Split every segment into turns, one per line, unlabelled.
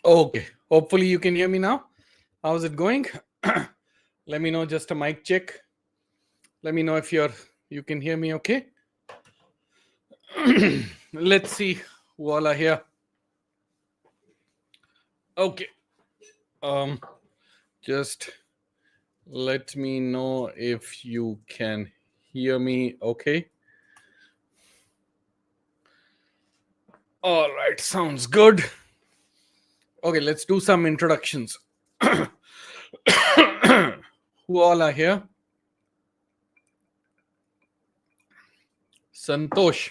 Okay. Hopefully you can hear me now. How's it going? Let me know, just a mic check. Let me know if you can hear me okay. Let's see who all are here. Okay. Um just let me know if you can hear me okay. All right, sounds good. Okay, let's do some introductions. Who all are here? Santosh.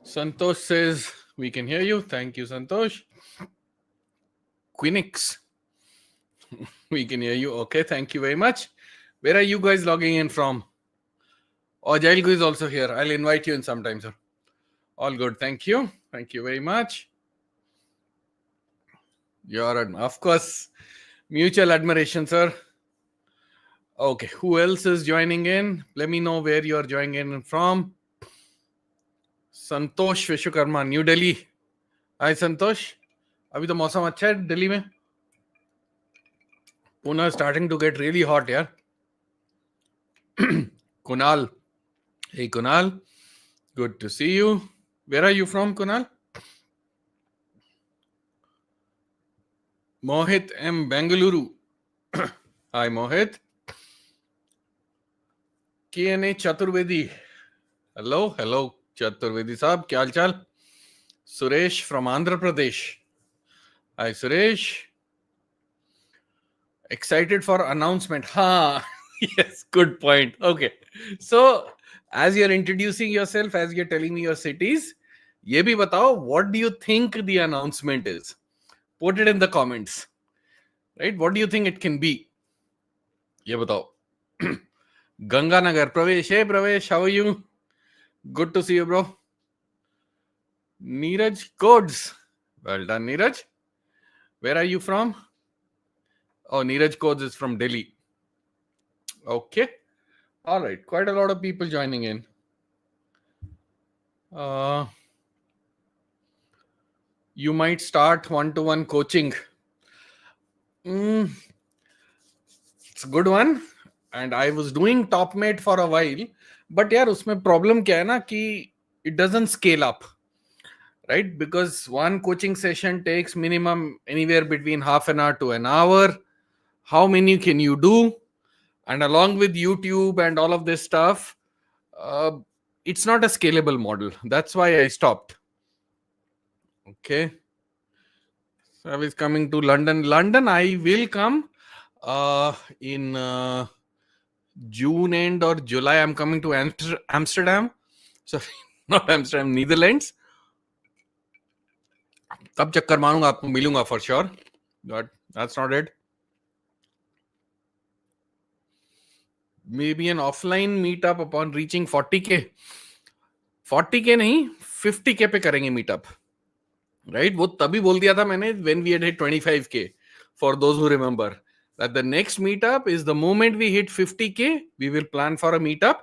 Santosh says we can hear you. Thank you, Santosh. Quinix. We can hear you. Okay, thank you very much. Where are you guys logging in from? Oh, Jailgu is also here. I'll invite you in sometime, sir. All good. Thank you. Thank you very much. Of course, mutual admiration, sir. Okay, who else is joining in? Let me know where you are joining in from. Santosh Vishwakarma, New Delhi. Hi Santosh, अभी तो मौसम अच्छा है दिल्ली में. Pune starting to get really hot, यार. Kunal. Hey Kunal, good to see you. Where are you from, Kunal? Mohit M. Bengaluru. Hi Mohit. KNA Chaturvedi. Hello Chaturvedi साहब, क्या हाल चाल? Suresh from Andhra Pradesh. Hi Suresh. Excited for announcement. Ha. Yes, good point. Okay. So as you're introducing yourself, as you're telling me your cities, ये भी बताओ, what do you think the announcement is? Put it in the comments. Right? What do you think it can be? ये बताओ. Ganganagar. Pravesh. Hey Pravesh, how are you? Good to see you, bro. Neeraj Codes. Well done, Neeraj. Where are you from? Oh, Neeraj Codes is from Delhi. Okay. All right. Quite a lot of people joining in. You might start one-to-one coaching. It's a good one. And I was doing TopMate for a while. But यार उसमें problem क्या है ना कि it doesn't scale up. Right? Because one coaching session takes minimum anywhere between half an hour to an hour. How many can you do? And along with YouTube and all of this stuff, it's not a scalable model. That's why I stopped. Okay. So I was coming to London. London, I will come in June end or July. I'm coming to Amsterdam. Sorry, not Amsterdam, Netherlands. तब चक्कर मारूंगा, आपको मिलूंगा for sure. But that's not it. Maybe an offline meetup upon reaching 40K. 40K नहीं, 50K पे करेंगे meetup. Right? वो तभी बोल दिया था मैंने when we had hit 25K. For those who remember. That the next meetup is the moment we hit 50K, we will plan for a meetup.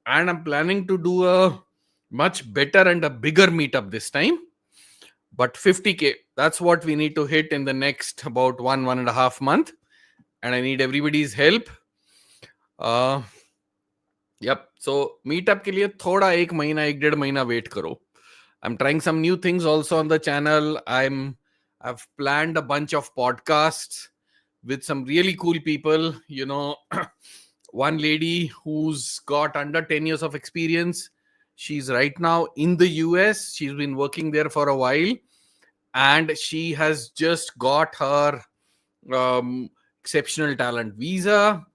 And I'm planning to do a much better and a bigger meetup this time. But 50K, that's what we need to hit in the next about 1.5 month. And I need everybody's help. Yep. So meetup के लिए थोड़ा 1 महीना wait करो. I'm trying some new things also on the channel. I've planned a bunch of podcasts with some really cool people. You know, one lady who's got under 10 years of experience. She's right now in the US. She's been working there for a while. And she has just got her exceptional talent visa.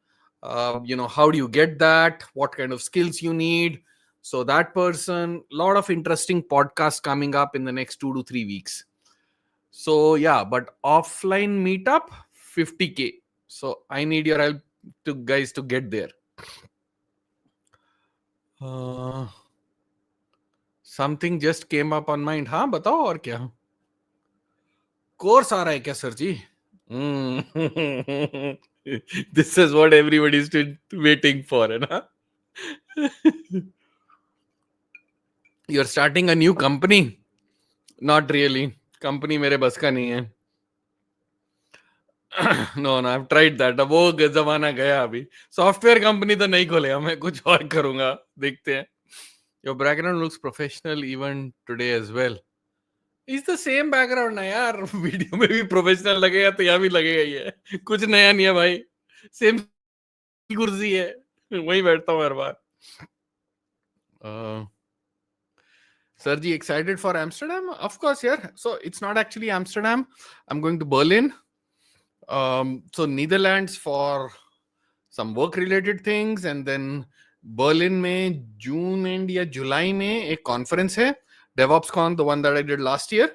How do you get that? What kind of skills you need? So that person, a lot of interesting podcasts coming up in the next 2 to 3 weeks. So yeah, but offline meetup, 50K. So I need your help to guys to get there. Something just came up on mind. हाँ बताओ और क्या? Course आ रहा है क्या sir ji? This is what everybody is waiting for, है ना? You're starting a new company? Not really. Company मेरे बस का नहीं है. No, I've tried that. अब वो जमाना गया अभी. सॉफ्टवेयर कंपनी तो नहीं खोलेगा, मैं कुछ और करूंगा. देखते हैं. Your background looks professional even today as well. It's the same background ना यार. वीडियो में भी प्रोफेशनल लगेगा तो यहाँ भी लगेगा ही है. कुछ नया नहीं है भाई. सेम कुर्सी है, वहीं बैठता हूँ हर बार. Sir ji, excited for Amsterdam? Of course, yeah. So it's not actually Amsterdam. I'm going to Berlin. So Netherlands for some work related things, and then Berlin में June end या July में एक conference है, DevOpsCon, the one that I did last year.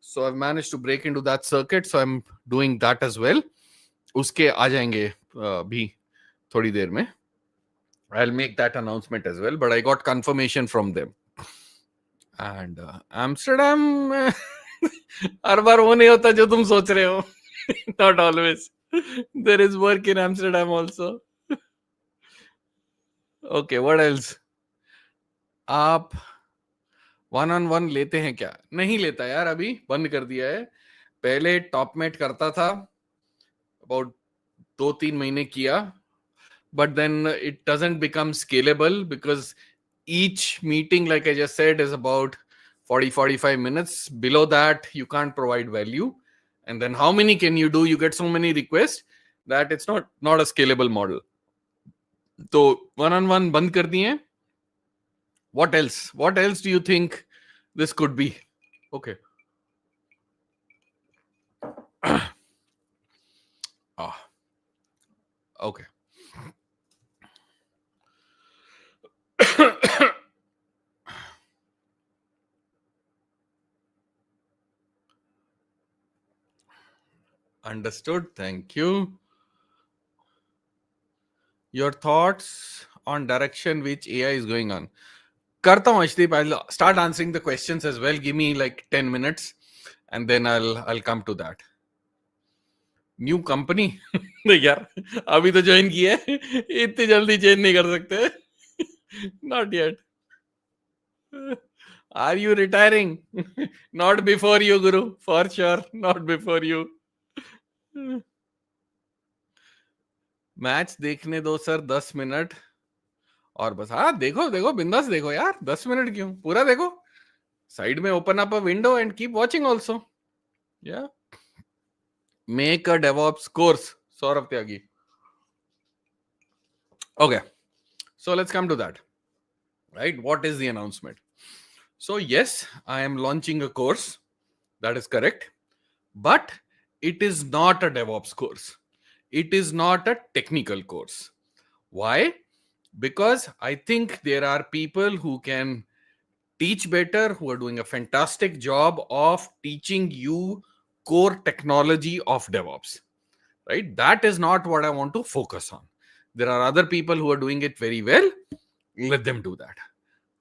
So I've managed to break into that circuit, so I'm doing that as well. उसके आ जाएंगे भी थोड़ी देर में. I'll make that announcement as well, but I got confirmation from them. And Amsterdam हर बार वो नहीं होता जो तुम सोच रहे हो. Not always. There is work in Amsterdam also. Okay, what else? आप 1-on-1 लेते हैं क्या? नहीं लेता यार, अभी बंद कर दिया है. पहले टॉपमेट करता था, about 2-3 महीने किया, but then it doesn't become scalable because each meeting, like I just said, is about 40-45 minutes. Below that, you can't provide value. And then how many can you do? You get so many requests that it's not a scalable model. So 1-on-1 बंद कर दिए. What else? What else do you think this could be? Okay. Okay. Understood. Thank you. Your thoughts on direction which AI is going on. Karta हूं Ashdeep. I'll start answering the questions as well. Give me like 10 minutes and then I'll come to that. New company? यार अभी तो join किया है, इतनी जल्दी change नहीं कर सकते. Not yet. Are you retiring? Not before you, Guru. For sure. Not before you. Match देखने दो सर 10 मिनट और बस. हाँ देखो देखो, बिंदास देखो यार. 10 मिनट क्यों, पूरा देखो. साइड में open up a window and keep watching also. या make a DevOps course. Saurabh Tyagi. Okay, so let's come to that. Right, what is the announcement? So yes, I am launching a course. That is correct. But it is not a DevOps course. It is not a technical course. Why? Because I think there are people who can teach better, who are doing a fantastic job of teaching you core technology of DevOps. Right? That is not what I want to focus on. There are other people who are doing it very well. Let them do that.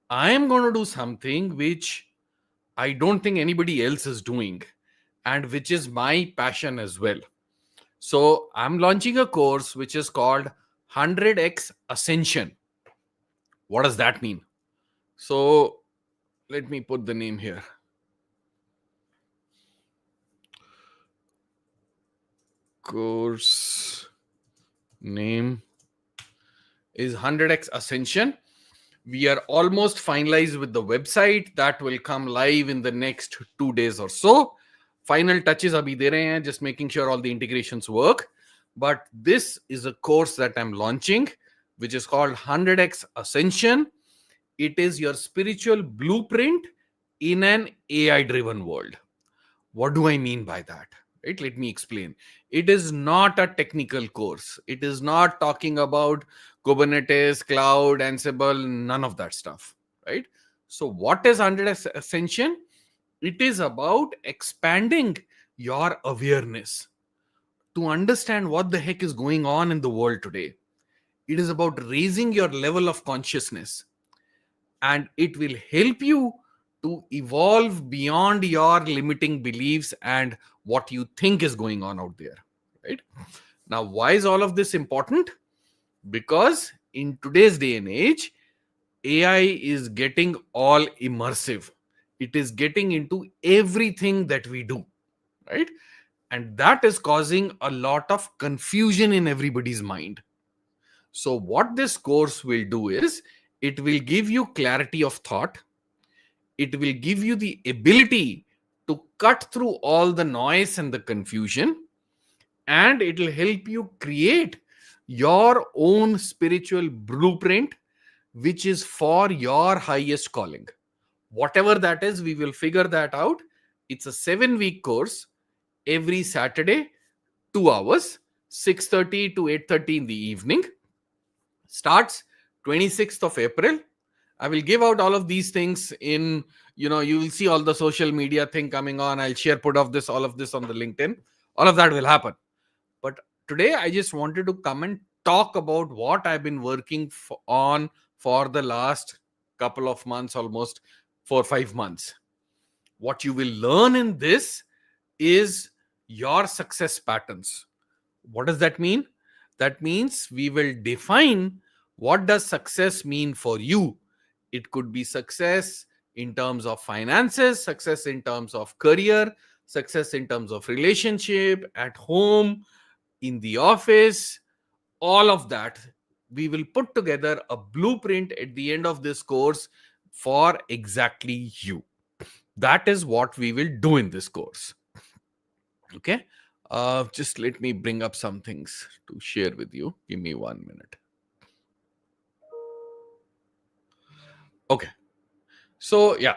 I am going to do something which I don't think anybody else is doing, and which is my passion as well. So I'm launching a course which is called 100x Ascension. What does that mean? So let me put the name here. Course name is 100x Ascension. We are almost finalized with the website. That will come live in the next 2 days or so. Final touches abhi de rahe hain, just making sure all the integrations work. But this is a course that I'm launching, which is called 100x Ascension. It is your spiritual blueprint in an AI driven world. What do I mean by that? Right? Let me explain. It is not a technical course. It is not talking about Kubernetes, cloud, Ansible, none of that stuff. Right? So what is 100x Ascension? It is about expanding your awareness to understand what the heck is going on in the world today. It is about raising your level of consciousness, and it will help you to evolve beyond your limiting beliefs and what you think is going on out there. Right? Now, why is all of this important? Because in today's day and age, AI is getting all immersive. It is getting into everything that we do, right? And that is causing a lot of confusion in everybody's mind. So, what this course will do is it will give you clarity of thought, it will give you the ability to cut through all the noise and the confusion, and it will help you create your own spiritual blueprint, which is for your highest calling. Whatever that is, we will figure that out. It's a 7-week course. Every Saturday, 2 hours, 6:30 to 8:30 in the evening. Starts 26th of April. I will give out all of these things in, you will see all the social media thing coming on. I'll share, put off this, all of this on the LinkedIn. All of that will happen. But today, I just wanted to come and talk about what I've been working on for the last couple of months, almost 4-5 months. What you will learn in this is your success patterns. What does that mean? That means we will define what does success mean for you. It could be success in terms of finances, success in terms of career, success in terms of relationship, at home, in the office, all of that. We will put together a blueprint at the end of this course for exactly you. That is what we will do in this course. Okay. Just let me bring up some things to share with you. Give me 1 minute. Okay. So, yeah.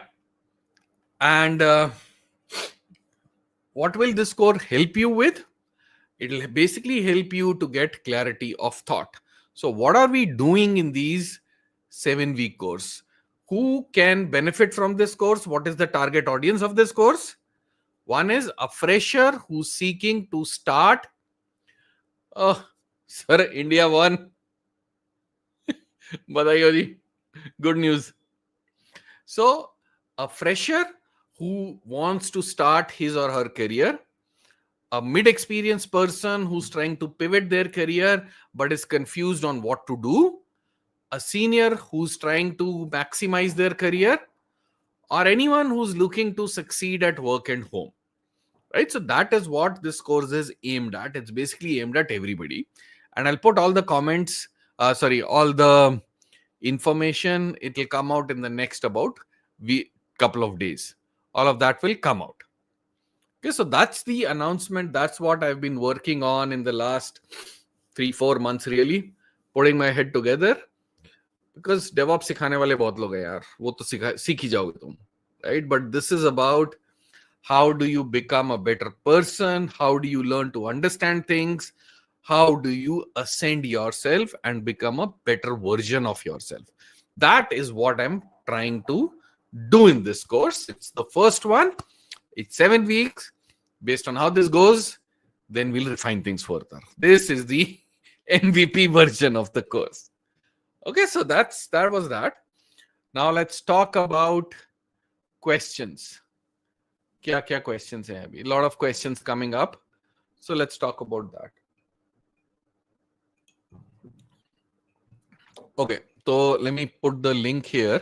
And what will this course help you with? It will basically help you to get clarity of thought. So, what are we doing in these 7-week course? Who can benefit from this course? What is the target audience of this course? One is a fresher who's seeking to start. Oh, sir, India won. Badai ho ji. Good news. So, a fresher who wants to start his or her career, a mid-experienced person who's trying to pivot their career but is confused on what to do, a senior who's trying to maximize their career, or anyone who's looking to succeed at work and home. Right? So that is what this course is aimed at. It's basically aimed at everybody. And I'll put all the comments, all the information. It will come out in the next about couple of days. All of that will come out. Okay, so that's the announcement. That's what I've been working on in the last 3-4 months, really, putting my head together. Because DevOps सिखाने वाले बहुत लोग हैं यार, वो तो सीख ही जाओगे तुम, right? But this is about how do you become a better person? How do you learn to understand things? How do you ascend yourself and become a better version of yourself? That is what I'm trying to do in this course. It's the first one. It's 7 weeks. Based on how this goes, then we'll refine things further. This is the MVP version of the course. Okay, so that was that. Now let's talk about questions. क्या questions हैं अभी? A lot of questions coming up. So let's talk about that. Okay, so let me put the link here.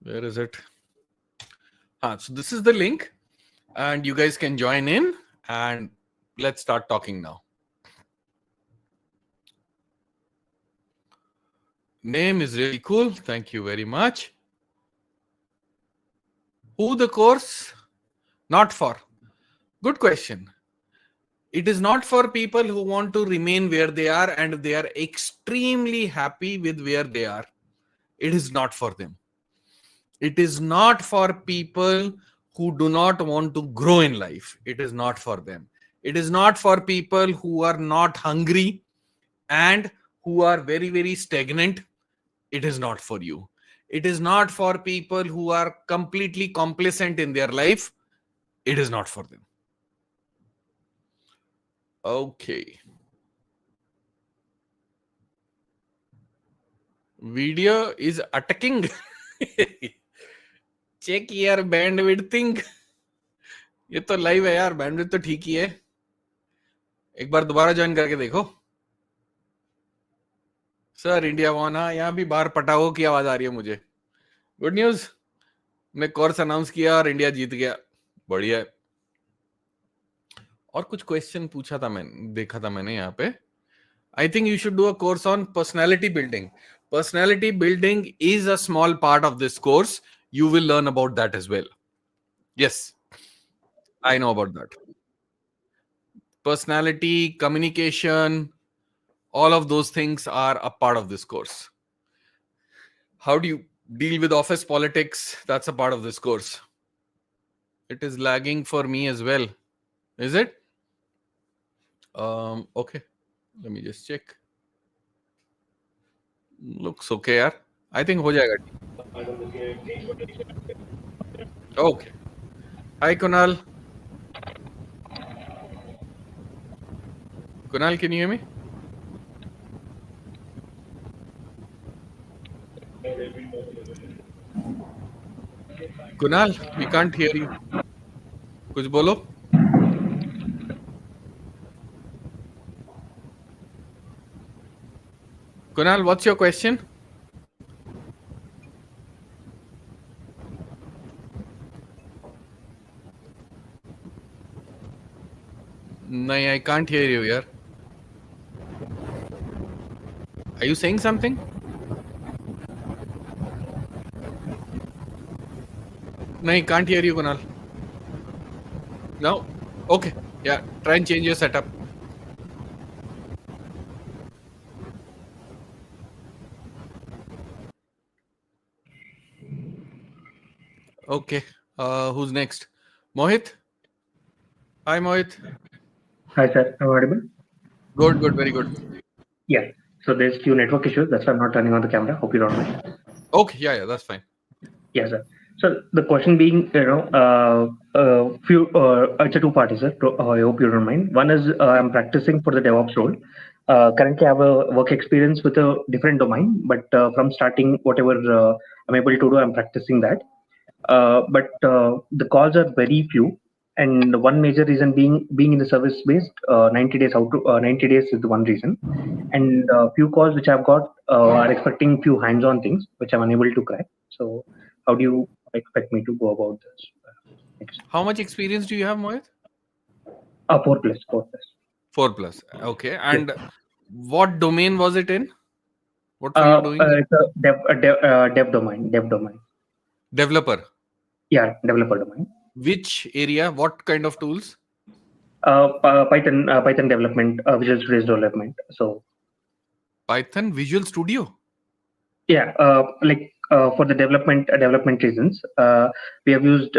Where is it? So this is the link, and you guys can join in, and let's start talking now. Name is really cool. Thank you very much. Who the course? Not for. Good question. It is not for people who want to remain where they are and they are extremely happy with where they are. It is not for them. It is not for people who do not want to grow in life. It is not for them. It is not for people who are not hungry and who are very, very stagnant. It is not for you. It is not for people who are completely complacent in their life. It is not for them. Okay. Video is attacking. Check your bandwidth thing. ये तो live है यार, bandwidth तो ठीक ही है. एक बार दोबारा join करके देखो. Sir India won. हाँ, यहाँ भी बाहर पटाखों की आवाज आ रही है मुझे. गुड न्यूज, ने कोर्स अनाउंस किया और इंडिया जीत गया. बढ़िया है. और कुछ क्वेश्चन पूछा था मैंने, देखा था मैंने यहाँ पे. I think you should do a course on personality building. Personality building is a small part of this course. You will learn about that as well. Yes, I know about that. Personality, communication, all of those things are a part of this course. How do you deal with office politics? That's a part of this course. It is lagging for me as well. Is it? Okay. Let me just check. Looks okay, yaar. I think हो जाएगा. Okay. Hi, Kunal. Kunal, can you hear me? Kunal, we can't hear you. कुछ बोलो. Kunal, what's your question? नहीं, I can't hear you, yaar. Are you saying something? नहीं, can't hear you, Kunal. No? Okay. Yeah, try and change your setup. Okay. Who's next? Mohit? Hi, Mohit.
Hi, sir. Am I audible?
Good, very good.
Yeah. So there's few network issues. That's why I'm not turning on the camera. Hope you don't mind.
Okay, yeah, that's fine.
Yes, sir. So the question being, it's a two-party, sir. I hope you don't mind. One is I'm practicing for the DevOps role. Currently, I have a work experience with a different domain, but from starting whatever I'm able to do, I'm practicing that. But the calls are very few, and one major reason being in the service based 90 days 90 days is the one reason, and few calls which I've got are expecting few hands-on things which I'm unable to crack. So how do you expect me to go about this?
How much experience do you have, Mohit?
4+.
4+. Okay. And what domain was it in? What were you doing?
It's a dev domain.
Developer.
Yeah, developer domain.
Which area? What kind of tools?
Python development, Visual Studio development. So
Python Visual Studio.
Yeah, for the development reasons, we have used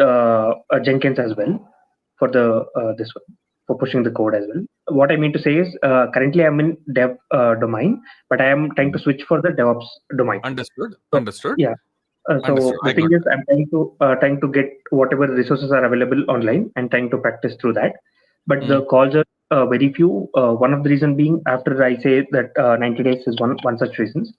Jenkins as well for the this one for pushing the code as well. What I mean to say is, currently I'm in dev domain, but I am trying to switch for the DevOps domain.
Understood.
So,
Understood.
Yeah.
Understood.
The thing is, I'm trying to get whatever resources are available online and trying to practice through that. But the calls are very few. One of the reason being, after I say that 90 days is one such reasons,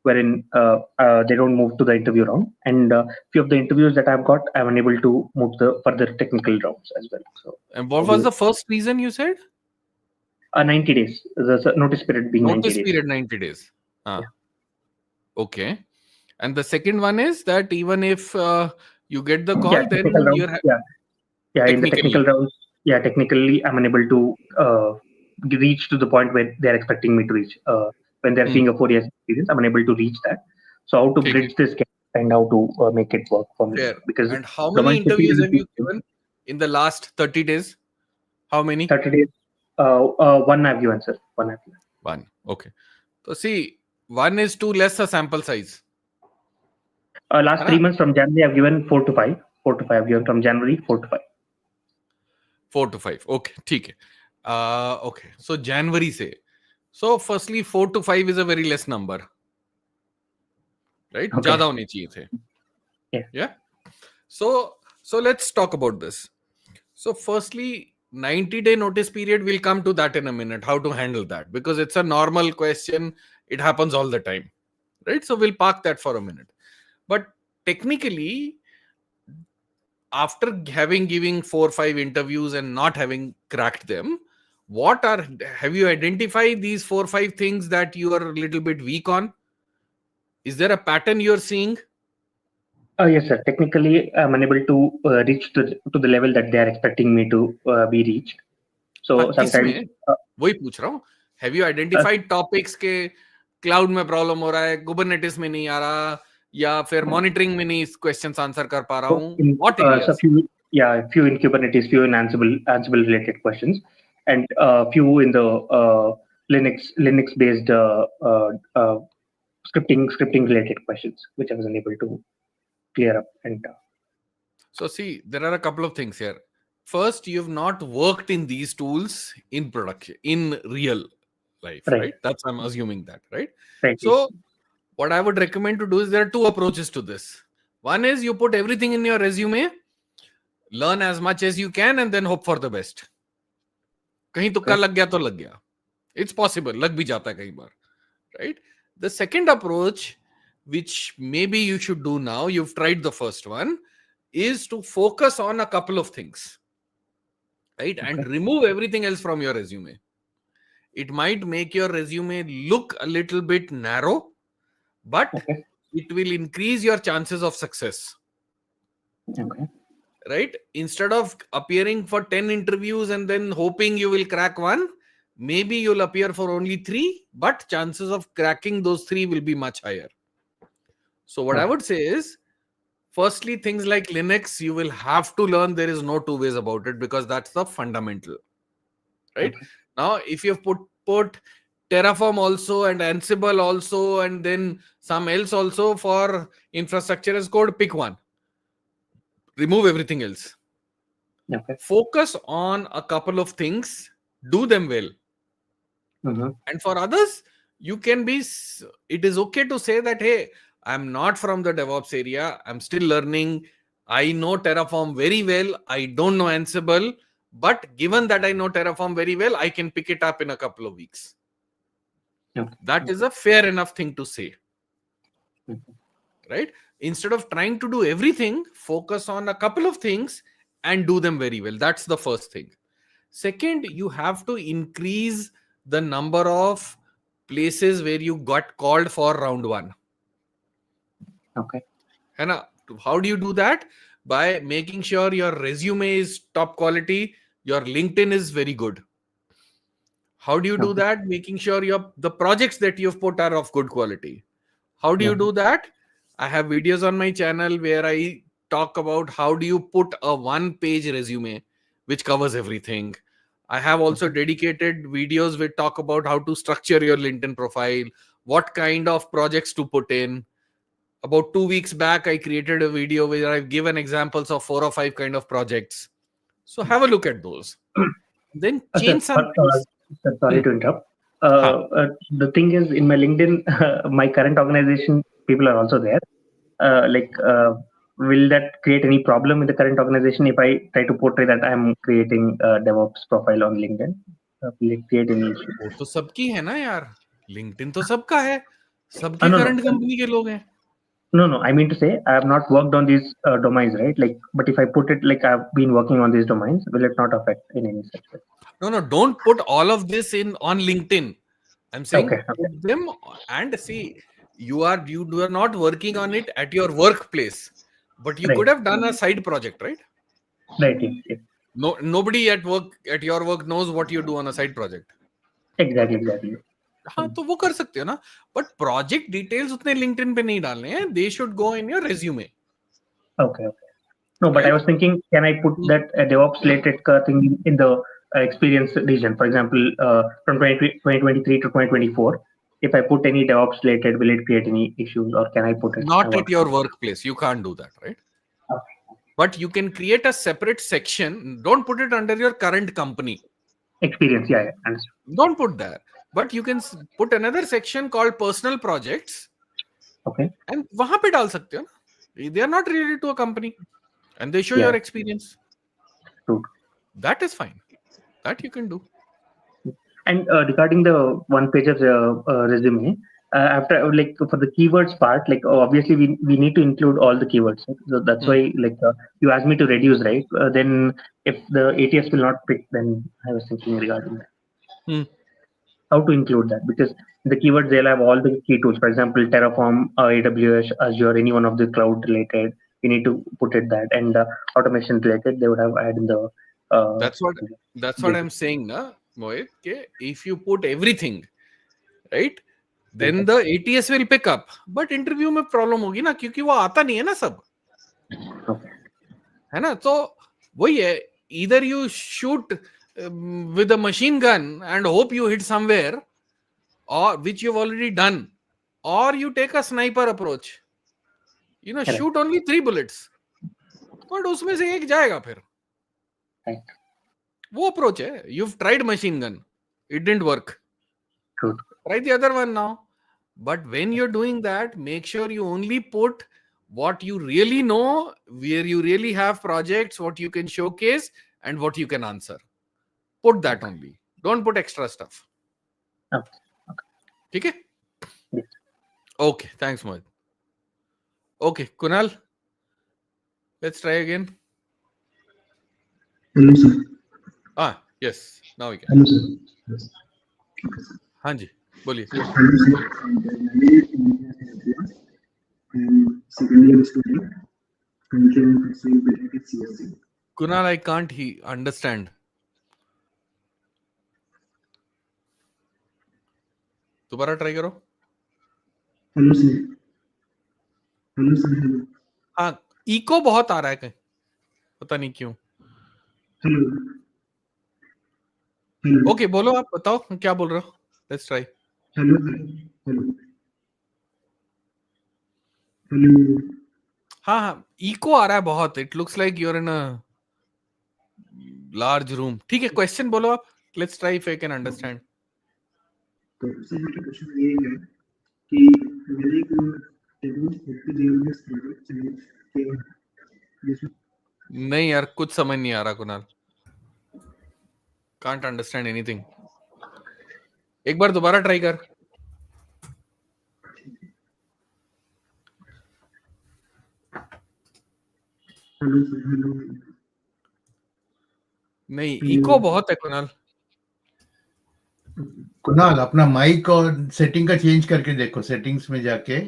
wherein they don't move to the interview round, and few of the interviews that I've got, I'm unable to move the further technical rounds as well. So,
and what was the first reason you said?
90 days. The notice period being 90 days.
Notice period 90 days. Yeah. Okay. And the second one is that even if you get the call, then you're
in the technical rounds, technically I'm unable to reach to the point where they're expecting me to reach. When they're seeing a 4 years experience, I'm unable to reach that. So how to bridge this gap and how to make it work for me? Because
and how many interviews have you given in the last 30 days? How many?
30 days. One I've given, sir.
One. Okay. So see, one is too less a sample size.
Last 3 months from January, I've given 4 to 5. 4 to 5 I've given from January, 4 to 5.
4 to 5. Okay. ठीक है. Okay. So January से. So firstly, 4 to 5 is a very less number. Right? ज़्यादा होने चाहिए थे. Yeah. So let's talk about this. So firstly, 90-day notice period, we'll come to that in a minute, how to handle that, because it's a normal question. It happens all the time. Right? So we'll park that for a minute. But technically, after giving 4 or 5 interviews and not having cracked them, Have you identified these 4 or 5 things that you are a little bit weak on? Is there a pattern you're seeing?
Yes, sir. Technically, I'm unable to reach to the level that they are expecting me to be reached.
हाँ,
So sometimes,
किसमें वही पूछ रहा हूँ. Have you identified topics के cloud में problem हो रहा है, कुबरनेटिस में नहीं आ रहा, या फिर मॉनिटरिंग में नहीं क्वेश्चंस आंसर कर पा रहा
so
हूँ?
in
what
so
areas?
few in Kubernetes, few in Ansible related questions, and few in the Linux based scripting related questions, which I was unable to clear up. And
So see, there are a couple of things here. First, you've not worked in these tools in production, in real life,
right,
right? That's, I'm assuming that, right?
right, yes,
So what I would recommend to do is, there are 2 approaches to this. One is you put everything in your resume, learn as much as you can, and then hope for the best. कहीं तुक्का
okay,
लग गया तो लग गया. It's possible, लग भी जाता है कई बार, right? The second approach, which maybe you should do now, you've tried the first one, is to focus on a couple of things, right? And
okay,
remove everything else from your resume. It might make your resume look a little bit narrow, but
okay,
it will increase your chances of success,
okay,
right? Instead of appearing for 10 interviews and then hoping you will crack one, maybe you'll appear for only 3, but chances of cracking those 3 will be much higher. So what I
okay,
would say is, firstly, things like Linux, you will have to learn. There is no two ways about it, because that's the fundamental, right?
okay,
Now, if you've put Terraform also and Ansible also, and then some else also for infrastructure as code, pick one. Remove everything else.
okay,
Focus on a couple of things. Do them well.
mm-hmm.
And for others, you can be. It is okay to say that, hey, I'm not from the DevOps area. I'm still learning. I know Terraform very well. I don't know Ansible. But given that I know Terraform very well, I can pick it up in a couple of weeks.
Okay,
That is a fair enough thing to say,
okay,
right? Instead of trying to do everything, focus on a couple of things and do them very well. That's the first thing. Second, you have to increase the number of places where you got called for round 1.
okay,
And how do you do that? By making sure your resume is top quality, your LinkedIn is very good. How do you do
okay,
that? Making sure the projects that you've put are of good quality. How do you
yeah,
do that? I have videos on my channel where I talk about how do you put a 1-page resume which covers everything. I have also
okay,
dedicated videos which talk about how to structure your LinkedIn profile, what kind of projects to put in. About 2 weeks back, I created a video where I've given examples of 4 or 5 kind of projects. So have a look at those. Then
Sir,
change some things.
sir, sorry
Hmm.
to interrupt.
Huh.
The thing is, in my LinkedIn, my current organization people are also there. Like, will that create any problem in the current organization if I try to portray that I'm creating a DevOps profile on LinkedIn? Will it create any issue?
वो तो सबकी है ना यार. LinkedIn तो सबका है. सबके
No, no,
करंट कंपनी के लोग हैं.
no, no. I mean to say, I have not worked on these domains, right? Like, but if I put it like I've been working on these domains, will it not affect in any such way?
No, don't put all of this in on LinkedIn. I'm saying
Okay, okay,
put them, and see, you are not working on it at your workplace, but you could
right,
have done a side project, right?
right, yes, yes.
No, nobody at your work knows what you do on a side project.
Exactly, exactly.
हाँ, तो वो कर सकते हो ना. But project details उतने LinkedIn पे नहीं डालने हैं. They should go in your resume,
Okay, okay. No, but I
right?
was thinking, can I put that DevOps related thing in the experience region? For example, from 2023 to 2024, if I put any DevOps related, will it create any issues, or can I put it?
Not at your workplace. You can't do that, right?
Okay.
But you can create a separate section. Don't put it under your current company.
Experience, yeah, understood.
Don't put there. But you can put another section called personal projects,
Okay,
and वहां पे डाल सकते हो ना. They are not related to a company, and they show
yeah,
your experience.
true.
That is fine. That you can do.
And regarding the one page of resume, after like for the keywords part, like obviously we need to include all the keywords. Right? So that's why like you asked me to reduce, right? Then if the ATS will not pick, then I was thinking regarding that. how to include that, because the keywords they'll have all the key tools. For example, Terraform, AWS, Azure, any one of the cloud related. You need to put it that, and automation related they would have added in the. Uh,
That's what I'm saying, na, Mohit. If you put everything, right, then the ATS will pick up. But interview में problem होगी ना, क्योंकि वो आता नहीं है ना सब, है ना. तो वही है, either you shoot with a machine gun and hope you hit somewhere, or which you've already done, or you take a sniper approach. Shoot only 3 bullets, but उसमें से एक जाएगा फिर. वो approach है. You've tried machine gun, it didn't work.
Good.
Try the other one now. But when you're doing that, make sure you only put what you really know, where you really have projects, what you can showcase, and what you can answer. Put that only. Don't put extra stuff. Okay? Okay, thanks, Mohit. Okay, Kunal, let's try again.
Hello, sir.
Yes, now we can.
Hello, sir. Yes.
हाँ जी, बोलिए.
Hello, sir. मैं second year student. I'm pursuing BTech at CSC.
Kunal, I can't understand. दोबारा try करो.
Hello, sir. Hello, sir. Hello.
हाँ, eco बहुत आ रहा है कहीं, पता नहीं क्यों.
Hello. Hello.
ओके, बोलो, आप बताओ क्या बोल रहे हो. Let's try.
Hello. Hello. Hello.
हाँ, इको आ रहा है बहुत. It looks like you're in a large room. ठीक है, क्वेश्चन बोलो आप. Let's try if I can understand.
तो सर मेरा क्वेश्चन ये है कि मैंने एक डेवलप प्रोजेक्ट चाहिए जिसमें
नहीं यार, कुछ समझ नहीं आ रहा कुणाल. Can't understand anything. एक बार दोबारा ट्राई कर.
Hello sir. हेलो.
नहीं, इको बहुत है कुणाल.
कुणाल, अपना माइक और सेटिंग का चेंज करके देखो. सेटिंग्स में जाके.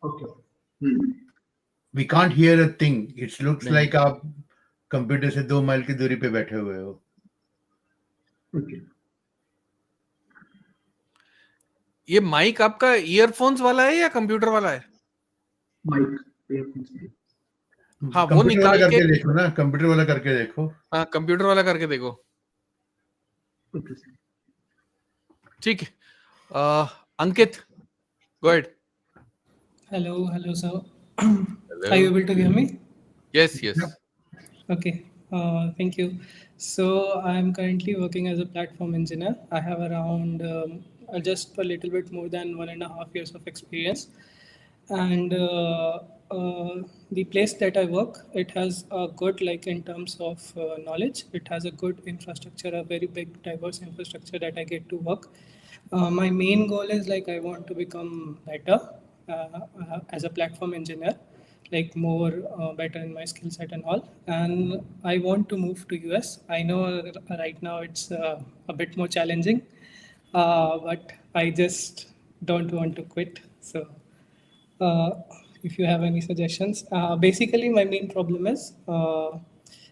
Okay.
We can't hear a thing. It looks like आप कंप्यूटर से 2 माइल की दूरी पे बैठे हुए हो.
ओके.
ये माइक आपका ईयरफोन्स वाला है या कंप्यूटर वाला है?
Mic earphones.
हाँ, वो निकाल के
देखो ना. कंप्यूटर वाला करके देखो.
हाँ, कंप्यूटर वाला करके देखो.
Okay sir.
ठीक है. अंकित, go ahead.
Hello, sir. Are you able to hear me?
Yes.
Okay, thank you. So I'm currently working as a platform engineer. I have around just a little bit more than 1.5 years of experience. And the place that I work, it has a good, like in terms of knowledge, it has a good infrastructure, a very big, diverse infrastructure that I get to work. My main goal is like I want to become better as a platform engineer, like more better in my skill set and all. And I want to move to US. I know right now it's a bit more challenging, but I just don't want to quit. So if you have any suggestions, basically my main problem is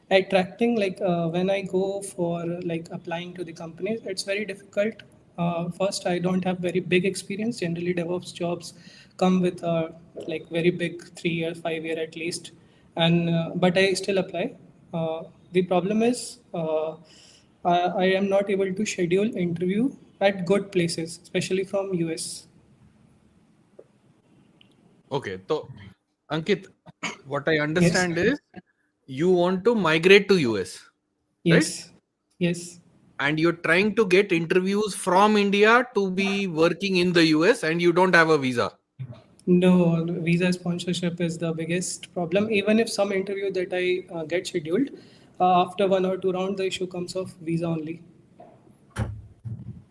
attracting, like when I go for like applying to the companies, it's very difficult. First, I don't have very big experience. Generally, DevOps jobs come with like very big 3 year, 5 year at least, and but I still apply. The problem is I am not able to schedule interview at good places, especially from US.
Okay, so Ankit, what I understand is you want to migrate to US,
Yes.
right?
Yes.
And you're trying to get interviews from India to be working in the US, and you don't have a visa.
No, visa sponsorship is the biggest problem. Even if some interview that I get scheduled, after 1 or 2 rounds, the issue comes of visa only.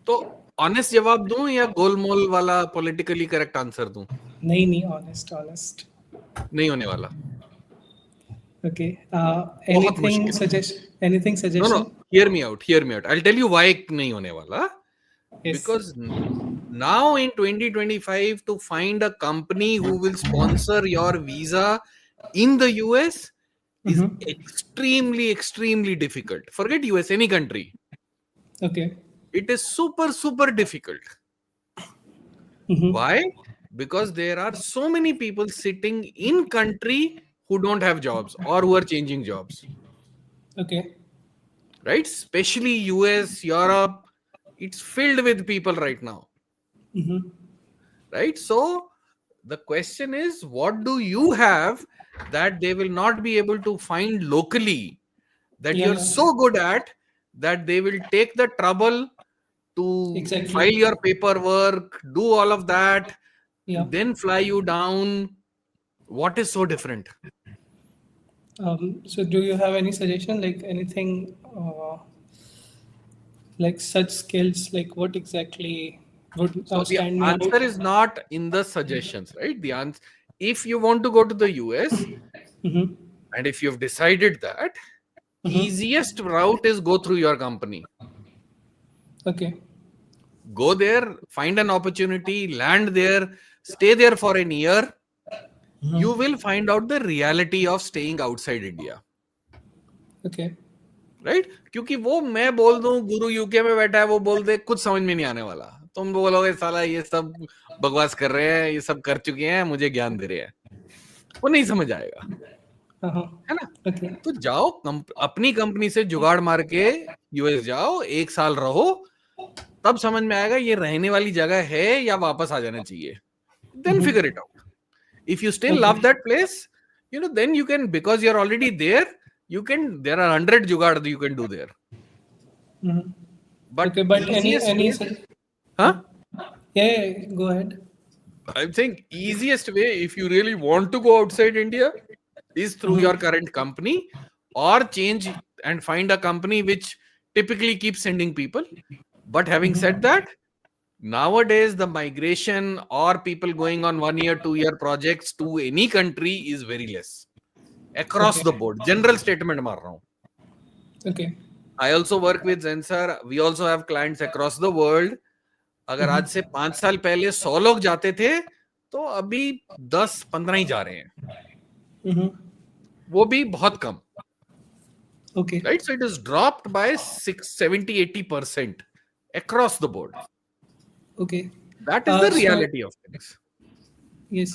तो honest जवाब दूं या गोलमोल वाला politically correct answer दूं?
नहीं, honest.
नहीं होने वाला.
Okay.
बहुत मुश्किल
Anything
no
suggestion?
hear me out I'll tell you why नहीं होने वाला
Yes.
because now in 2025 to find a company who will sponsor your visa in the US is extremely difficult. Forget US, any country.
Okay.
It is super difficult. Why? Because there are so many people sitting in country who don't have jobs or who are changing jobs.
Okay.
Right? Especially US, Europe, it's filled with people right now. Right? So the question is, what do you have that they will not be able to find locally that
Yeah,
you're
yeah.
so good at that they will take the trouble to
Exactly.
file your paperwork, do all of that,
Yeah.
then fly you down? What is so different?
So do you have any suggestion, like anything, like such skills, like what exactly would
So the
stand me
answer
out?
is not in the suggestions, right? The answer, if you want to go to the US
Mm-hmm.
and if you've decided that, easiest route is go through your company.
Okay.
Go there, find an opportunity, land there, stay there for a year. You will find out the reality of staying outside India.
Okay.
Right क्योंकि वो मैं बोल दूं गुरु UK में बैठा है वो बोल दे कुछ समझ में नहीं आने वाला तुम बोलोगे साला ये सब बकवास कर रहे हैं ये सब कर चुके हैं मुझे ज्ञान दे रहे हैं वो नहीं समझ आएगा है ना
Okay.
तो जाओ अपनी कंपनी से जुगाड़ मार के यूएस जाओ 1 साल रहो तब समझ में आएगा ये रहने वाली जगह है या वापस आ जाना चाहिए then figure it out if you still love that place then you can because you're already there there are 100 jugaad you can do there but
Okay, but
easiest way huh
yeah, go ahead.
I'm saying easiest way if you really want to go outside India is through your current company or change and find a company which typically keeps sending people but having said that nowadays the migration or people going on 1 year 2 year projects to any country is very less across
Okay.
the board general statement मार रहा हूँ
Okay.
I also work with Zensar we also have clients across the world अगर आज से 5 साल पहले 100 लोग जाते थे तो अभी 10-15 ही जा रहे हैं वो भी बहुत कम
Okay.
right so it is dropped by 70-80% across the board
Okay.
that is the
So
reality of things.
yes.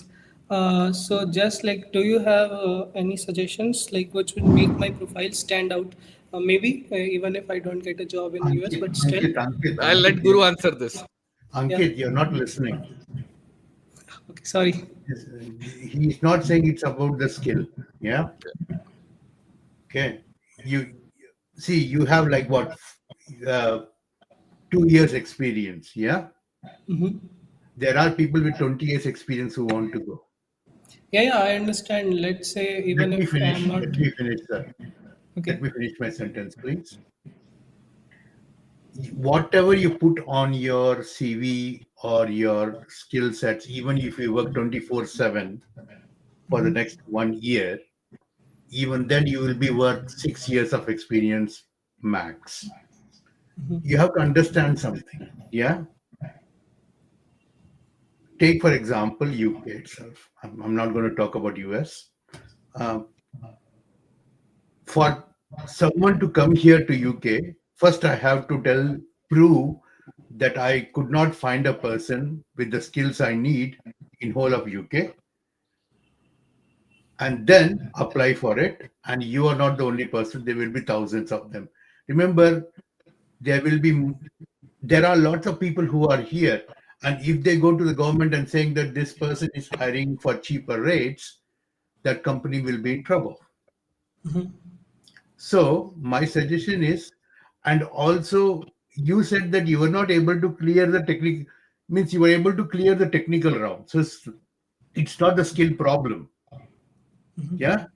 So just like, do you have any suggestions like which would make my profile stand out? Maybe even if I don't get a job in US, but still.
I'll let Guru answer this.
Ankit, you're not listening.
Okay, sorry.
He's not saying it's about the skill. Yeah. Okay. You see, you have like what, 2 years experience. Yeah. There are people with 20 years experience who want to go.
Yeah, I understand. Let's say even
Let me
if
finish.
I'm not.
Let me finish, sir.
Okay.
Let me finish my sentence, please. Whatever you put on your CV or your skill sets, even if you work 24/7 for the next 1 year, even then you will be worth 6 years of experience max. You have to understand something. Yeah. Take, for example, UK itself. I'm not going to talk about US. For someone to come here to UK, first I have to prove that I could not find a person with the skills I need in whole of UK, and then apply for it. And you are not the only person. There will be thousands of them. Remember, there are lots of people who are here, and if they go to the government and saying that this person is hiring for cheaper rates, that company will be in trouble. So my suggestion is, and also you said that you were not able to clear the technical, means you were able to clear the technical round. So it's not the skill problem. Yeah.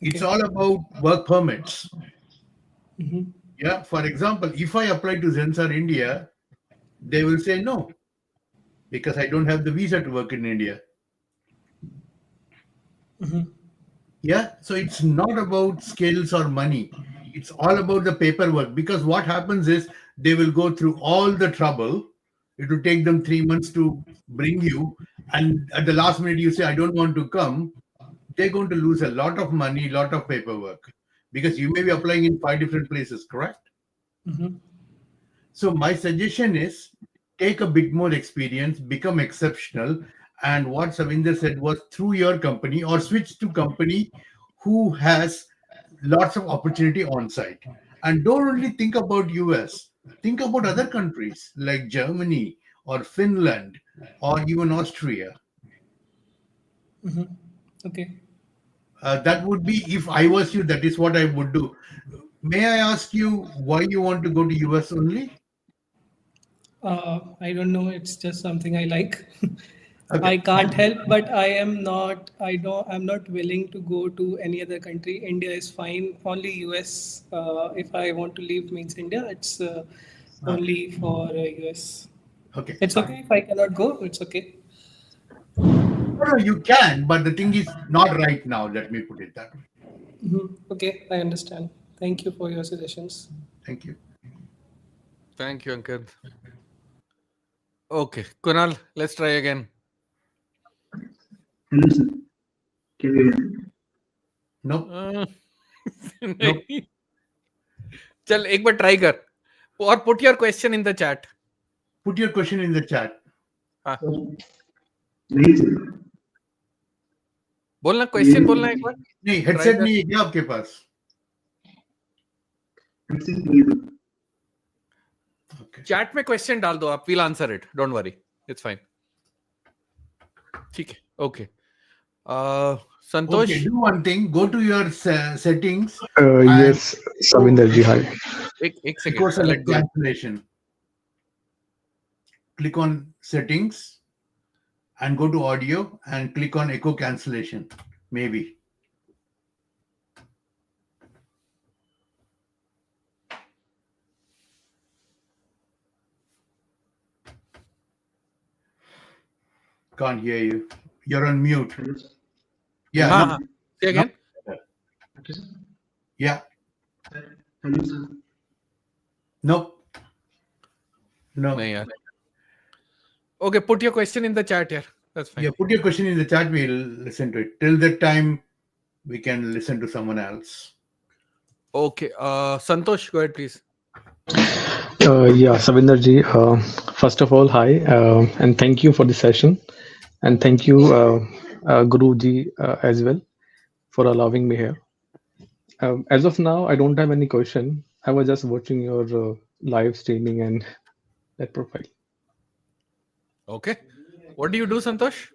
It's all about work permits. Yeah. For example, if I apply to Zensar India, they will say no, because I don't have the visa to work in India. Yeah, so it's not about skills or money. It's all about the paperwork, because what happens is they will go through all the trouble. It will take them 3 months to bring you, and at the last minute you say, I don't want to come. They're going to lose a lot of money, lot of paperwork, because you may be applying in 5 different places, correct?
Mhm.
So my suggestion is take a bit more experience, become exceptional, and what Savinder said was through your company or switch to company who has lots of opportunity on site. And don't only think about US, think about other countries like Germany or Finland or even Austria.
Mhm. Okay.
That would be, if I was you, that is what I would do. May I ask you why you want to go to US only?
I don't know. It's just something I like.
Okay.
I can't help, but I am not. I don't. I'm not willing to go to any other country. India is fine. Only US. If I want to leave means India. It's
Okay.
only for US.
Okay.
It's
Fine.
okay if I cannot go. It's okay.
No, no, you can, but the thing is not right now. Let me put it that way.
Okay, I understand. Thank you for your suggestions.
Thank you.
Thank you, Ankit. Okay, Kunal, let's try again.
Hello, sir. Can you hear me?
Nope.
Uh,
Nope.
नहीं. चल एक बार try कर और put your question in the chat.
Put your question in the chat.
हाँ,
नहीं sir,
बोलना
ये
question बोलना एक बार.
नहीं,
ट्राई
headset
कर.
नहीं है क्या आपके पास?
headset नहीं है सर.
Okay.
चैट में क्वेश्चन डाल दो आप. Will answer it. Don't worry. It's fine. ठीक है. Okay. Santosh.
Okay, do one thing. Go to your settings and
Yes, Savinder ji, hi.
एक
echo
second.
select
let go.
cancellation. Click on settings and go to audio and click on echo cancellation. Maybe. Can't hear you. You're on mute.
Hello, sir.
Yeah.
हाँ
No,
हाँ. Say again.
Okay, sir.
yeah.
Hello, sir.
Nope. No.
नहीं यार. Okay, put your question in the chat here. That's fine.
Yeah, put your question in the chat. We'll listen to it. Till that time, we can listen to someone else.
Okay. Santosh, go ahead, please.
Yeah, Savinder ji, first of all, hi, and thank you for the session. And thank you, Guru ji, as well, for allowing me here. As of now, I don't have any question. I was just watching your live streaming and that profile.
Okay. What do you do, Santosh?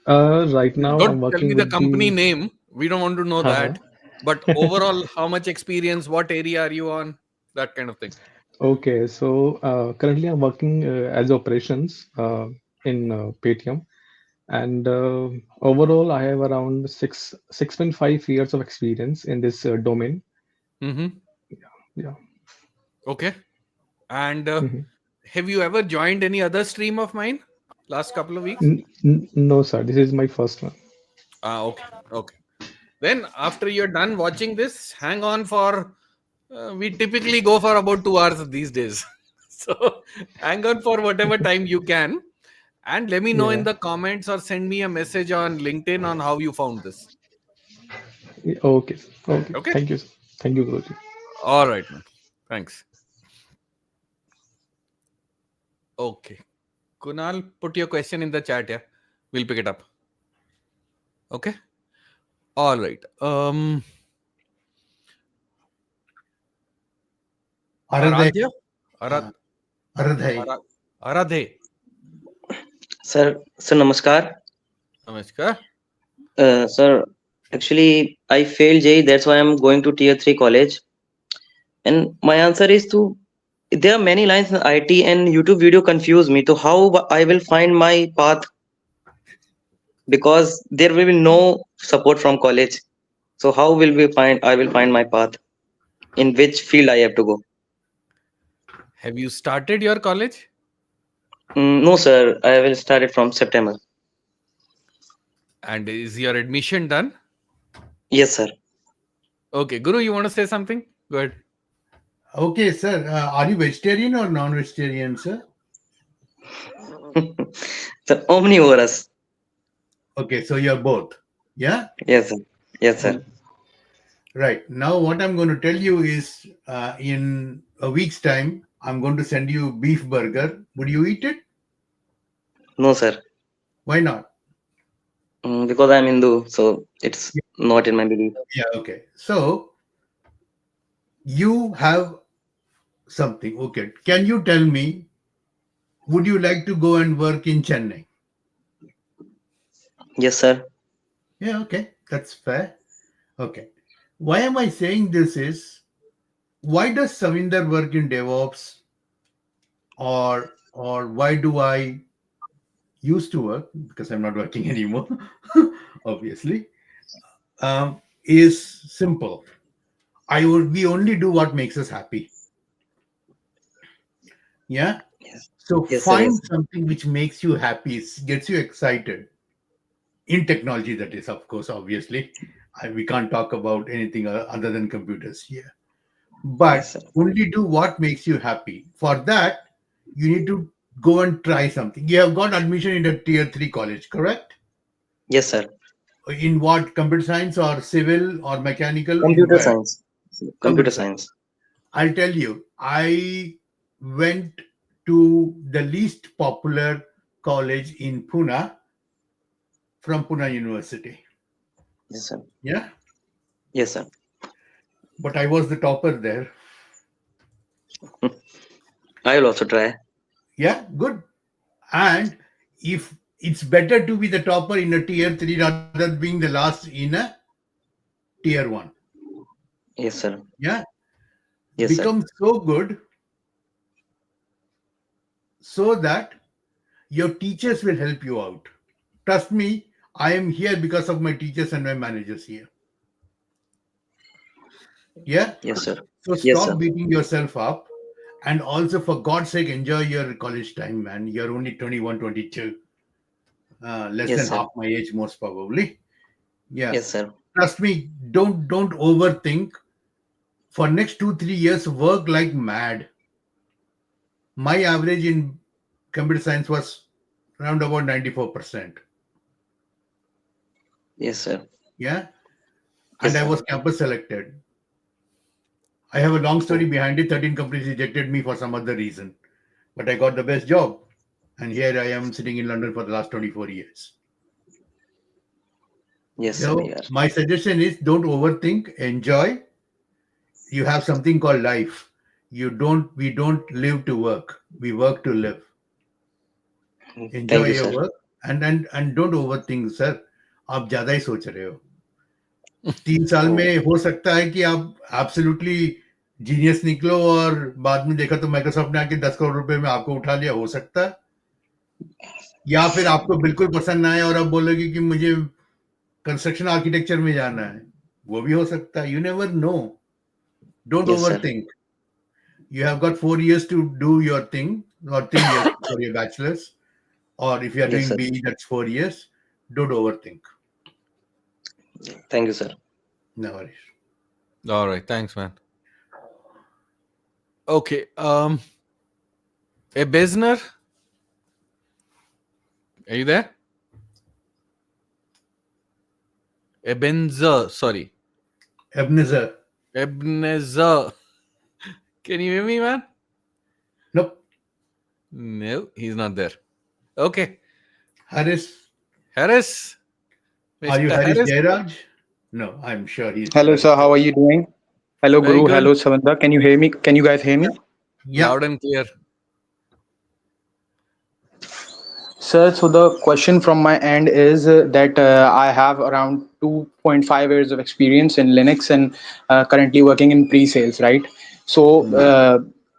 Right now, I'm
Don't tell
working
me the
with
company name. We don't want to know
Uh-huh.
that. But overall, how much experience, what area are you on? That kind of thing.
Okay, so currently I'm working as operations in Paytm, and overall I have around 6.5 years of experience in this domain.
Mm-hmm.
Yeah.
Okay. And
Mhm.
have you ever joined any other stream of mine last couple of weeks?
No, sir, this is my first one.
Okay. Okay. Then after you're done watching this, hang on for. We typically go for about 2 hours these days. So hang on for whatever time you can. And let me know in
Yeah.
the comments or send me a message on LinkedIn on how you found this.
Okay. Okay.
Okay.
Thank you, sir. Thank you, Guruji.
All right, man. Thanks. Okay. Kunal, put your question in the chat. Yeah. We'll pick it up. Okay. All right.
Aradhe.
Aradhya? Arad,
Aradhe.
Arad, Aradhe.
Sir, namaskar.
Namaskar.
Sir, actually, I failed JEE. That's why I'm going to tier 3 college. And my answer is to there are many lines in IT and YouTube video confuse me to how I will find my path because there will be no support from college. So how will we find I will find my path in which field I have to go?
Have you started your college?
No, sir. I will start it from September.
And is your admission done?
Yes, sir.
Okay, Guru, you want to say something? Go ahead.
Okay, sir. Are you vegetarian or non-vegetarian, sir?
So omnivorous.
Okay, so you're both. Yeah?
Yes, sir. Yes, sir.
Okay. Right. Now, what I'm going to tell you is in a week's time, I'm going to send you beef burger. Would you eat it?
No, sir.
Why not?
Because I'm Hindu, so it's
Yeah,
not in my belief.
yeah, okay. So you have something. Okay. Can you tell me, would you like to go and work in Chennai?
Yes, sir.
Yeah, okay. That's fair. Okay. Why am I saying this is why does Savinder work in DevOps or why do I used to work because I'm not working anymore, obviously, is simple. We only do what makes us happy. Yeah.
Yes.
So
Yes, sir.
find
Yes.
something which makes you happy, gets you excited in technology. That is, of course, obviously, we can't talk about anything other than computers here.
Yes,
But
sir.
only do what makes you happy. For that, you need to go and try something. You have got admission in a tier 3 college, correct?
Yes, sir.
In what? Computer science or civil or mechanical? In
Computer
where?
science.
Computer
Computer
science.
science.
I'll tell you, I went to the least popular college in Pune from Pune University.
Yes, sir.
Yeah.
Yes, sir.
But I was the topper there.
I will also try.
Yeah. Good. And if it's better to be the topper in a tier 3 rather than being the last in a tier 1.
Yes, sir.
Yeah.
Yes, sir.
Become so good so that your teachers will help you out. Trust me, I am here because of my teachers and my managers here. Yeah.
Yes, sir.
So
Yes, sir.
stop beating yourself up. And also, for God's sake, enjoy your college time, man. You're only 21, 22. Less
Yes,
than
sir.
half my age, most probably. Yeah.
Yes, sir.
Trust me, don't overthink. For next 2, 3 years, work like mad. My average in computer science was around about 94%.
Yes, sir.
Yeah. And
Yes,
I
sir.
was campus selected. I have a long story behind it. 13 companies rejected me for some other reason. But I got the best job. And here I am sitting in London for the last 24 years.
Yes, sir.
So
Yeah.
my suggestion is don't overthink, enjoy. You have something called life. We don't live to work. We work to live.
Thank
Enjoy
you,
your
sir.
work and don't overthink, sir. आप ज्यादा ही सोच रहे हो. 3 साल
Oh,
में हो सकता है कि आप एब्सोल्युटली जीनियस निकलो और बाद में देखा तो माइक्रोसॉफ्ट ने आके 10 करोड़ रुपए में आपको उठा लिया. हो सकता है. या फिर आपको बिल्कुल पसंद ना आए और आप बोलोगे कि मुझे कंस्ट्रक्शन आर्किटेक्चर में जाना है. वो भी हो सकता है. You never know. Don't
yes, sir.
Overthink. You have got 4 years to do your thing, or 3 years for your bachelor's, or if you are
Yes,
doing
sir.
BE, that's 4 years. Don't overthink.
Thank you, sir.
No worries.
All right, thanks, man. Okay, a Besner, are you there? Ebenezer, sorry,
Ebenezer.
Ebenezer. Can you hear me, man?
Nope.
No, he's not there. Okay,
Harris.
Harris,
Are you
Mr.
Harris
Harris.
Jairaj? No, I'm sure he's
Hello,
Harris.
sir. How are you doing? Hello,
Very
Guru.
good,
Hello, Savinder. Can you hear me? Can you guys hear me?
Yeah.
loud and clear.
Sir, so the question from my end is that I have around 2.5 years of experience in Linux and currently working in pre-sales, right? So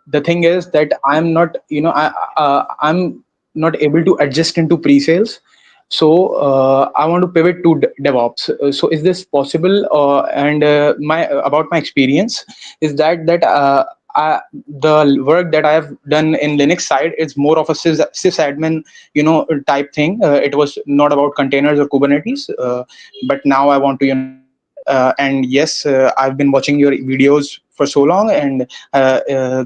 the thing is that I'm not, I'm not able to adjust into pre-sales. So I want to pivot to DevOps. So is this possible? And my about my experience is the work that I have done in Linux side is more of a sysadmin, type thing. It was not about containers or Kubernetes, but now I want to, And yes, I've been watching your videos for so long. And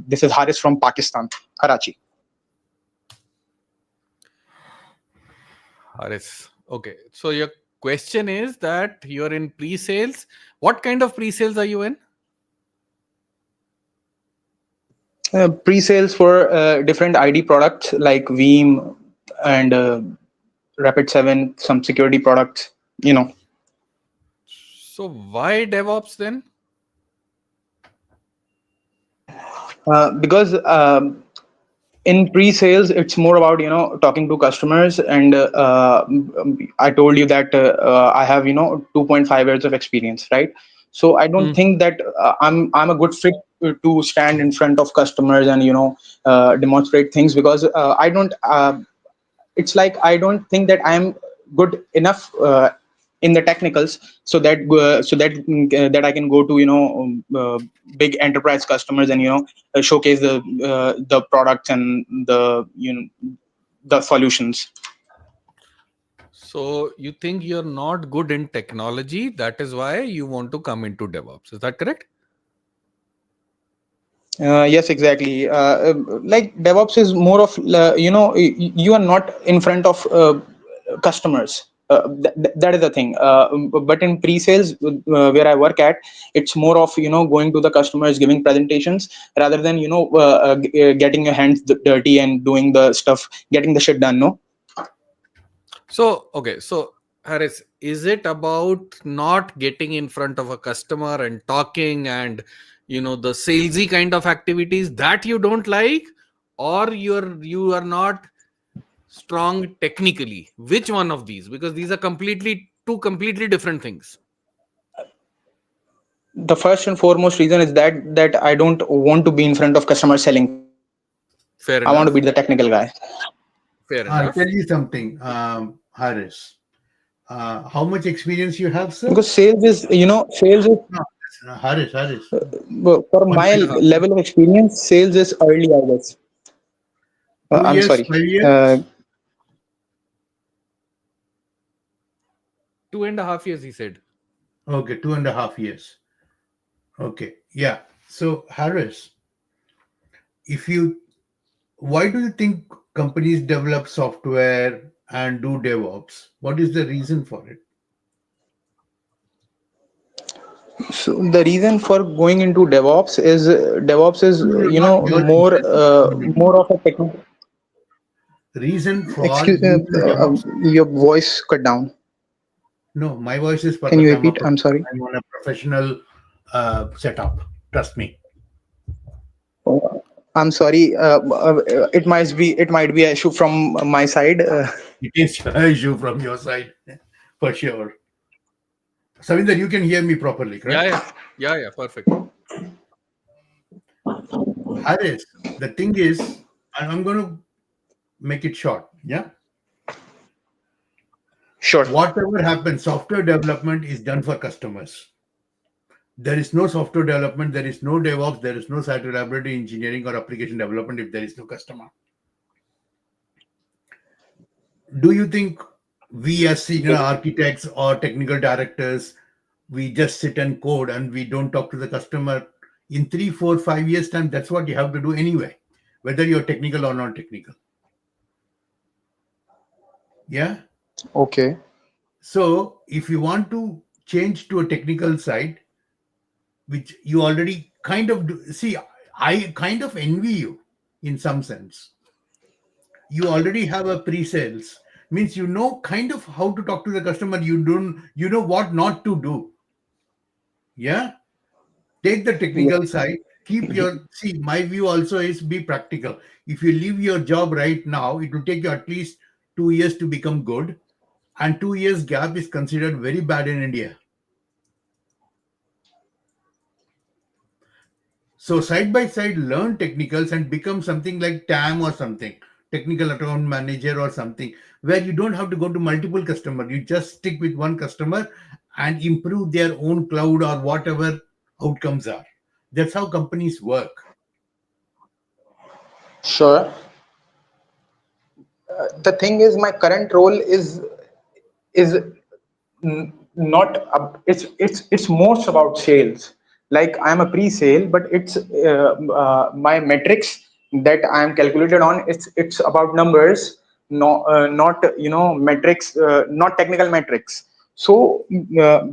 this is Haris from Pakistan, Karachi.
Haris. Okay. So your question is that you're in pre-sales. What kind of pre-sales are you in?
Pre-sales for different ID products like Veeam and Rapid7, some security products, you know.
So why DevOps then?
Because in pre-sales it's more about, you know, talking to customers. And I told you that I have, you know, 2.5 years of experience, right? So I don't
Hmm.
think that I'm a good fit to stand in front of customers and, you know, demonstrate things, because I don't it's like I don't think that I'm good enough in the technicals, so that I can go to, you know, big enterprise customers and, you know, showcase the products and the, you know, the solutions.
So you think you're not good in technology. That is why you want to come into DevOps. Is that correct?
Yes, exactly. Like DevOps is more of, you know, you are not in front of customers. That is the thing. But in pre-sales, where I work at, it's more of, you know, going to the customers, giving presentations, rather than, you know, getting your hands dirty and doing the stuff, getting the shit done. No.
So, okay. So, Harris, is it about not getting in front of a customer and talking and, the salesy kind of activities that you don't like, or you are not strong technically? Which one of these? Because these are two completely different things.
The first and foremost reason is that I don't want to be in front of customers selling things. I want
Fair
to be the
enough.
technical guy.
Fair
I'll tell
enough.
you something, Haris. How much experience you have, sir?
Because sales is
No, Haris.
for
One
my
and a half.
level of experience, sales is early, I guess. I'm
2 years,
sorry.
5 years?
2.5 years, he said.
Okay, 2.5 years. Okay, yeah. So, Harris, if you, why do you think companies develop software and do DevOps? What is the reason for it?
So the reason for going into DevOps is,
No, no,
you
not
know,
your reason. No, no, no.
more of a technical.
Reason for
Excuse
using DevOps.
your voice cut down.
No, my voice is
Can you
perfect.
repeat? I'm sorry.
I'm on a professional setup. Trust me.
I'm sorry. It might be an issue from my side.
It is an issue from your side, for sure. Savinder, you can hear me properly,
Yeah,
correct?
yeah. Yeah, yeah. Perfect.
Harris, the thing is, and I'm going to make it short. Yeah.
Sure.
Whatever happens, software development is done for customers. There is no software development, there is no DevOps, there is no site reliability engineering or application development if there is no customer. Do you think we as senior architects or technical directors, we just sit and code and we don't talk to the customer in 3, 4, 5 years time? That's what you have to do anyway, whether you're technical or non technical. Yeah.
Okay.
So if you want to change to a technical side, which you already kind of do, see, I kind of envy you in some sense. You already have a pre-sales, means you know kind of how to talk to the customer. You know what not to do. Yeah. Take the
Yeah.
technical side, keep your, see, my view also is be practical. If you leave your job right now, it will take you at least 2 years to become good, and 2 years gap is considered very bad in India. So side by side, learn technicals and become something like TAM or something, technical account manager or something, where you don't have to go to multiple customer. You just stick with one customer and improve their own cloud or whatever outcomes are. That's how companies work.
Sure. The thing is, my current role is not it's most about sales. Like I'm a pre-sale, but it's my metrics that I'm calculated on. It's about numbers, not metrics, not technical metrics. So uh,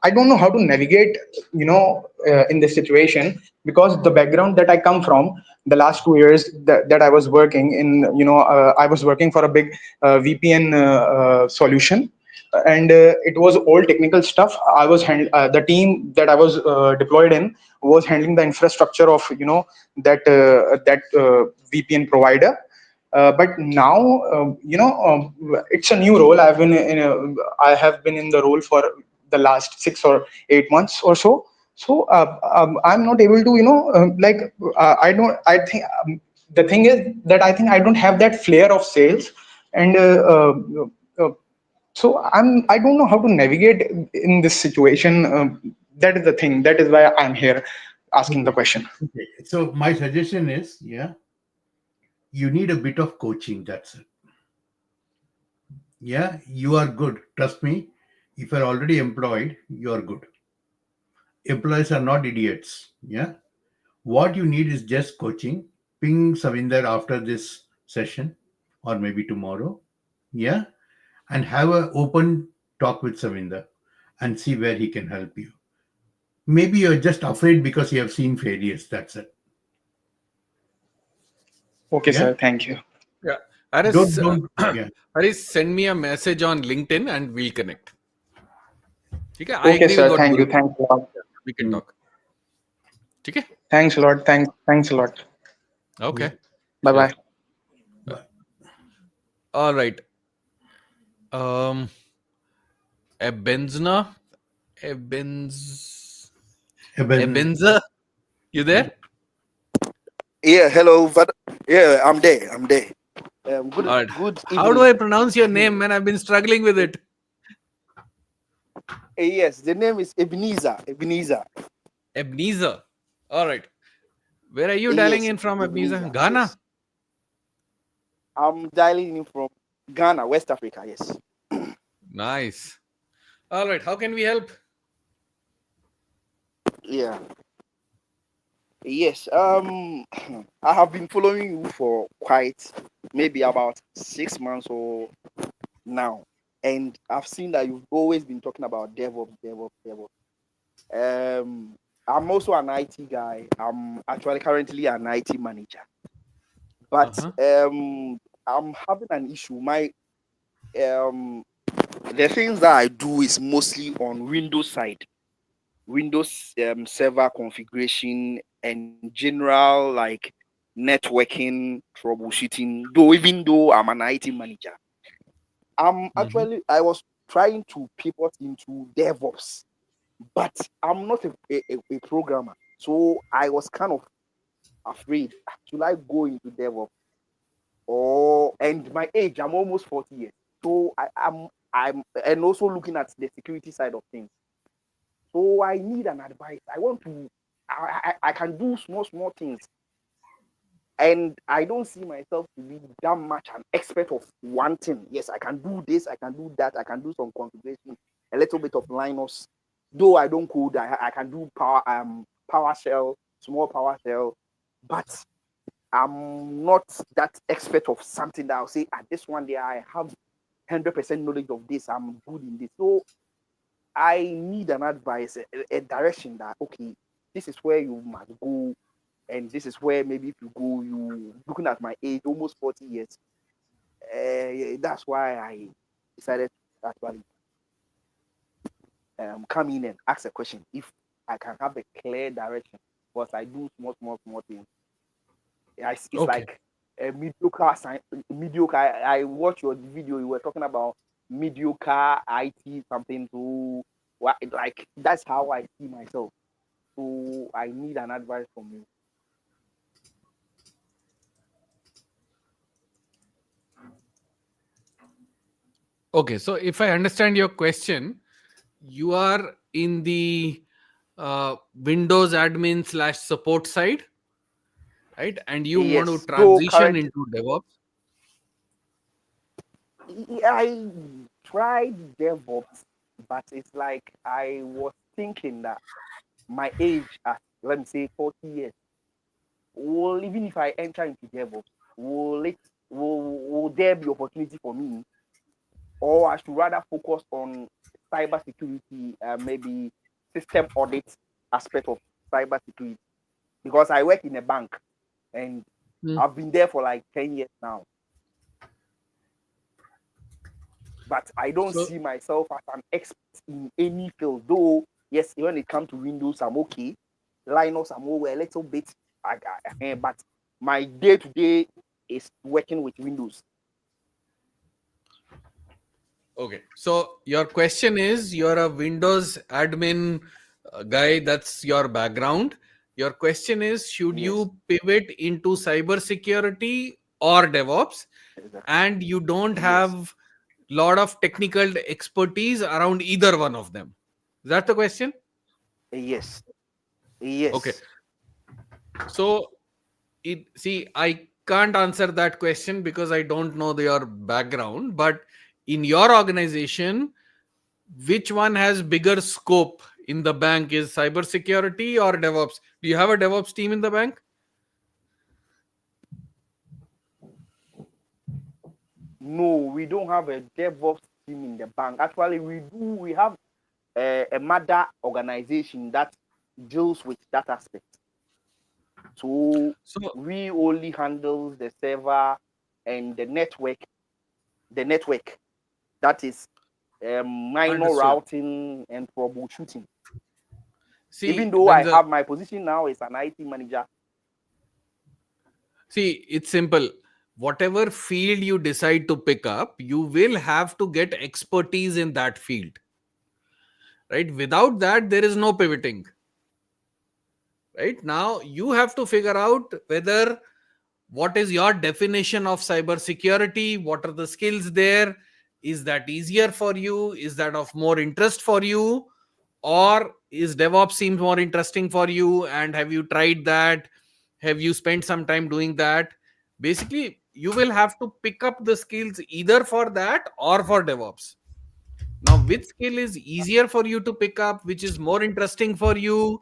I don't know how to navigate, in this situation, because the background that I come from, the last 2 years that I was working in, I was working for a big VPN solution, and it was all technical stuff. The team that I was deployed in was handling the infrastructure of, that VPN provider. But now, it's a new role. I have been in the role for the last 6 or 8 months or so. So I'm not able to, I don't. I think the thing is that I think I don't have that flair of sales, and so I don't know how to navigate in this situation. That is the thing. That is why I'm here asking the
Okay.
question.
Okay. So my suggestion is, you need a bit of coaching. That's it. Yeah, you are good. Trust me. If you're already employed, you are good. Employees are not idiots. Yeah. What you need is just coaching. Ping Savinder after this session or maybe tomorrow. Yeah. And have an open talk with Savinder and see where he can help you. Maybe you're just afraid because you have seen failures. That's it.
Okay,
Yeah.
sir. Thank you.
Yeah.
Don't. Yeah.
Haris, send me a message on LinkedIn and we'll connect. Okay, I
Okay,
agree with
sir.
what
Thank you.
Guru.
Thanks a lot.
We can talk. Okay.
Thanks a lot. Thanks a lot.
Okay.
Bye
Sure.
bye.
But
All right. Um, Ebenzna, Ebenz, Ebenza, you there?
Yeah, hello. Yeah, I'm there. I'm there. Good,
All right.
good
How do
evening.
I pronounce your name, man? I've been struggling with it.
Yes, the name is Ebenezer. Ebenezer.
Ebenezer. All right. Where are you dialing
Yes,
in from, Ebenezer?
Ebenezer.
Ghana.
Yes, I'm dialing in from Ghana, West Africa. Yes.
Nice. All right. How can we help?
Yeah. Yes. I have been following you for quite maybe about 6 months or now, and I've seen that you've always been talking about DevOps, DevOps, DevOps. I'm also an IT guy. I'm actually currently an IT manager. But
Uh-huh.
I'm having an issue. My um the things that I do is mostly on Windows side, Windows server configuration and general like networking troubleshooting. Though even though I'm an IT manager,
Mhm.
I was trying to pivot into DevOps, but I'm not a programmer, so I was kind of afraid. Should I go into DevOps? And my age, I'm almost 40 years. So I'm and also looking at the security side of things. So I need an advice. I want to I can do small things. And I don't see myself to be that much an expert of one thing. Yes, I can do this, I can do that, I can do some configuration, a little bit of Linux. Though I don't code, I can do PowerShell, small PowerShell, but I'm not that expert of something that I'll say at this one day I have 100% knowledge of this. I'm good in this. So I need an advice, a direction that okay, this is where you must go, and this is where maybe if you go, you looking at my age, almost 40 years. That's why I decided to actually come in and ask a question if I can have a clear direction. Because I do small things. It's
Okay.
like a mediocre. I watched your video. You were talking about mediocre IT something to like that's how I see myself. So I need an advice from you.
Okay. So if I understand your question, you are in the Windows admin slash support side, right? And you want to
Yes. Though
transition
currently
into DevOps.
I tried DevOps, but it's like I was thinking that my age at, let me say, 40 years, will, even if I enter into DevOps, will there be opportunity for me, or I should rather focus on cyber security, maybe system audit aspect of cyber security, because I work in a bank and I've been there for like 10 years now. But I don't see myself as an expert in any field. Though, yes, when it comes to Windows, I'm okay. Linux, I'm over a little bit. But my day-to-day is working with Windows.
Okay. So your question is, you're a Windows admin guy, that's your background. Your question is, should you pivot into cybersecurity or DevOps, and you don't have lot of technical expertise around either one of them? Is that the question?
Yes. Yes.
Okay. So, I can't answer that question because I don't know your background. But in your organization, which one has bigger scope in the bank? Is cybersecurity or DevOps? Do you have a DevOps team in the bank?
No, we don't have a DevOps team in the bank. Actually, we do. We have a mother organization that deals with that aspect. So we only handle the server and the network. The network, that is minor
Understood.
routing and troubleshooting.
See,
even though I have my position now as an IT manager.
See, it's simple. Whatever field you decide to pick up, you will have to get expertise in that field. Right? Without that, there is no pivoting. Right? Now, you have to figure out whether what is your definition of cybersecurity, what are the skills there, is that easier for you, is that of more interest for you, or is DevOps seems more interesting for you, and have you tried that, have you spent some time doing that? Basically, you will have to pick up the skills either for that or for DevOps. Now, which skill is easier for you to pick up, which is more interesting for you,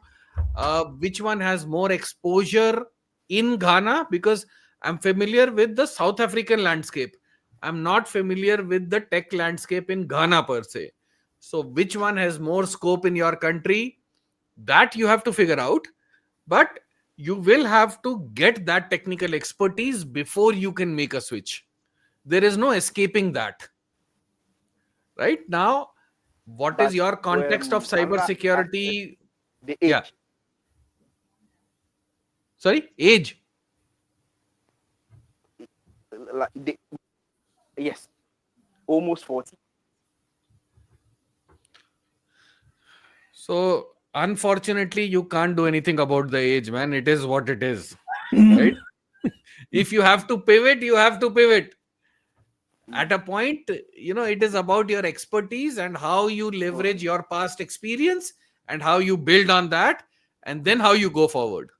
which one has more exposure in Ghana? Because I'm familiar with the South African landscape, I'm not familiar with the tech landscape in Ghana per se. So which one has more scope in your country, that you have to figure out. But you will have to get that technical expertise before you can make a switch. There is no escaping that. Right now, what is your context of cybersecurity?
The age.
Yeah. Sorry, age.
Yes, almost 40.
So unfortunately, you can't do anything about the age, man. It is what it is. Right? If you have to pivot, you have to pivot. At a point, it is about your expertise and how you leverage your past experience and how you build on that, and then how you go forward.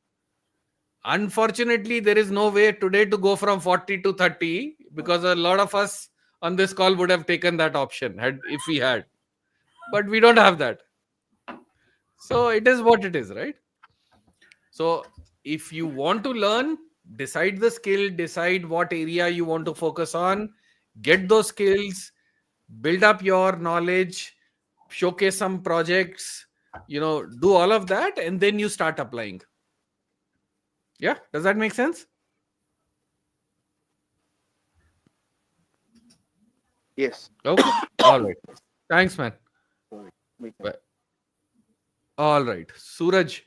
Unfortunately, there is no way today to go from 40 to 30, because a lot of us on this call would have taken that option if we had. But we don't have that. So it is what it is, right? So if you want to learn, decide the skill, decide what area you want to focus on, get those skills, build up your knowledge, showcase some projects, do all of that, and then you start applying. Yeah, does that make sense?
Yes.
Okay. All right. Thanks, man. Bye. All right. Suraj.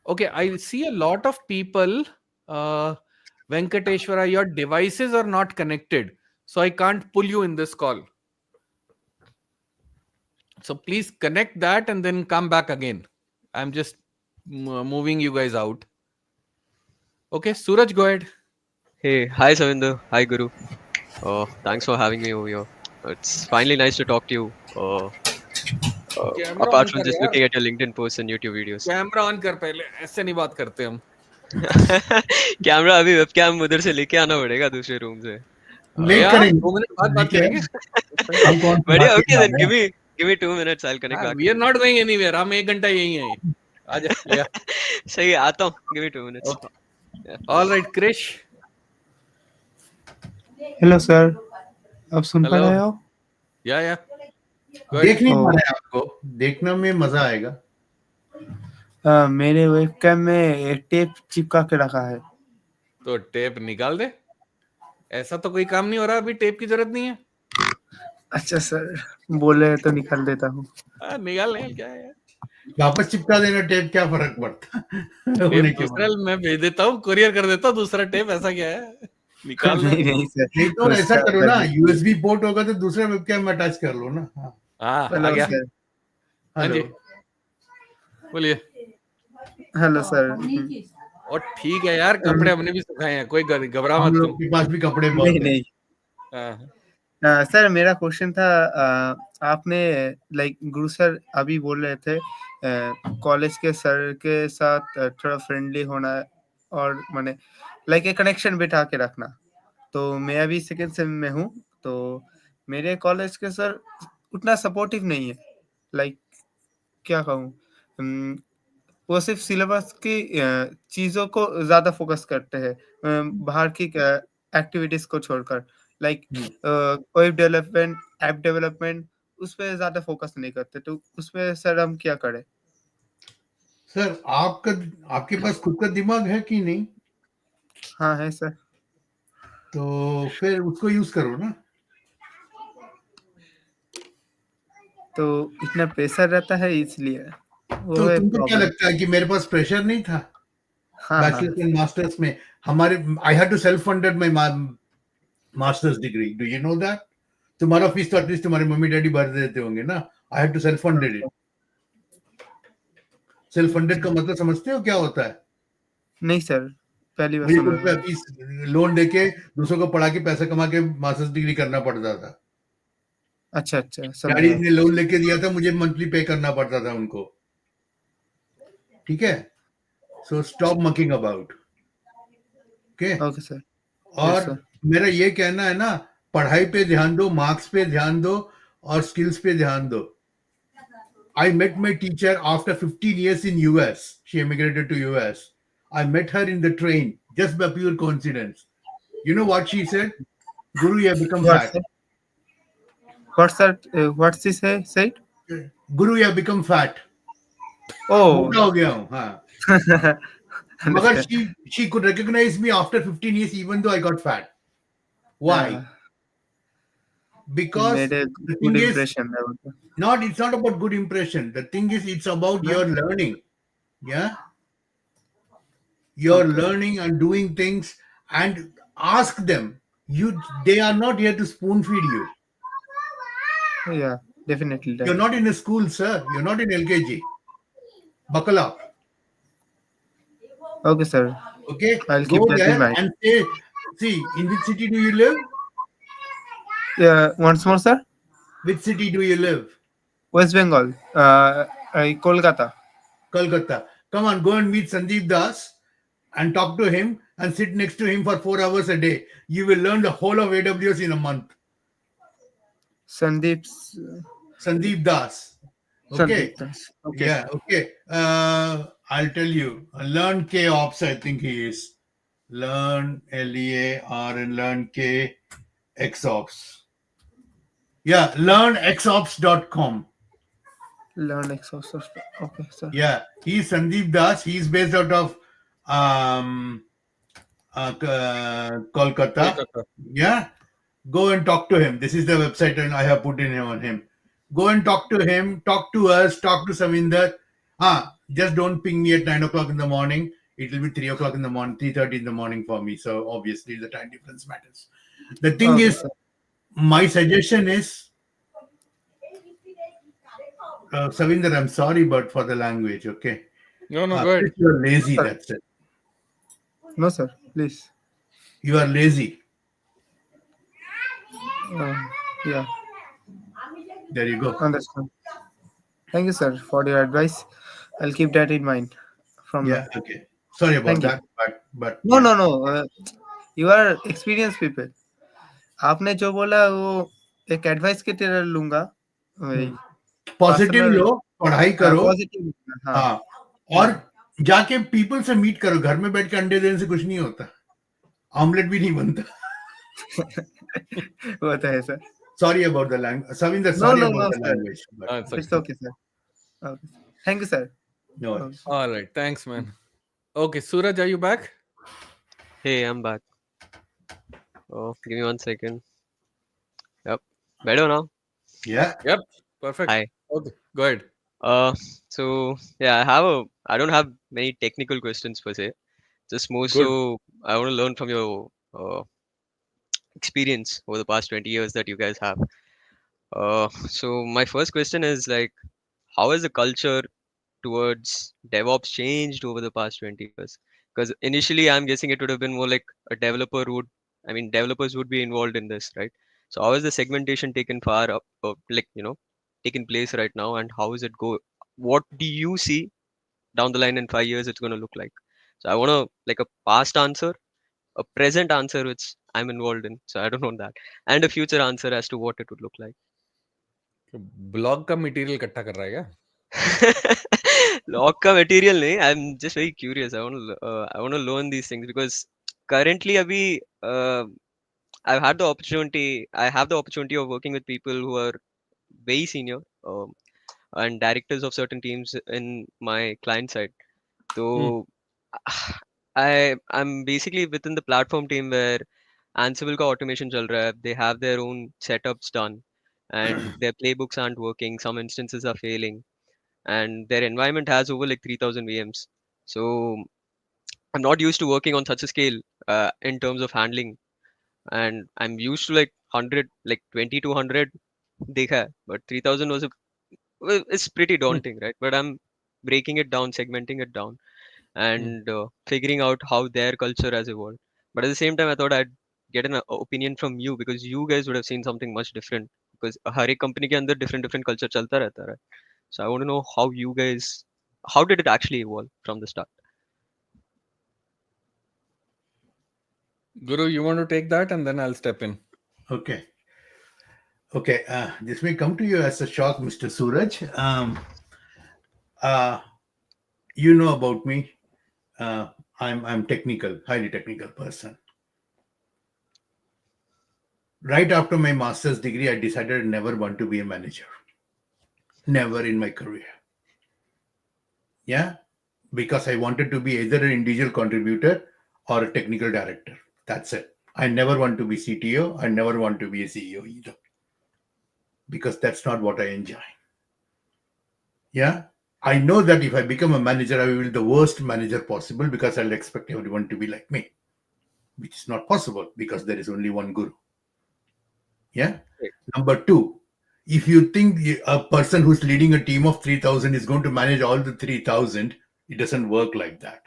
Okay, I see a lot of people. Venkateshwara, your devices are not connected, so I can't pull you in this call. So please connect that and then come back again. I'm just moving you guys out. Okay, Suraj, go ahead.
Hey, hi Savinder, hi Guru. Thanks for having me over here. It's finally nice to talk to you. Apart from just looking at your LinkedIn posts and YouTube videos.
Camera on कर पहले, ऐसे नहीं बात करते हम.
Camera अभी webcam उधर से लेके आना पड़ेगा दूसरे रूम से.
लेट करेंगे.
2 मिनट बाद बात करेंगे.
बढ़िया. Okay then, Give me 2 minutes. I'll connect back.
We are not going anywhere. हम 1 घंटा यहीं हैं. आजा, ले आ.
सही है, आता हूँ. Give me 2 minutes.
Okay.
Yeah.
All right, Krish.
Hello sir, आप सुन पा
Hello.
रहे हो?
Yeah. Go
देख
ahead.
नहीं
ओ,
पा रहे हैं आपको, देखने में मजा आएगा।
मेरे वेबकैम में एक टेप चिपका के रखा है।
तो टेप निकाल दे. ऐसा तो कोई काम नहीं हो रहा, अभी टेप की जरूरत नहीं है.
अच्छा सर, बोले तो निकाल देता हूँ।
निकाल क्या है यार.
वापस चिपका देना टेप, क्या फर्क पड़ता होने
टेप
के
दूसरा
बाद।
मैं भेज देता हूँ, कुरियर कर देता हूँ दूसरा टेप. ऐसा क्या है, निकाल दे.
नहीं सर,
नहीं तो ऐसा
उसका
करो
कर
ना,
दीजिए।
यूएसबी पोर्ट होगा तो दूसरे वेबकैम में अटैच कर लो ना। हाँ,
हाँ, आ
हेलो
गया.
सर,
हाँ जी,
हेलो।
बोलिए.
Hello sir.
और ठीक है यार, कपड़े हमने भी सुखाए हैं, कोई घबरा
हम
मत
लोग
तुम.
के पास भी कपड़े बहुत
नहीं
हैं।
नहीं
हाँ.
सर, मेरा क्वेश्चन था, आपने लाइक गुरु सर अभी बोल रहे थे कॉलेज के सर के साथ थोड़ा फ्रेंडली होना और माने लाइक एक कनेक्शन बिठा के रखना। तो मैं अभी सेकेंड सेम में हूँ, तो मेरे कॉलेज के सर उतना सपोर्टिव नहीं है। लाइक क्या कहूँ, वो सिर्फ सिलेबस की चीज़ों को ज़्यादा फोकस करते हैं, बाहर की एक्टिविटीज़ को छोड़कर। Like web development, app development, उस पे ज़्यादा फोकस नहीं करते। तो उस पे सर हम क्या करें?
सर आपके पास खुद का दिमाग है कि नहीं?
हाँ है सर।
तो फिर उसको यूज करो ना।
तो इतना प्रेशर रहता है इसलिए वो
तो
है
तुमको क्या
प्रॉब्लम।
लगता है कि मेरे पास प्रेशर नहीं था
हाँ हाँ
बैचलर्स एंड मास्टर्स में? हमारे I had to self funded my masters degree, do you know that? तुम्हारा फीस तो एटलीस्ट तुम्हारे मम्मी डैडी भर देते होंगे ना। I had to self funded it. Self funded का मतलब समझते हो क्या होता है?
नहीं सर, पहली बार
मुझे
सुन
खुद
रहा
पे
हूँ।
फीस लोन देके दूसरों को पढ़ा के पैसा कमा के मास्टर्स डिग्री करना पड़ता था।
अच्छा अच्छा,
डैडी
समझा।
ने लोन लेके दिया था, मुझे मंथली पे करना पड़ता था उनको। ठीक है, so stop mucking about. Okay.
Okay sir. Yes
और
सर।
मेरा ये कहना है ना, पढ़ाई पे ध्यान दो, मार्क्स पे ध्यान दो और स्किल्स पे ध्यान दो। I met my teacher after 15 years in US. She emigrated to US. I met her in the train just by pure coincidence. You know what she said? Guru, you have become
What
fat.
sir? What sir? What's he said?
Guru, you have become fat.
Oh.
मोटा हो गया हूँ, हाँ. मगर
Understand.
she could recognize me after 15 years even though I got fat. Why?
He
Because
made a
the
good
thing is,
impression.
it's not about good impression. The thing is, it's about your learning. Yeah. You're
Okay.
learning and doing things, and ask them. They are not here to spoon feed you.
Yeah, definitely that.
You're not in a school, sir. You're not in LKG. Buckle up.
Okay, sir.
Okay.
I'll
Go
keep that in
there
mind.
and say, see, in which city do you live?
Yeah, once more, sir.
Which city do you live?
West Bengal. Kolkata.
Kolkata. Come on, go and meet Sandeep Das and talk to him and sit next to him for 4 hours a day. You will learn the whole of AWS in a month.
Sandeep
Das. Okay.
Sandeep Das. Okay.
Yeah, okay. I'll tell you. Learn K Ops, I think he is. Learn LEAR and learn K X Ops. Yeah, learnxops.com.
Learn exhaust. Okay, sir.
Yeah, he's Sandeep Das. He's based out of um, Kolkata. Yeah, go and talk to him. This is the website and I have put in on him. Go and talk to him, talk to us, talk to Savinder. Just don't ping me at 9 o'clock in the morning. It will be 3 o'clock in the morning, 3:30 in the morning for me. So obviously the time difference matters. The thing
Okay,
is,
sir.
my suggestion is, Savinder, I'm sorry, but for the language, okay?
No, go ahead.
You're lazy,
Sir.
that's it.
No, sir. Please.
You are lazy.
Yeah.
There you go.
Understand. Thank you, sir, for your advice. I'll keep that in mind from
Yeah,
now.
okay. Sorry about
Thank you.
that, but
No,
yeah.
no. You are experienced people. आपने जो बोला वो एक advice की तरह लूंगा वही।
Positive
Personal,
लो, पढ़ाई करो,
पॉजिटिव, हाँ
हाँ, और जाके पीपल से मीट करो. घर में बैठ के अंडे देने से कुछ नहीं होता, ऑमलेट भी नहीं बनता.
वो तो है sir.
Sorry about the language, Savinder.
No,
Sorry
no,
about
no,
the
sir.
language. But
It's
It's
okay.
okay, sir. Okay. Thank you, sir.
no worries.
All right. Thanks, man. Okay, Suraj, are you back?
Hey, I'm back. Oh, give me 1 second. Yep. Better now.
Yeah.
Yep. Perfect.
Hi.
Okay, go ahead.
So yeah, I don't have many technical questions per se. Just more
Good.
so, I want to learn from your experience over the past 20 years that you guys have. So my first question is like, how has the culture towards DevOps changed over the past 20 years? Because initially, I'm guessing it would have been more like a developer would, I mean, developers would be involved in this, right? So how is the segmentation taken far up, like, taken place right now, and how is it go? What do you see down the line in 5 years it's going to look like? So I want to like a past answer, a present answer which I'm involved in. So I don't know that, and a future answer as to what it would look like.
Blog का material इकट्ठा कर रहा है क्या?
Log का material नहीं. I'm just very curious. I want to learn these things because currently अभी I've had the opportunity. I have the opportunity of working with people who are very senior and directors of certain teams in my client side. So I'm basically within the platform team where Ansible का automation चल रहा है. They have their own setups done, and their playbooks aren't working. Some instances are failing, and their environment has over like 3000 VMs. So I'm not used to working on such a scale in terms of handling, and I'm used to like 100, like 20 to 100 dekha hai, but 3000 was well, it's pretty daunting, right? But I'm breaking it down, segmenting it down, and figuring out how their culture has evolved. But at the same time, I thought I'd get an opinion from you because you guys would have seen something much different. Because हर एक company के अंदर different culture चलता रहता है, right? So I want to know how did it actually evolve from the start?
Guru, you want to take that and then I'll step in.
Okay. Okay. This may come to you as a shock, Mr. Suraj. You know about me. I'm technical, highly technical person. Right after my master's degree, I decided I never want to be a manager. Never in my career. Yeah. Because I wanted to be either an individual contributor or a technical director. That's it. I never want to be CTO. I never want to be a CEO either. Because that's not what I enjoy. Yeah. I know that if I become a manager, I will be the worst manager possible because I'll expect everyone to be like me, which is not possible because there is only one guru. Yeah.
Right.
Number two, if you think a person who's leading a team of 3,000 is going to manage all the 3,000, it doesn't work like that.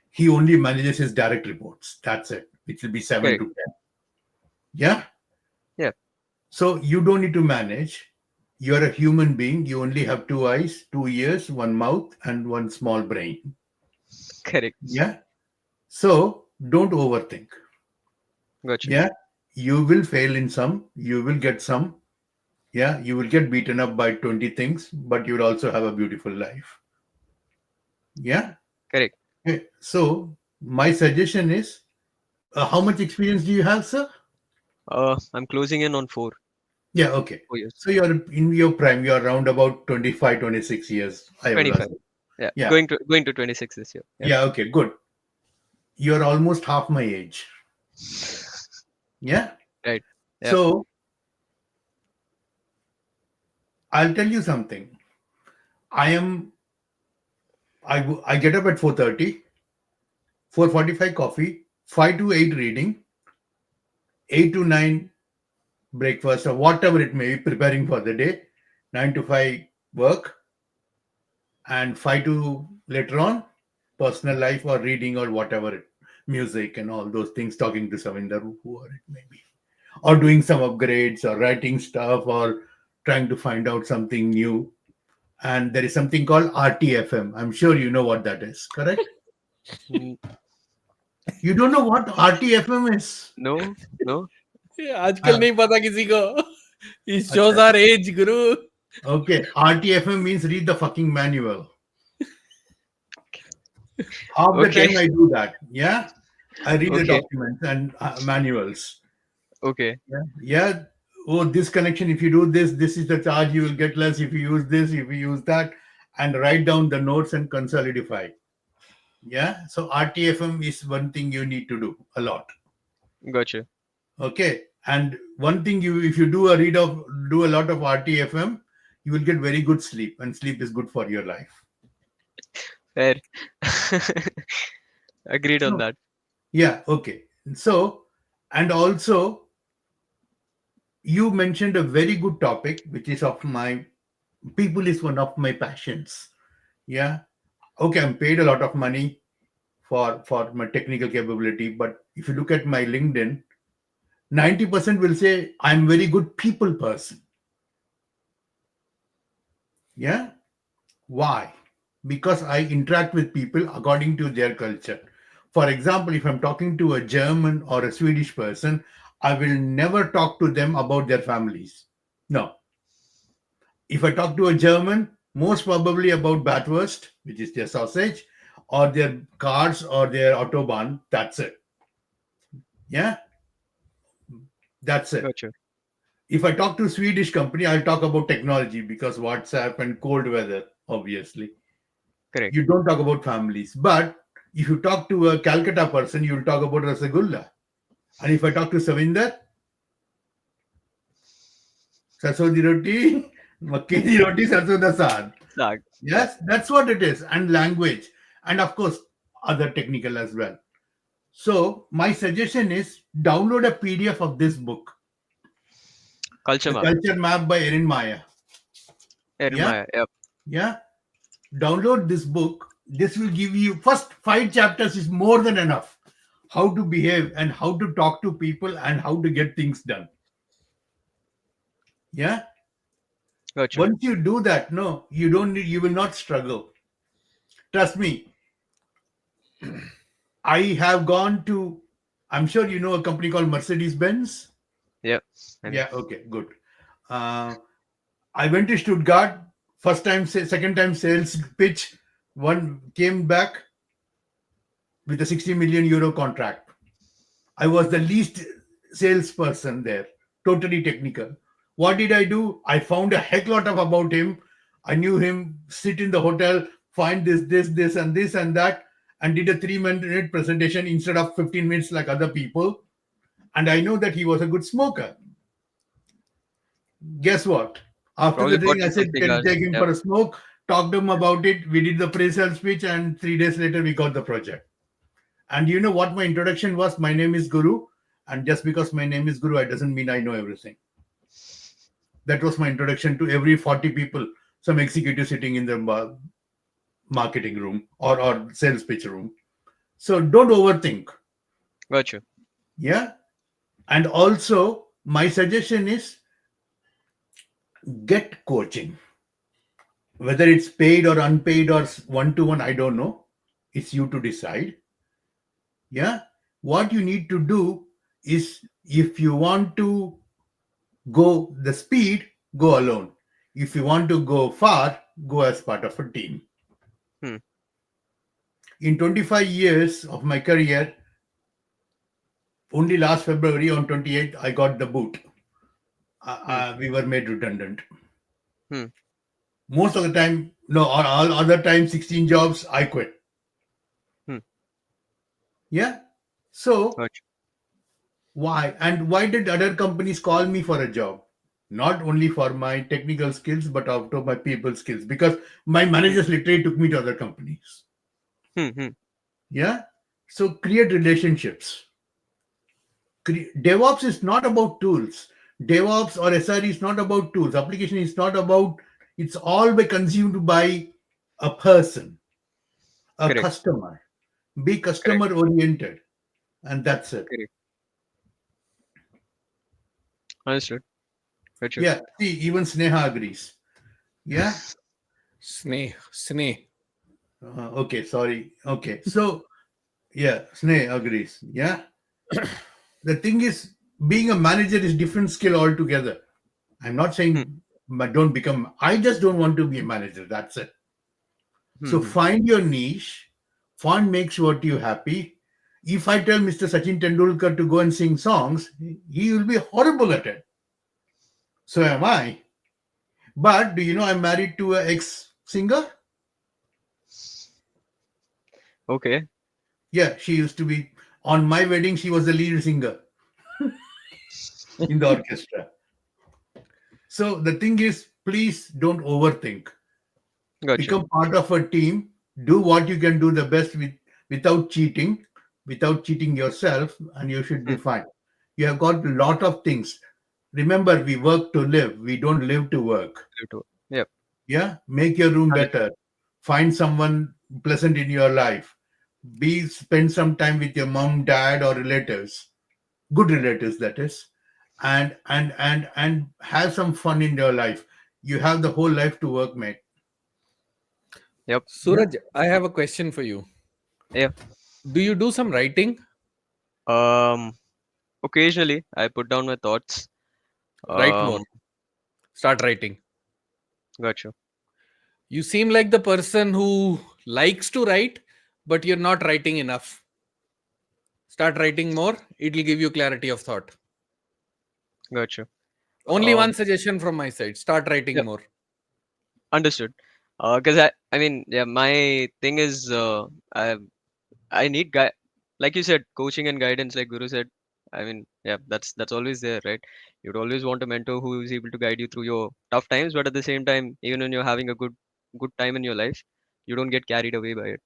He only manages his direct reports. That's it, which will be 7
Correct.
to 10. Yeah.
Yeah.
So you don't need to manage. You're a human being. You only have 2 eyes, 2 ears, 1 mouth, and 1 small brain.
Correct.
Yeah. So don't overthink.
Gotcha.
Yeah. You will fail in some, you will get some. Yeah. You will get beaten up by 20 things, but you'll also have a beautiful life. Yeah.
Correct.
Okay. So my suggestion is how much experience do you have, sir?
I'm closing in on 4
Yeah. Okay.
years.
So you're in your prime, you're around about 25, 26 years. I will
25.
assume.
Yeah.
Yeah.
Going to 26 this year. Yeah.
Yeah. Okay. Good. You're almost half my age. Yeah.
Right. Yeah.
So I'll tell you something. I get up at 4:30, 4:45 coffee, 5 to 8 reading, 8 to 9 breakfast or whatever it may be, preparing for the day, 9 to 5 work, and 5 to later on personal life or reading or whatever, music and all those things, talking to Savinder, whoever it may be, or doing some upgrades or writing stuff or trying to find out something new. And there is something called RTFM. I'm sure you know what that is, correct?
Mm,
You don't know what RTFM is?
No.
आजकल
हाँ.
नहीं पता किसी को. He
अच्छा.
shows our age, Guru.
Okay, RTFM means read the fucking manual. Half the
Okay.
time I do that. Yeah, I read the
Okay.
documents and manuals.
Okay.
Yeah, yeah. Oh, this connection. If you do this, this is the charge you will get less. If you use this, if you use that, and write down the notes and consolidify. Yeah. So RTFM is one thing you need to do a lot.
Gotcha.
Okay. And one thing if you do a lot of RTFM, you will get very good sleep, and sleep is good for your life.
Fair. Agreed on
No.
that.
Yeah. Okay. So, and also you mentioned a very good topic, which is of my people is one of my passions. Yeah. Okay. I'm paid a lot of money for my technical capability, but if you look at my LinkedIn, 90% will say I'm very good people person. Yeah. Why? Because I interact with people according to their culture. For example, if I'm talking to a German or a Swedish person, I will never talk to them about their families. No. If I talk to a German, most probably about Bratwurst, which is their sausage, or their cars or their Autobahn. That's it. Yeah. That's it.
Gotcha.
If I talk to a Swedish company, I'll talk about technology because WhatsApp and cold weather, obviously.
Correct.
You don't talk about families. But if you talk to a Calcutta person, you'll talk about Rasagulla. And if I talk to Savinder, sarson di roti, makke di roti, sarson da saag.
Sag.
Yes, that's what it is. And language. And of course, other technical as well. So my suggestion is download a PDF of this book,
Culture
The
map.
Culture Map by Erin Maya. Yeah,
Ermaya. Yep.
yeah. Download this book. This will give you first 5 chapters is more than enough. How to behave and how to talk to people and how to get things done. Yeah.
Gotcha.
Once you do that, no, you don't need, you will not struggle. Trust me. I have gone to, I'm sure you know a company called Mercedes Benz.
Yep. I know.
Yeah, okay, good. I went to Stuttgart, first time, second time sales pitch. One came back with a 60 million euro contract. I was the least salesperson there, totally technical. What did I do? I found a heck lot of about him. I knew him, sit in the hotel, find this, and this and that, and did a 3-minute presentation instead of 15 minutes like other people. And I know that he was a good smoker. Guess what? After
Probably
the
bought
thing, I
you some
said, can you
cigars.
take him
Yep.
for a smoke? Talked to him about it. We did the pre-sale speech, and 3 days later, we got the project. And you know what my introduction was? My name is Guru. And just because my name is Guru, it doesn't mean I know everything. That was my introduction to every 40 people, some executive sitting in the marketing room or sales pitch room. So don't overthink.
Gotcha.
Yeah. And also, my suggestion is get coaching. Whether it's paid or unpaid or one-to-one, I don't know. It's you to decide. Yeah. What you need to do is if you want to go the speed, go alone. If you want to go far, go as part of a team.
Hmm.
In 25 years of my career, only last February on 28th, I got the boot. We were made redundant.
Hmm.
Most of the time, no, or all other time, 16 jobs, I quit.
Hmm.
Yeah. So
Gotcha.
why? And why did other companies call me for a job? Not only for my technical skills, but also my people skills. Because my managers literally took me to other companies.
Hmm.
Yeah. So create relationships. DevOps is not about tools. DevOps or SRE is not about tools. Application is not about, it's all by consumed by a person, a
Correct.
customer. Be
Correct.
customer oriented. And that's it.
Correct. Understood. Gotcha.
Yeah. See, even Sneha agrees. Yeah.
Sneh.
Okay. Sorry. Okay. So, yeah, Sneh agrees. Yeah. The thing is, being a manager is different skill altogether. I'm not saying don't become. I just don't want to be a manager. That's it. So
Mhm.
find your niche. Find makes what you happy. If I tell Mr. Sachin Tendulkar to go and sing songs, he will be horrible at it. So am I. But do you know I'm married to an ex singer?
Okay.
Yeah, she used to be on my wedding. She was the lead singer in the orchestra. So the thing is, please don't overthink.
Gotcha.
Become part of a team. Do what you can do the best without cheating, without cheating yourself, and you should be
Hmm.
fine. You have got a lot of things. Remember, we work to live. We don't live to work.
Yep.
Yeah, make your room
100%.
better. Find someone pleasant in your life. Be spend some time with your mom, dad, or relatives, good relatives, that is, and have some fun in your life. You have the whole life to work, mate.
Yep.
Yeah.
Suraj, I have a question for you.
Yeah.
Do you do some writing?
Um. Occasionally, I put down my thoughts.
Write more.
Um.
Start writing.
Gotcha.
You seem like the person who likes to write, but you're not writing enough. Start writing more. It will give you clarity of thought.
Gotcha.
Only one suggestion from my side. Start writing
Yep.
more.
Understood. Because I mean, yeah, my thing is, I need like you said, coaching and guidance, like Guru said. I mean, yeah, that's always there, right? You'd always want a mentor who is able to guide you through your tough times, but at the same time, even when you're having a good time in your life, you don't get carried away by it.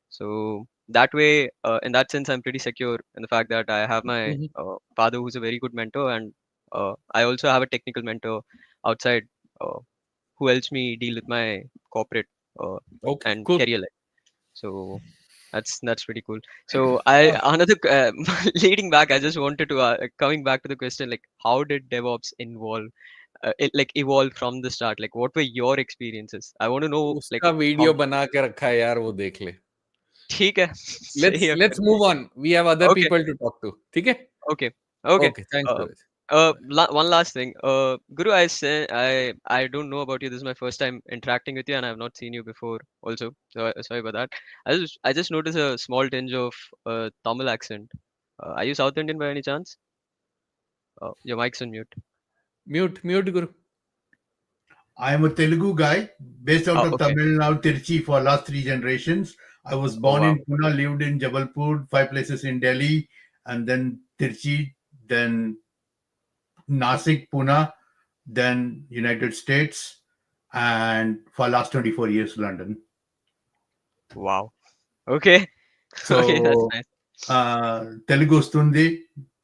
So that way, in that sense, I'm pretty secure in the fact that I have my
Mhm.
father who's a very good mentor, and I also have a technical mentor outside uh, who helps me deal with my corporate uh,
Okay,
and
cool.
career life. So that's pretty cool. So I another leading back, I just wanted to coming back to the question, like how did DevOps involve like evolve from the start? Like what were your experiences? I want to know like
उसका
how.
Video बना के रखा है यार, वो देख ले.
ठीक है सही
Let's
है
let's
फिर.
move on. We have other
Okay.
people to talk to. ठीक है?
Okay. Okay.
Okay, thanks,
Uh,
Suraj. Bye.
one last thing. Guru, I don't know about you. This is my first time interacting with you, and I have not seen you before. Also, so sorry about that. I just noticed a small tinge of Tamil accent. Are you South Indian by any chance? Your mic's on mute.
Mute, Guru.
I am a Telugu guy based out
Oh,
of
okay.
Tamil Nadu, Tirchi for last three generations. I was
Oh
born
wow.
in Pune, lived in Jabalpur, five places in Delhi, and then Tirchi, then Nasik, Pune, then United States, and for last 24 years, London.
Wow. Okay. Okay, that's
So
nice.
Telugu వస్తుంది,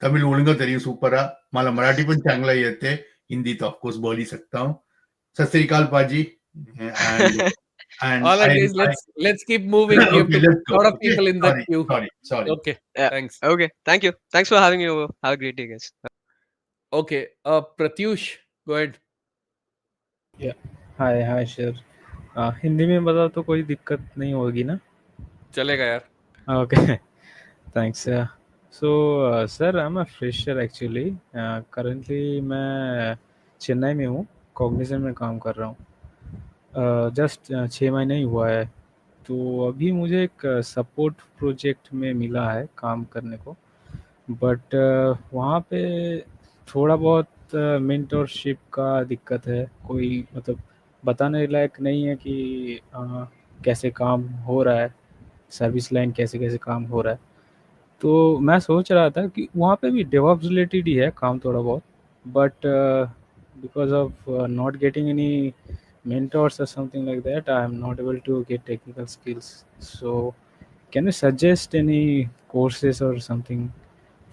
తమిళ ఒழுங்கா தெரியும் సూపరా, మళ్ళీ మరాఠీ पण चांगला येते, हिंदी तो of course बोल ही सकता हूँ. सत श्री अकाल पाजी. And
All
I,
right, guys,
I
let's keep moving. We have
okay,
to
let's
put a
go.
lot of
Okay,
people in the
sorry,
queue.
sorry.
Okay,
Yeah.
thanks.
Okay. Thank you. Thanks for having me over. Have a great day, guys.
Okay, Pratyush, go ahead.
या हाय hi sir. Hindi में बताओ तो कोई दिक्कत नहीं होगी ना?
चलेगा यार.
Okay. Thanks. So sir, I am a fresher actually. Currently मैं चेन्नई में हूँ, कॉग्निजेंट में काम कर रहा हूँ. जस्ट 6 महीने ही हुआ है. तो अभी मुझे एक सपोर्ट प्रोजेक्ट में मिला है काम करने को, बट वहाँ पे थोड़ा बहुत मेंटरशिप का दिक्कत है. कोई मतलब बताने लायक नहीं है कि कैसे काम हो रहा है, सर्विस लाइन कैसे कैसे काम हो रहा है. तो मैं सोच रहा था कि वहाँ पे भी डेवऑप्स रिलेटेड ही है काम थोड़ा बहुत, but because of not getting any mentors or something like that, I am not able to get technical skills. So can you suggest any courses or something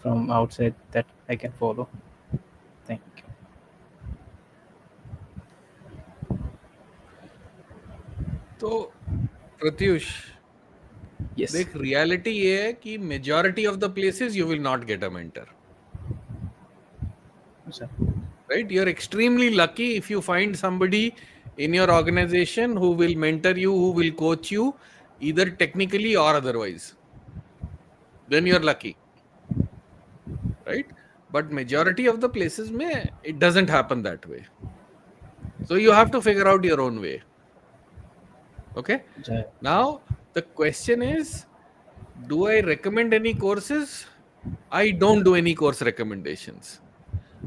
from outside that I can follow? Thank you.
तो Pratyush,
Yes.
देख reality ये है कि majority of the places you will not get a mentor.
Sir.
Right? You're extremely lucky if you find somebody in your organization who will mentor you, who will coach you, either technically or otherwise. Then you're lucky, right? But majority of the places, it doesn't happen that way. So you have to figure out your own way. Okay.
Right.
Now the question is, do I recommend any courses? I don't do any course recommendations.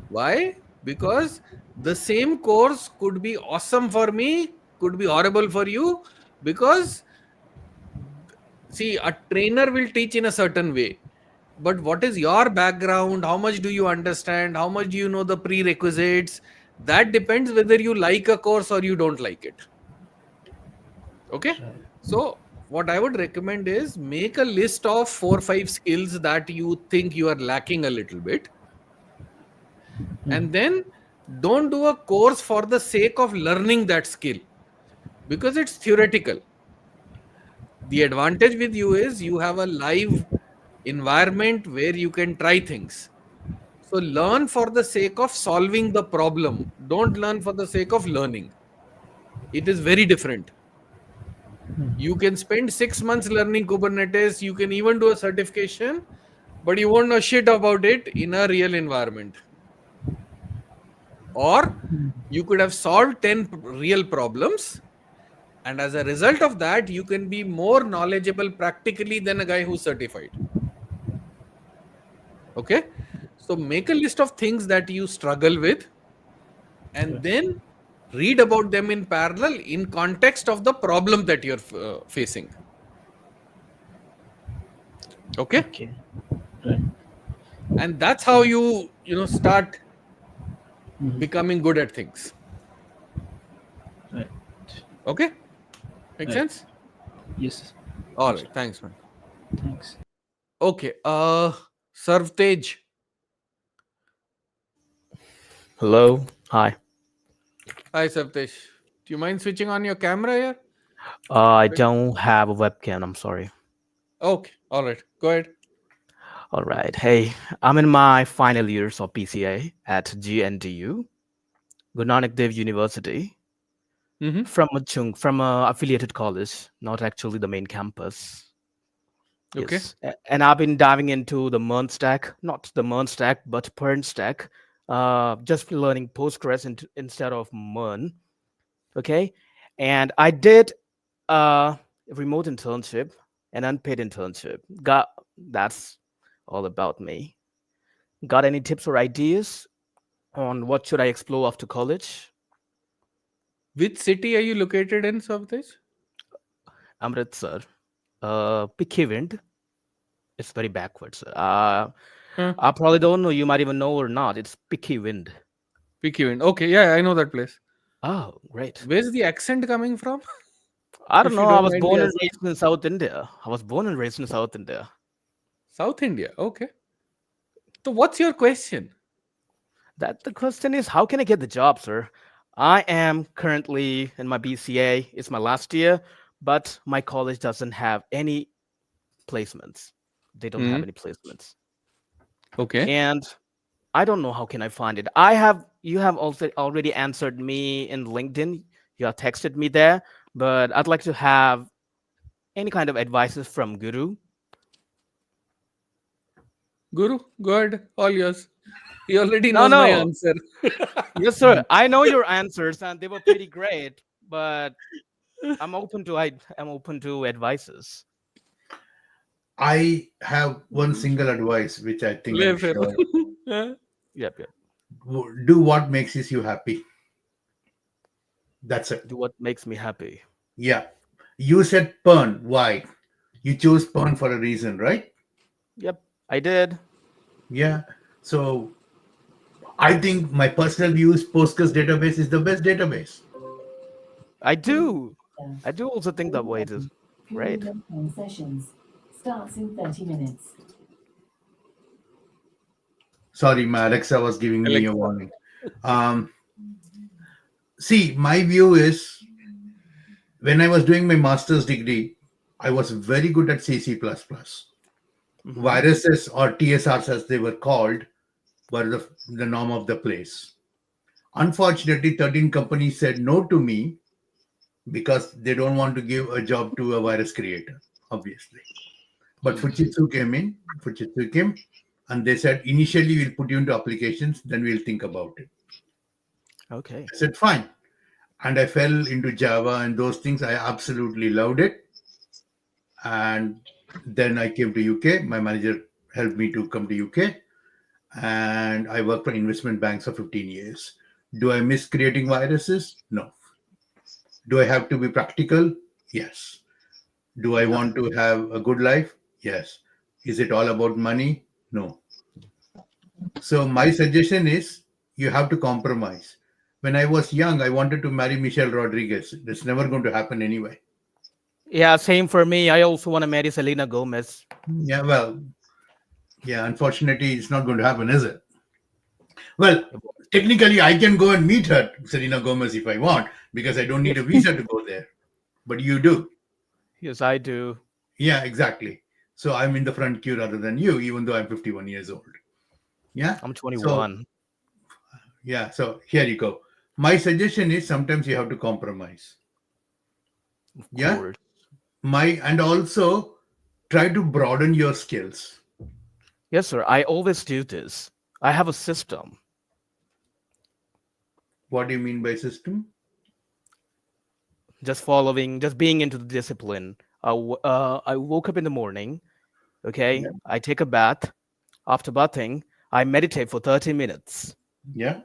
Why? Because the same course could be awesome for me, could be horrible for you. Because, see, a trainer will teach in a certain way. But what is your background? How much do you understand? How much do you know the prerequisites? That depends whether you like a course or you don't like it. Okay.
Right.
So, what I would recommend is make a list of 4 or 5 skills that you think you are lacking a little bit. And then don't do a course for the sake of learning that skill, because it's theoretical. The advantage with you is you have a live environment where you can try things. So learn for the sake of solving the problem. Don't learn for the sake of learning. It is very different. You can spend 6 months learning Kubernetes. You can even do a certification, but you won't know shit about it in a real environment. Or you could have solved 10 real problems, and as a result of that, you can be more knowledgeable practically than a guy who's certified. Okay. So make a list of things that you struggle with, and then read about them in parallel in context of the problem that you're facing. Okay.
Okay. Right.
And that's how you start becoming good at things.
Right.
Okay. Make
Right.
sense?
Yes.
All right. Thanks, man.
Thanks.
Okay. Sarvtej.
Hello. Hi.
Hi, Sarvtej. Do you mind switching on your camera here?
I don't have a webcam. I'm sorry.
Okay. All right. Go ahead.
All right. Hey, I'm in my final years of PCA at GNDU, Guru Nanak Dev University, from a affiliated college, not actually the main campus.
Okay.
Yes. And I've been diving into the MERN stack, not the MERN stack, but PERN stack, just learning Postgres instead of MERN. Okay. And I did a remote internship, an unpaid internship. That's all about me. Got any tips or ideas on what should I explore after college?
Which city are you located in, Sarvtej?
Amritsar. Picky It's very backwards. I probably don't know. You might even know or not. It's Picky Wind.
Okay, yeah, I know that place.
Oh, great.
Where's the accent coming from?
I don't
If
know.
you
I
don't
was
mind
born
me
and
asking.
raised in South India.
South India. Okay. So what's your question?
The question is, how can I get the job, sir? I am currently in my BCA. It's my last year, but my college doesn't have any placements. They don't have any placements.
Okay.
And I don't know how can I find it. You have also already answered me in LinkedIn. You have texted me there, but I'd like to have any kind of advices from Guru.
Guru, go ahead. All yours. He already
No,
knows my
no.
answer.
Yes, sir. I know your answers, and they were pretty great. But I'm open to advices.
I have one single advice, which I think I'm sure.
Yep.
Do what makes you happy. That's it.
Do what makes me happy.
Yeah. You said Pern. Why? You chose Pern for a reason, right?
Yep, I did.
Yeah. So I think my personal views, Postgres database is the best database.
I do also think that way. It is great.
Sessions starts in 30 minutes.
Sorry, my Alexa was giving me a warning. See, my view is when I was doing my master's degree, I was very good at C++. Viruses or TSRs, as they were called, were the norm of the place. Unfortunately, 13 companies said no to me because they don't want to give a job to a virus creator, obviously. But Fujitsu came, and they said, initially we'll put you into applications, then we'll think about it.
Okay.
I said, fine. and I fell into Java and those things. I absolutely loved it. And then I came to UK. My manager helped me to come to UK, and I worked for investment banks for 15 years. Do I miss creating viruses? No. Do I have to be practical? Yes. Do I want to have a good life? Yes. Is it all about money? No. So my suggestion is you have to compromise. When I was young, I wanted to marry Michelle Rodriguez. That's never going to happen anyway.
Yeah, same for me. I also want to marry Selena Gomez.
Yeah, well, yeah, unfortunately, it's not going to happen, is it? Well, technically, I can go and meet her, Selena Gomez, if I want, because I don't need a visa to go there. But you do.
Yes, I do.
Yeah, exactly. So I'm in the front queue rather than you, even though I'm 51 years old. Yeah.
I'm
So
21.
yeah, so here you go. My suggestion is sometimes you have to compromise.
Of
Yeah.
course.
And also try to broaden your skills.
Yes, sir. I always do this. I have a system.
What do you mean by system?
Just following, just being into the discipline. I woke up in the morning. Okay.
Yeah.
I take a bath. After bathing, I meditate for 30 minutes.
Yeah.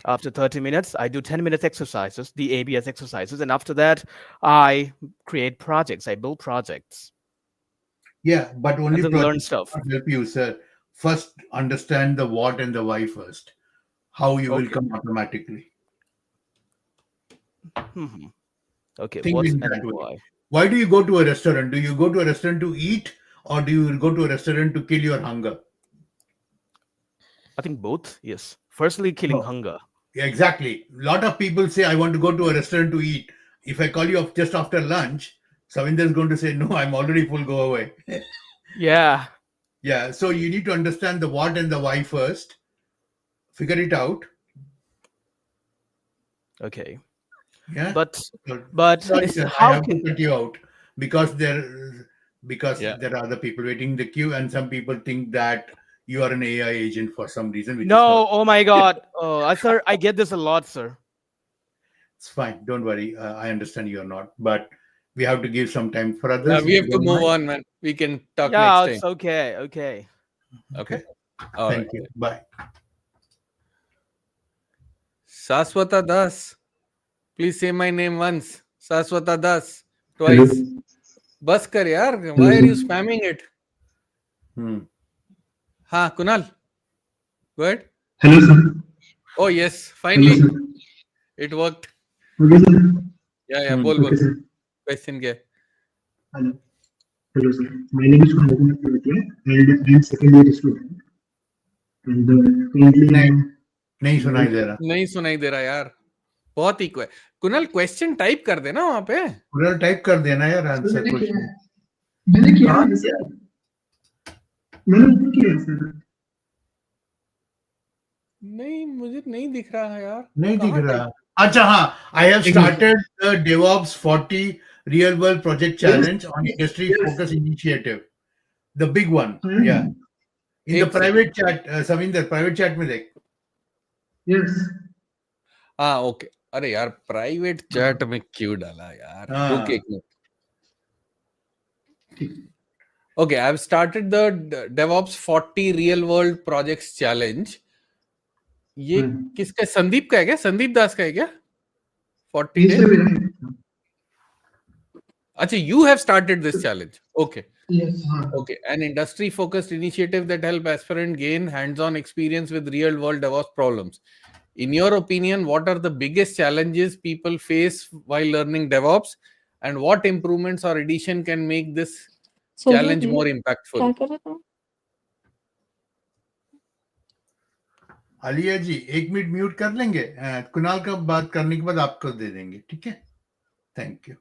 After 30 minutes, I do 10 minutes exercises, the ABS exercises. And after that, I create projects. I build projects.
Yeah, but only
And then learn
projects
stuff.
will help you, sir. First, understand the what and the why first. How you will
Okay.
come automatically.
Mhm. Okay.
Think
What
in
and
that way.
why?
Why do you go to a restaurant? Do you go to a restaurant to eat, or do you go to a restaurant to kill your hunger?
I think both. Yes. Firstly, killing
No.
hunger.
Yeah, exactly. A lot of people say, I want to go to a restaurant to eat. If I call you up just after lunch, Savinder is going to say, no, I'm already full, go away.
Yeah.
Yeah, so you need to understand the what and the why first. Figure it out.
Okay.
Yeah.
But
Sorry,
this,
sir, I
how
have to
can
cut you out because there
Yeah.
are other people waiting in the queue, and some people think that you are an AI agent for some reason, which is
no?
not.
Oh my God. Sir, I get this a lot, sir.
It's fine. Don't worry. I understand you're not, but we have to give some time for
Yeah,
others.
we
If
have
you
to
don't
move
mind.
on, man. We can talk
Yeah,
next time.
it's okay. Okay.
Okay. All
Thank
right.
you. Bye.
Saswata Das. Please say my name once. Saswata Das.
Hello.
Twice. Bas kar yaar.
Hello,
Why are you
sir.
spamming it?
Hmm.
Ha, Kunal. Go ahead.
Hello, sir.
Oh, yes.
Hello,
Finally,
sir.
it worked.
Okay, sir.
Yeah,
Hmm.
bol,
Okay,
bol.
sir.
Question kya hai?
Hello. Hello, sir. My name is Kumar Pravatia, and I am second year student. And currently I
नहीं
am
नहीं सुनाई दे रहा.
नहीं सुनाई दे रहा यार. बहुत ही Kunal question type कर देना वहां पे.
पूरा टाइप कर देना यार
सर
आंसर
मैंने किया
क्वेश्चन.
है. मैंने किया
कहाँ
है
किया?
सर. मैंने ऊपर किया है सर.
नहीं मुझे नहीं दिख रहा यार.
नहीं दिख
कहाँ
रहा.
टाइप?
अच्छा हाँ, I have
एक minute.
started the DevOps 40 Real World Project
Yes.
Challenge on Industry
Yes.
Focus Initiative, the big one.
I am.
Yeah, in the
एक
private chat, Savinder, private chat में देख.
Yes.
हाँ okay. अरे यार private chat में क्यों डाला यार.
हाँ.
रुक एक minute. Okay, I've started the DevOps 40 Real World Projects Challenge. ये किसका? संदीप का है क्या? संदीप दास का है क्या? 40
ये
days.
सर मेरा है.
अच्छा, you have started this challenge. Okay.
Yes. हाँ.
Okay, an industry-focused initiative that help aspirant gain hands-on experience with real-world DevOps problems. In your opinion, what are the biggest challenges people face while learning DevOps, and what improvements or addition can make this challenge more impactful?
Alia ji 1 minute mute कर लेंगे. कुणाल का बात करने के बाद आपको दे देंगे. ठीक है. Thank you.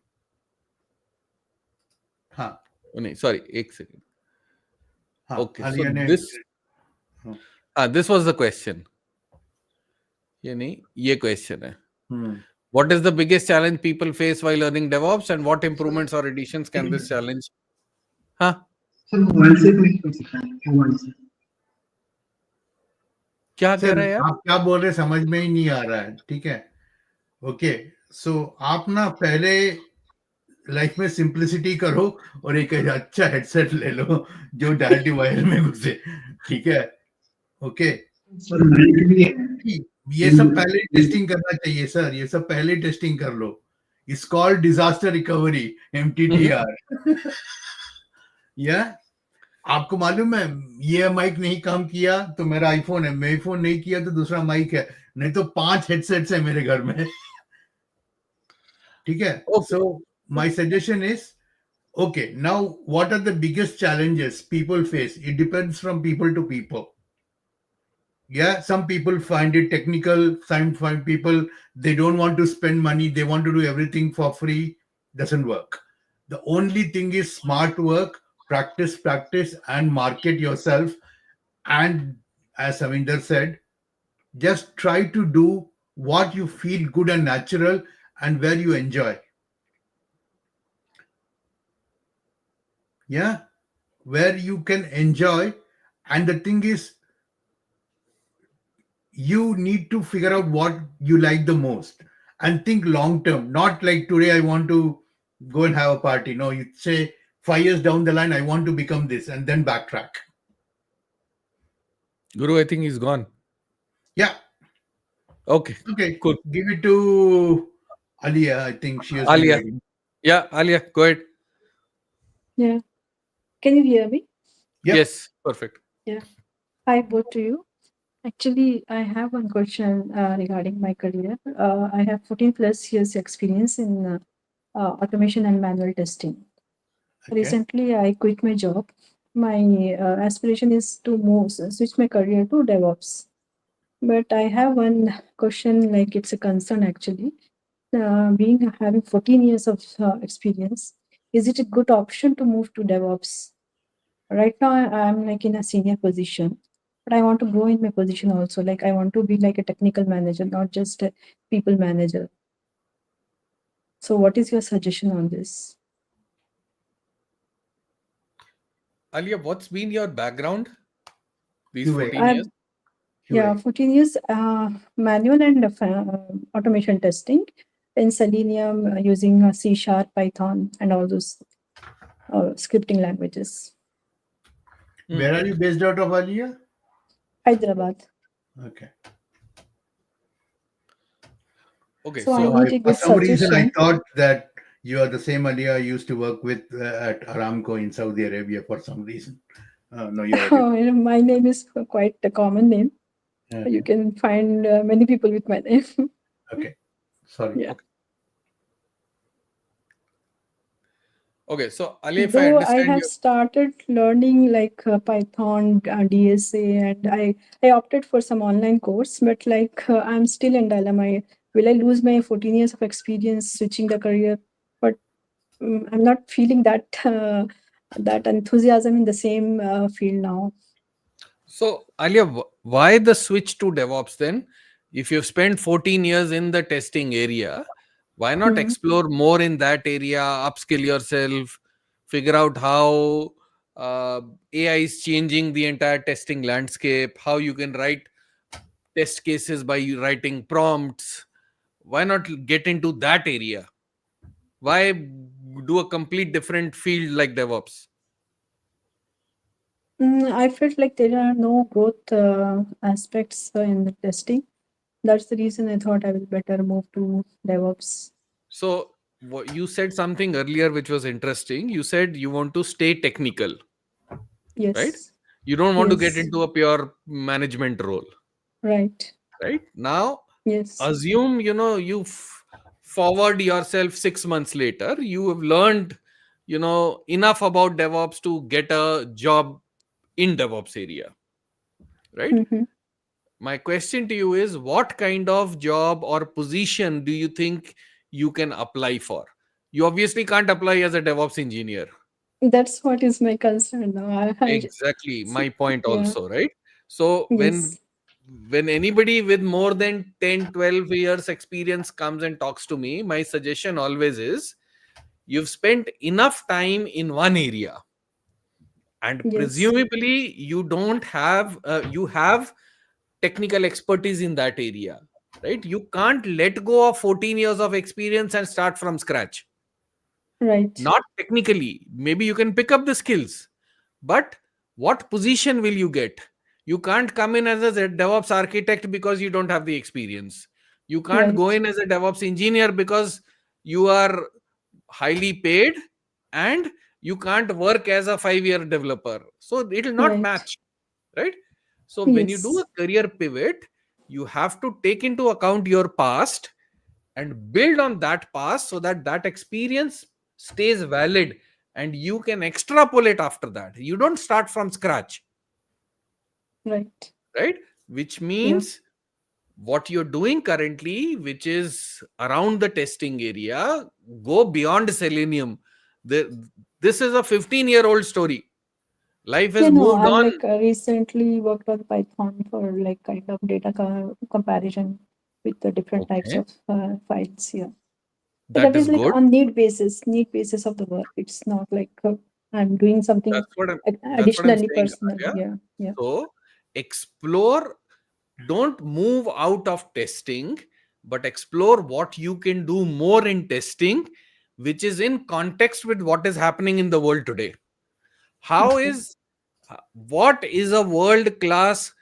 हाँ.
नहीं, sorry, एक second.
हाँ.
Okay, so
आलिया ने.
this was the question. ये नहीं, ये question है.
Hmm.
What is the biggest challenge people face while learning DevOps, and what improvements or additions can this challenge? हाँ.
सर मोबाइल से कनेक्ट कर सकता है. मोबाइल से.
क्या कह
सर
रहा है यार?
आप क्या बोल रहे समझ में ही नहीं आ रहा है. ठीक है. ओके, सो आप ना पहले लाइफ में सिंप्लिसिटी करो और एक अच्छा हेडसेट ले लो जो डायरेक्टली वायर में घुसे, ठीक है? ओके,
सर मैं के लिए
ये सब पहले टेस्टिंग करना चाहिए सर, ये सब पहले टेस्टिंग कर लो. It's called disaster recovery, MTTR. या आपको मालूम है ये माइक नहीं काम किया तो मेरा आईफोन है, मैं फोन नहीं किया तो दूसरा माइक है, नहीं तो 5 हेडसेट्स है मेरे घर में. ठीक है?
Okay.
So my suggestion is, okay, now what are the biggest challenges people face? It depends from people to people. Yeah, some people find it technical, some find people they don't want to spend money, they want to do everything for free. Doesn't work. The only thing is smart work, practice, and market yourself. And as Savinder said, just try to do what you feel good and natural and where you enjoy. Yeah, where you can enjoy. And the thing is, you need to figure out what you like the most and think long term, not like today I want to go and have a party. No, you say 5 years down the line I want to become this, and then backtrack.
Guru, I think he's gone.
Yeah.
Okay.
Okay,
Cool.
give it to Alia. I think she has been
Alia.
waiting.
Yeah, Alia, go ahead.
Yeah. Can you hear me?
Yep.
Yes, perfect.
Yeah. Hi, both to you. Actually, I have one question regarding my career. I have 14 plus years experience in automation and manual testing.
Okay.
Recently, I quit my job. My aspiration is to switch my career to DevOps. But I have one question, like it's a concern actually. Having 14 years of experience, is it a good option to move to DevOps? Right now, I'm like in a senior position, but I want to grow in my position also. Like I want to be like a technical manager, not just a people manager. So, what is your suggestion on this?
Alia, what's been your background these
QA.
14 years?
Yeah, 14 years manual and automation testing in Selenium using C#, Python, and all those scripting languages.
Where are you based out of, Alia?
Hyderabad.
Okay.
Okay,
So,
so
I need a
For
good
some reason, I
suggestion.
thought that you are the same Alia I used to work with at Aramco in Saudi Arabia for some reason. No, you are.
Oh, my name is quite a common name.
Okay.
You can find many people with my name.
Okay. Sorry.
Yeah.
Okay, so Alia, if I
Though I
understand
have
you,
started learning like Python, DSA, and I opted for some online course, but like I'm still in dilemma. Will I lose my 14 years of experience switching the career? But I'm not feeling that that enthusiasm in the same field now.
so Alia, why the switch to DevOps then? If you've spent 14 years in the testing area, why not explore more in that area, upskill yourself, figure out how AI is changing the entire testing landscape, how you can write test cases by writing prompts? Why not get into that area? Why do a complete different field like DevOps?
I felt like there are no growth aspects in the testing. That's the reason I thought I will better move to DevOps.
So you said something earlier which was interesting. You said you want to stay technical,
Yes.
right? You don't want to get
Yes.
into a pure management role,
Right.
right? Now,
Yes.
assume you forward yourself 6 months later. You have learned enough about DevOps to get a job in DevOps area, right? My question to you is, what kind of job or position do you think you can apply for? You obviously can't apply as a DevOps engineer.
That's what is my concern now.
Exactly my point
Yeah.
also, right? So
Yes.
when anybody with more than 10, 12 years experience comes and talks to me, my suggestion always is, you've spent enough time in one area, and
Yes.
presumably you don't have you have technical expertise in that area. right? You can't let go of 14 years of experience and start from scratch.
Right.
Not technically. Maybe you can pick up the skills, but what position will you get? You can't come in as a DevOps architect because you don't have the experience. You can't go
Right.
in as a DevOps engineer because you are highly paid, and you can't work as a 5-year developer. So it will not
Right.
match, right? So when you do
Yes.
a career pivot, you have to take into account your past and build on that past so that that experience stays valid and you can extrapolate after that. You don't start from scratch,
Right.
right? Which
Yeah.
means what you're doing currently, which is around the testing area, go beyond Selenium. This is a 15-year-old story. Life has
Yeah, no,
moved
I've
on.
like recently worked on Python for like kind of data comparison with the different types
Okay,
of files. Yeah. But
that
that
is
is like
good.
on need basis of the work. It's not like I'm doing something
That's what I'm
additionally
saying,
personally.
Alia.
Yeah. Yeah.
So explore, don't move out of testing, but explore what you can do more in testing, which is in context with what is happening in the world today. How
Okay.
is what is a world class?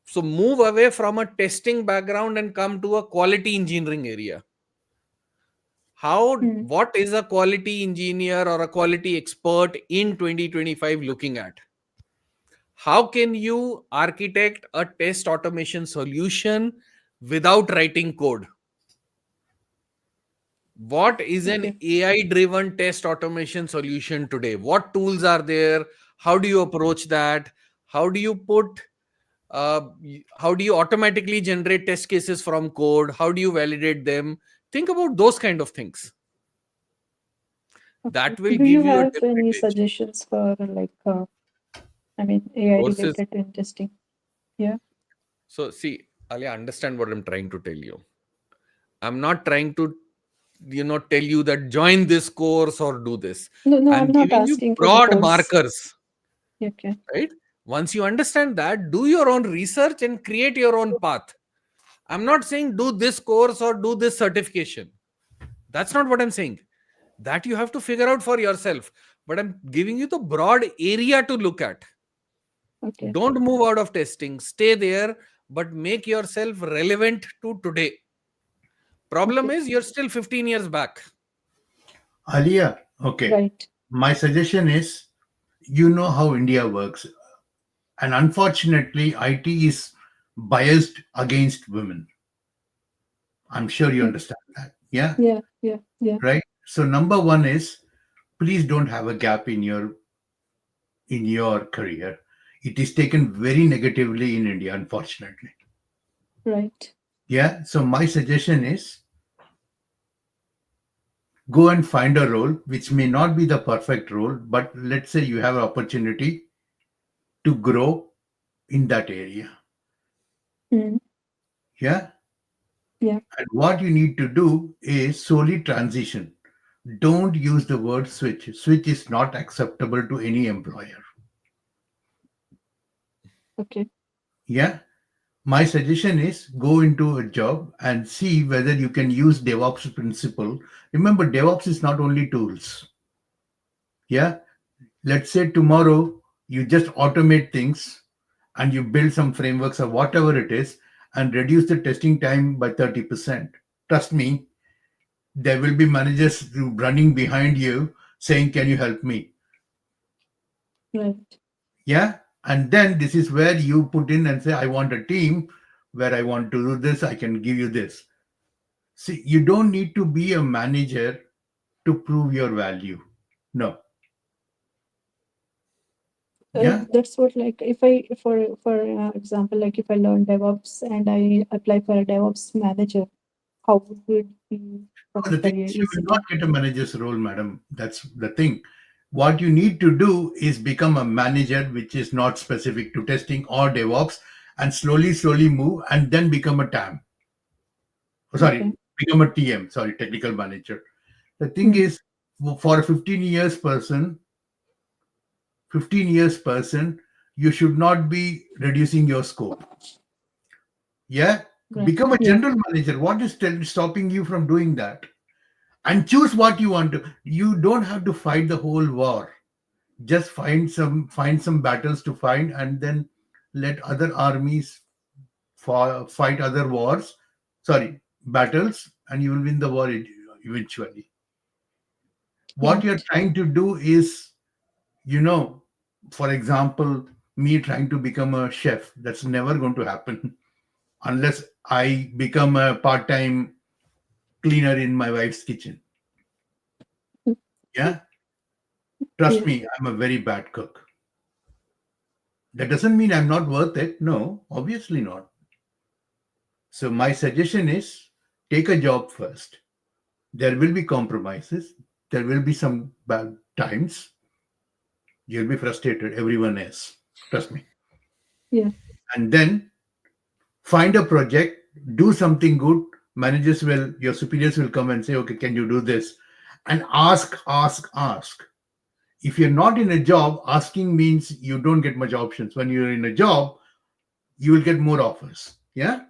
So move away from a testing background and come to a quality engineering area. How,
Hmm.
what is a quality engineer or a quality expert in 2025 looking at? How can you architect a test automation solution without writing code? What is an
Okay.
AI driven test automation solution today? What tools are there? How do you approach that? How do you put how do you automatically generate test cases from code? How do you validate them? Think about those kind of things.
Okay.
That will
Do you
give you a
have
different
any
edge.
suggestions for like I mean AI
Courses.
related in testing? Yeah.
So see, Ali, understand what I'm trying to tell you. I'm not trying to, tell you that join this course or do this.
No, no,
I'm
I'm not
giving you
asking for the
broad
course.
markers,
Okay.
right? Once you understand that, do your own research and create your own path. I'm not saying do this course or do this certification. That's not what I'm saying. That you have to figure out for yourself. But I'm giving you the broad area to look at.
Okay.
Don't move out of testing. Stay there, but make yourself relevant to today. Problem
Okay.
is, you're still 15 years back.
Alia, okay.
Right.
My suggestion is, you know how India works, and unfortunately, IT is biased against women. I'm sure you
Yeah.
understand that. Yeah,
Yeah. Yeah. Yeah.
right. So number one is, please don't have a gap in your career. It is taken very negatively in India, unfortunately.
Right.
Yeah. So my suggestion is, go and find a role which may not be the perfect role, but let's say you have an opportunity to grow in that area.
Mm.
Yeah.
Yeah.
And what you need to do is solely transition. Don't use the word switch. Switch is not acceptable to any employer.
Okay.
Yeah. My suggestion is go into a job and see whether you can use DevOps principle. Remember, DevOps is not only tools. Yeah. Let's say tomorrow you just automate things and you build some frameworks or whatever it is and reduce the testing time by 30%. Trust me, there will be managers running behind you saying, "Can you help me?"
Right.
Yeah. And then this is where you put in and say, "I want a team where I want to do this, I can give you this." See, you don't need to be a manager to prove your value. No. Yeah.
That's what like if I for example like if I learn DevOps and I apply for a DevOps manager, how would it be for
No,
my
the thing
career?
is, you
Is
will
it
not get a manager's role, madam. That's the thing. What you need to do is become a manager, which is not specific to testing or DevOps, and slowly, slowly move and then become a TAM. Oh, sorry,
okay?
become a TM, sorry, technical manager. The thing
Hmm.
is, for a 15 years person, you should not be reducing your scope. Yeah. Become a
Yeah.
general manager. What is stopping you from doing that? And choose what you want to. You don't have to fight the whole war. Just find some battles to find, and then let other armies fight other wars. Sorry, battles, and you will win the war eventually.
Yeah.
What you're trying to do is, for example, me trying to become a chef. That's never going to happen unless I become a part-time cleaner in my wife's kitchen. Yeah. Trust
Yeah.
me, I'm a very bad cook. That doesn't mean I'm not worth it. No, obviously not. So my suggestion is take a job first. There will be compromises. There will be some bad times. You'll be frustrated. Everyone is. Trust me.
Yeah.
And then find a project, do something good. Your superiors will come and say, okay, can you do this? And ask, ask, ask. If you're not in a job, asking means you don't get much options. When you're in a job, you will get more offers. Yeah.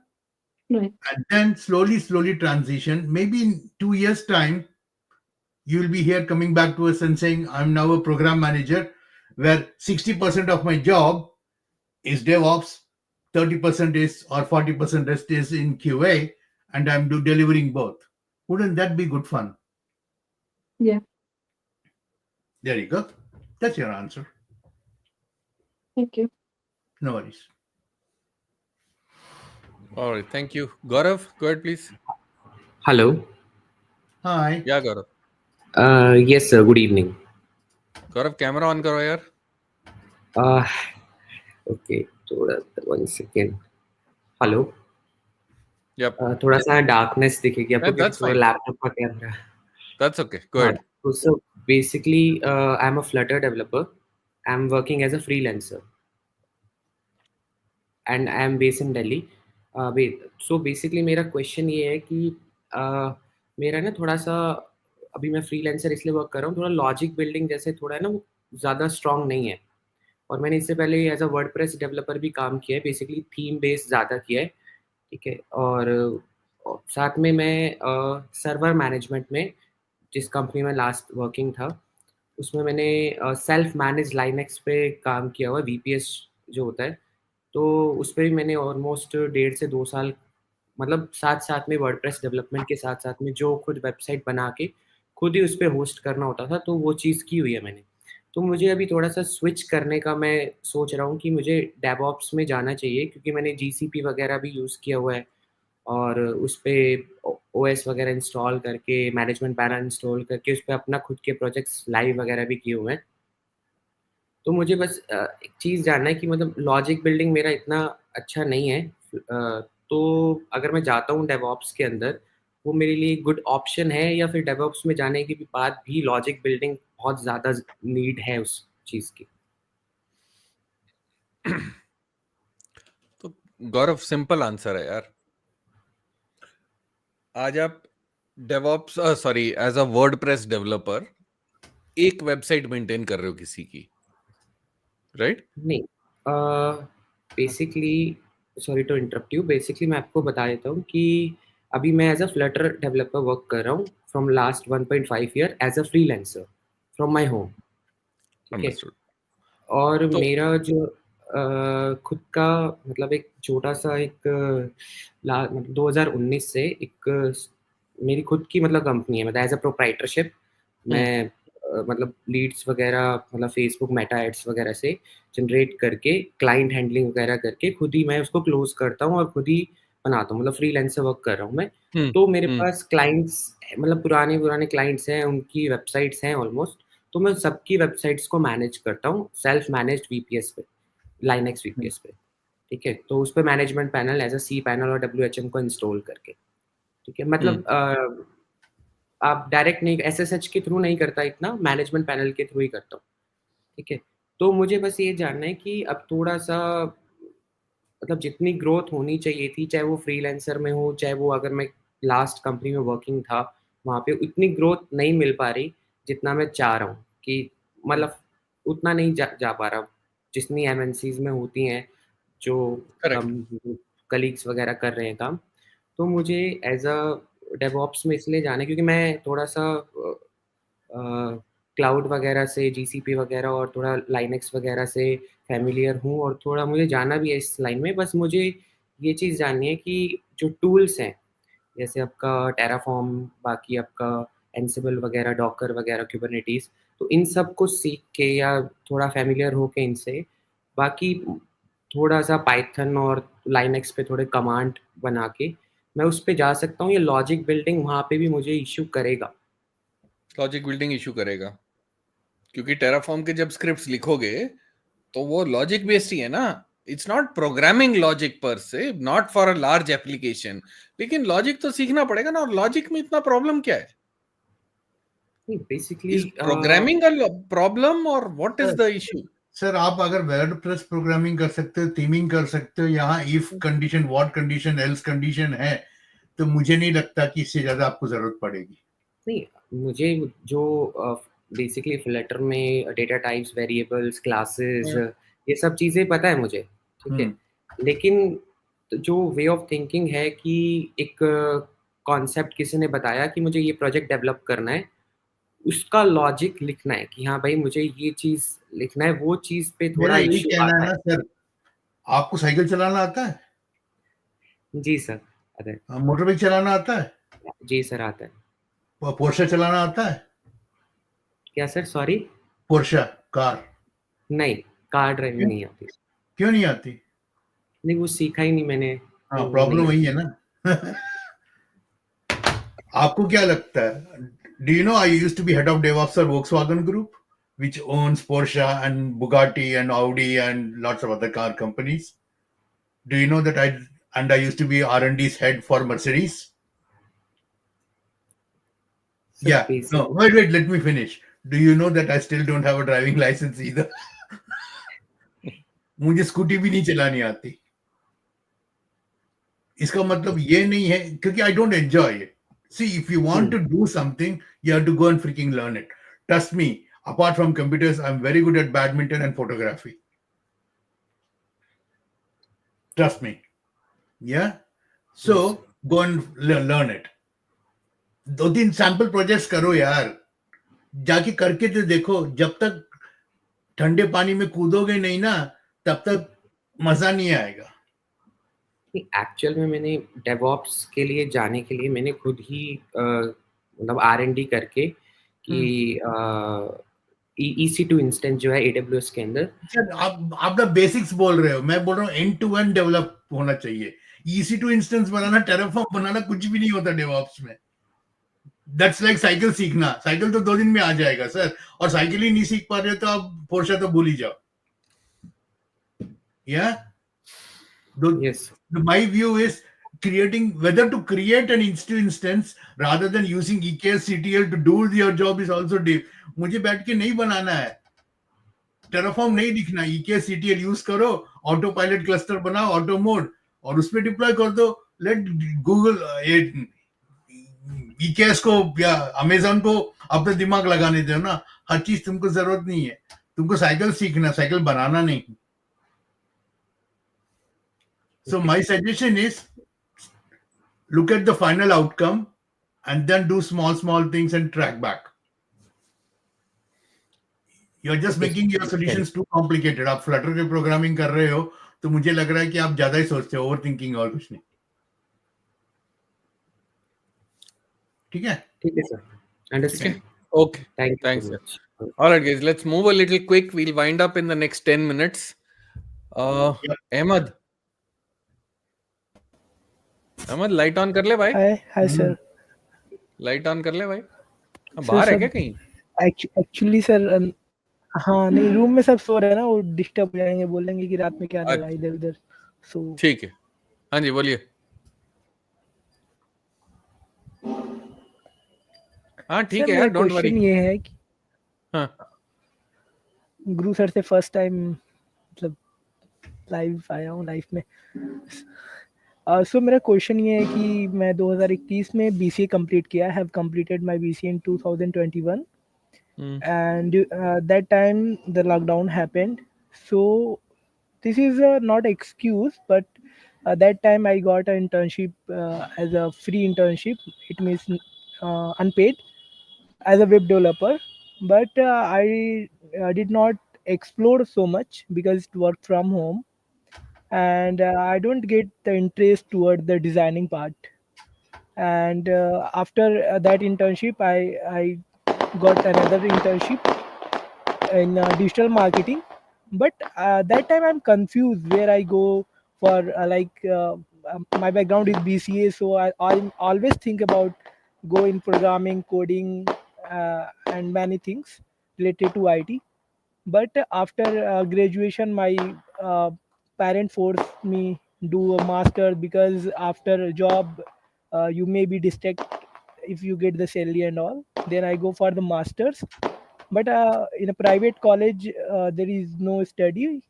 Right.
And then slowly transition. Maybe in 2 years' time, you will be here coming back to us and saying, I'm now a program manager where 60% of my job is DevOps, 30% is or 40% rest is in QA, and I'm delivering both. Wouldn't that be good fun?
Yeah.
There you go. That's your answer.
Thank you.
No worries.
All right, thank you. Gaurav, go ahead, please.
Hello.
Hi.
Yeah, Gaurav.
Yes, sir. Good evening.
Gaurav, camera on करो यार.
Uh, okay. थोड़ा 1 second. Hello.
Yep.
थोड़ा सा darkness दिखेगी आपको क्योंकि
That's
थोड़ा
fine.
Laptop का कैमरा.
That's okay. Go
हाँ.
ahead.
So basically, I'm a Flutter developer. I'm working as a freelancer, and I'm based in Delhi. So basically, मेरा question ये है कि मेरा ना थोड़ा सा अभी मैं फ्रीलांसर इसलिए वर्क कर रहा हूँ, थोड़ा लॉजिक बिल्डिंग जैसे थोड़ा है ना वो ज़्यादा स्ट्रांग नहीं है. और मैंने इससे पहले एज अ वर्डप्रेस डेवलपर भी काम किया है, बेसिकली थीम बेस्ड ज़्यादा किया है. ठीक है. और साथ में मैं सर्वर मैनेजमेंट में जिस कंपनी में लास्ट वर्किंग था उसमें मैंने सेल्फ मैनेज लाइनेक्स पे काम किया हुआ, वीपीएस जो होता है. तो उस पर भी मैंने ऑलमोस्ट 1.5 से 2 साल, मतलब साथ साथ में वर्डप्रेस डेवलपमेंट के साथ साथ में जो खुद वेबसाइट बना के खुद ही उस पर होस्ट करना होता था, तो वो चीज़ की हुई है मैंने. तो मुझे अभी थोड़ा सा स्विच करने का मैं सोच रहा हूँ कि मुझे डेवऑप्स में जाना चाहिए, क्योंकि मैंने जीसीपी वगैरह भी यूज़ किया हुआ है और उस पर ओएस वगैरह इंस्टॉल करके, मैनेजमेंट पैनल इंस्टॉल करके उस पर अपना खुद के प्रोजेक्ट्स लाइव वगैरह भी किए हुए हैं. तो मुझे बस एक चीज़ जानना है कि मतलब लॉजिक बिल्डिंग मेरा इतना अच्छा नहीं है. तो अगर मैं जाता हूँ डेवऑप्स के अंदर, वो मेरे लिए गुड ऑप्शन है, या फिर डेवऑप्स में जाने के भी बाद भी लॉजिक बिल्डिंग बहुत ज़्यादा नीड है उस चीज़ की.
तो गौरव, सिंपल आंसर है यार. आज आप DevOps sorry as a WordPress developer एक वेबसाइट मेंटेन कर रहे हो किसी की, राइट?
नहीं, basically sorry to interrupt you. Basically मैं आपको बता देता हूँ कि अभी मैं as a Flutter developer work कर रहा हूँ from last 1.5 year as a freelancer from my home. ठीक है. और
तो
मेरा जो खुद का मतलब एक छोटा सा एक 2019 से एक मेरी खुद की मतलब कंपनी है, मतलब एज अ प्रोप्राइटरशिप मैं मतलब लीड्स वगैरह मतलब फेसबुक मेटा एड्स वगैरह से जनरेट करके क्लाइंट हैंडलिंग वगैरह करके खुद ही मैं उसको क्लोज करता हूँ और खुद ही बनाता हूँ, मतलब फ्रीलांसर वर्क कर रहा हूँ मैं. तो मेरे पास क्लाइंट्स मतलब पुराने पुराने क्लाइंट्स हैं, उनकी वेबसाइट्स हैं ऑलमोस्ट. तो मैं सबकी वेबसाइट्स को मैनेज करता हूँ सेल्फ मैनेज्ड वीपीएस पे, लाइनेक्स वीपीएस पे. ठीक है. तो उस पर management panel as a cPanel और डब्ल्यूएचएम को इंस्टॉल करके. ठीक है. मतलब आप डायरेक्ट नहीं एसएसएच के थ्रू नहीं करता, इतना मैनेजमेंट पैनल के थ्रू ही करता हूँ. ठीक है. तो मुझे बस ये जानना है कि अब थोड़ा सा मतलब जितनी ग्रोथ होनी चाहिए थी, चाहे वो फ्रीलांसर में हो, चाहे वो अगर मैं लास्ट कंपनी में वर्किंग था वहाँ पे, उतनी ग्रोथ नहीं मिल पा रही जितना मैं चाह रहा हूँ. कि मतलब उतना नहीं जा पा रहा जितनी एमएनसीज में होती हैं, जो कलीग्स वगैरह कर रहे हैं काम. तो मुझे एज अ डेवऑप्स में इसलिए जाना है क्योंकि मैं थोड़ा सा क्लाउड वगैरह से, जीसीपी वगैरह और थोड़ा लाइनेक्स वगैरह से फैमिलियर हूँ और थोड़ा मुझे जाना भी है इस लाइन में। बस मुझे ये चीज़ जाननी है कि जो टूल्स हैं जैसे आपका टेराफॉर्म, बाकी आपका एंसिबल वगैरह, डॉकर वगैरह, कुबरनेटीज, तो इन सब को सीख के या थोड़ा फैमिलियर होके इनसे, बाकी थोड़ा सा पाइथन और लाइनेक्स पे थोड़े कमांड बना के मैं उस पे जा सकता हूँ। ये लॉजिक बिल्डिंग वहाँ पे भी मुझे इश्यू करेगा।
लॉजिक बिल्डिंग इशू करेगा क्योंकि टेराफॉर्म के जब स्क्रिप्ट्स लिखोगे तो वो लॉजिक बेस्ड ही है ना। इट्स नॉट प्रोग्रामिंग लॉजिक पर से, not for a large application. लेकिन लॉजिक तो सीखना पड़ेगा ना, और लॉजिक में इतना प्रॉब्लम क्या है?
Basically
is programming a problem और what is the issue?
Sir आप अगर वर्डप्रेस प्रोग्रामिंग कर सकते हो, थीमिंग कर सकते हो, यहाँ if condition, what condition, else condition है, तो मुझे नहीं लगता कि इससे ज्यादा आपको जरूरत पड़ेगी।
नहीं, मुझे जो बेसिकली फ्लटर में डेटा टाइप्स, वेरिएबल्स, क्लासेस, ये सब चीज़ें पता है मुझे, ठीक है। लेकिन जो वे ऑफ थिंकिंग है कि एक कॉन्सेप्ट किसी ने बताया कि मुझे ये प्रोजेक्ट डेवलप करना है, उसका लॉजिक लिखना है कि हाँ भाई मुझे ये चीज़ लिखना है, वो चीज़ पे
मेरा
थोड़ा
यही
इश्यू
कहना है
आता
ना
है।
सर, आपको साइकिल चलाना आता है?
जी सर, आता है।
मोटरबाइक चलाना आता है?
जी सर, आता है।
पोर्शा चलाना आता है?
क्या सर, सॉरी?
Portia car?
नहीं, कार ड्राइविंग
क्यों
नहीं आती।
क्यों नहीं आती?
नहीं, वो सीखा ही नहीं मैंने,
हाँ,
तो वो
प्रॉब्लम
नहीं
वही
आती।
है ना। आपको क्या लगता है? Do you know I used to be head of DevOps for Volkswagen Group, which owns Porsche and Bugatti and Audi and lots of other car companies? Do you know that I used to be R&D's head for Mercedes?
Sir
Yeah. No,
basically
wait, let me finish. Do you know that I still don't have a driving license either? मुझे scooty भी नहीं चलानी आती। इसका मतलब ये नहीं है क्योंकि I don't enjoy it. See, if you want to do something, you have to go and freaking learn it. Trust me, apart from computers, I'm very good at badminton and photography. Trust me. Yeah? So, go and learn it. 2-3 sample projects करो यार, जाके करके तो देखो। जब तक ठंडे पानी में कूदोगे नहीं ना, तब तक मजा नहीं आएगा।
एक्चुअल में मैंने डेवऑप्स के लिए जाने के लिए मैंने खुद ही मतलब R&D करके कि EC2 इंस्टेंस जो है AWS के अंदर।
सर आप ना बेसिक्स बोल रहे हो, मैं बोल रहा हूँ एंड टू एंड डेवलप होना चाहिए। EC2 इंस्टेंस बनाना, टेराफॉर्म बनाना कुछ भी नहीं होता डेवऑप्स में। दैट्स लाइक साइकिल सीखना। साइकिल तो 2 दिन में आ जाएगा सर, और साइकिल ही नहीं सीख पा रहे हो तो आप पोर्शा तो भूल ही जाओ। Yeah?
Yes.
My view is whether to create an instance rather than using EKS CTL to do your job is also deep. मुझे बैठ के नहीं बनाना है, टेराफॉर्म नहीं दिखना, EKS CTL यूज करो, ऑटो पायलट क्लस्टर बनाओ, ऑटो मोड, और उसमें डिप्लॉय कर दो। लेट गूगल EKS को या अमेजन को अपने दिमाग लगाने दो ना। हर चीज तुमको जरूरत नहीं है, तुमको साइकिल सीखना, साइकिल बनाना नहीं। So my suggestion is look at the final outcome and then do small things and track back. You're just making your solutions too complicated. आप फ्लटर के प्रोग्रामिंग कर रहे हो तो मुझे लग रहा है कि आप ज्यादा ही सोचते हो, ओवर थिंकिंग और कुछ नहीं। ठीक है?
ठीक है sir, understand.
Okay. Thanks. All right, guys. Let's move a little quick. We'll wind up in the next 10 minutes. Ahmed, light on कर ले भाई।
Hi sir.
लाइट ऑन कर ले भाई।
सर
बाहर है
सब
क्या कहीं?
एक्चुअली सर हाँ नहीं, रूम में सब सो रहे हैं ना, वो डिस्टर्ब हो जाएंगे, बोलेंगे कि रात में क्या लगा इधर उधर। सो
ठीक है, हाँ जी बोलिए। हाँ ठीक है यार, डोंट वरी।
क्वेश्चन ये है कि
हाँ
गुरु सर से फर्स्ट टाइम मतलब लाइव आया हूँ लाइफ में। सो मेरा क्वेश्चन ये है कि मैं 2021 में BCA कंप्लीट किया, have completed my BCA in 2021 and that time the lockdown happened. So this is not excuse, but That time I got an internship as a free internship. It means unpaid as a web developer, but I did not explore so much because it worked from home, and I don't get the interest toward the designing part. And after that internship, I got another internship in digital marketing, but that time I'm confused where I go for my background is BCA, so I always think about go in programming, coding, and many things related to IT. But after graduation, my uh, parent forced me do a master, because after a job you may be distracted if you get the salary and all. Then I go for the masters, but in a private college there is no study,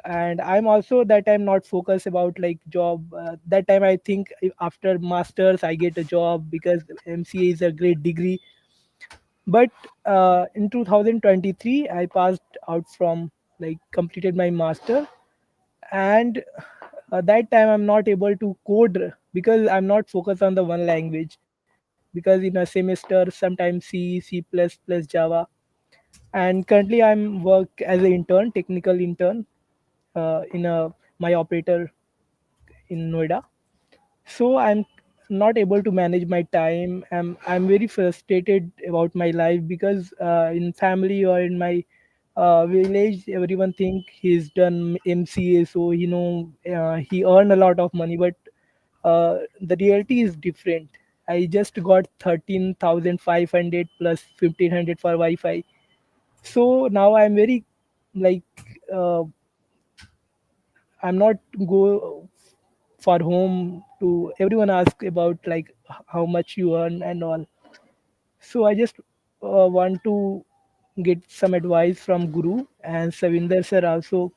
and I'm also that time not focused about like job. That time I think if after masters I get a job, because MCA is a great degree. But in 2023 I passed out from, like, completed my master, and that time I'm not able to code because I'm not focused on the one language, because in a semester sometimes C++, Java. And currently I'm work as an intern, technical intern, in a my operator in Noida. So I'm not able to manage my time. I'm very frustrated about my life, because in family or in my village everyone think he's done MCA, so he earned a lot of money. But the reality is different. I just got 13,500 plus 1,500 for Wi-Fi. So now I'm very, like, uh, I'm not go for home to everyone ask about, like, how much you earn and all. So I just want to get some advice from Guru and Savinder sir also,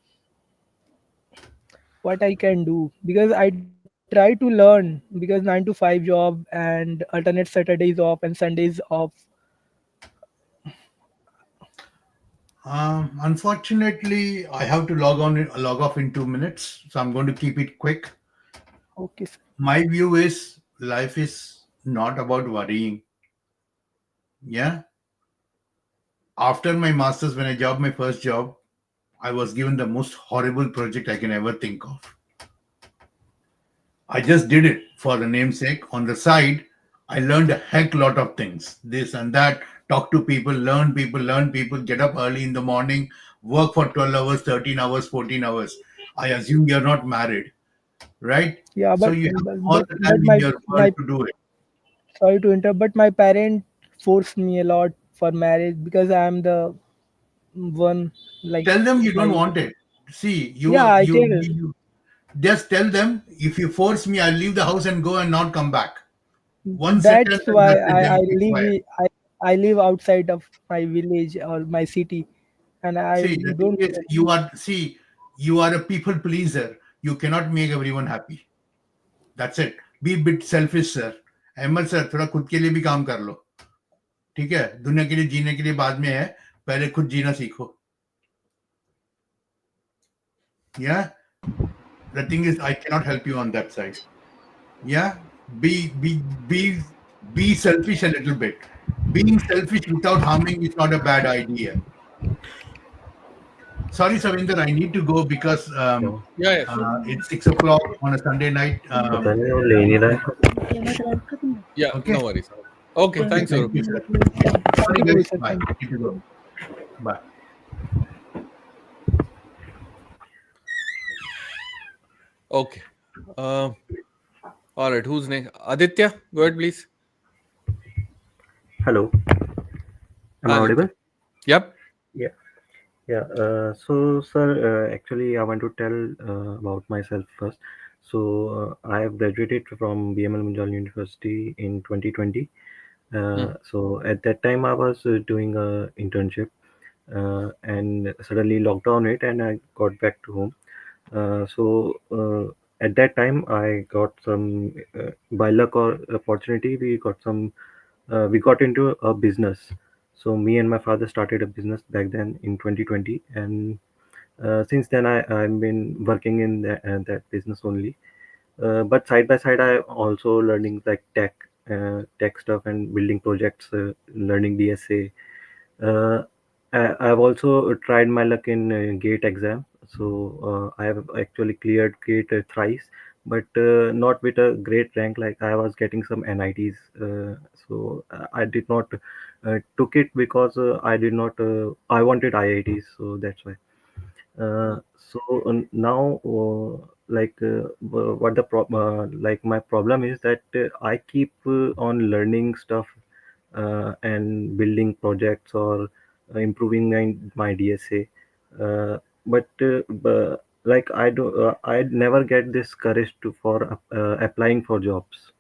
what I can do, because I try to learn, because 9 to 5 job and alternate Saturdays off and Sundays off.
Unfortunately, I have to log off in 2 minutes, so I'm going to keep it quick.
Okay, sir.
My view is life is not about worrying. Yeah. After my master's, when I jobbed my first job, I was given the most horrible project I can ever think of. I just did it for the namesake. On the side, I learned a heck lot of things, this and that. Talk to people, learn people, get up early in the morning, work for 12 hours, 13 hours, 14 hours. I assume you're not married, right?
Yeah,
So
but
you have
but
all
but,
the
but
time in
my
your world
my
to do it.
sorry to interrupt, but my parent forced me a lot for marriage, because I am the one, like,
Tell them you don't
my,
want it. See,
yeah, I tell.
you just tell them, if you force me, I'll leave the house and go and not come back. One sentence
That's
and
why
that's it. They
I
will keep
live
quiet.
I live outside of my village or my city, and I
See, the thing
don't.
is, you are a people pleaser. You cannot make everyone happy. That's it. Be a bit selfish, sir. Ahmed sir थोड़ा खुद के लिए भी काम कर लो. ठीक है, दुनिया के लिए जीने के लिए बाद में है, पहले खुद जीना सीखो. Yeah, the thing is, I cannot help you on that side. Yeah, be be be be selfish a little bit. Being selfish without harming is not a bad idea. Sorry, Savinder, I need to go because
Yeah, yeah, sure.
it's 6 o'clock on a Sunday night.
पता नहीं वो ले नहीं रहा है
Yeah,
Okay.
no worries. Okay,
Okay.
thanks,
Thank
Guru.
you, sir.
Thank
Sorry,
you, Guru
guys.
sir.
Bye.
Thank you.
Need to go. Bye.
Okay. Uh, all right. Who's next? Aditya, go ahead, please.
hello am I
Aditya.
audible
Yep.
yeah yeah so sir actually I want to tell about myself first so I have graduated from BML Munjal University in 2020
Hmm.
so at that time I was doing a internship and suddenly lockdown hit and I got back to home so at that time I got some by luck or opportunity we got into a business. So me and my father started a business back then in 2020, and since then I've been working in that business only. But side by side, I also learning like tech stuff and building projects, learning DSA. Uh, I've also tried my luck in GATE exam. So I have actually cleared GATE thrice, but not with a great rank. Like I was getting some NITs. So I did not took it because I did not. I wanted IITs, so that's why. Now, what the like my problem is that I keep on learning stuff and building projects or improving my DSA, but like I never get this courage to for applying for jobs.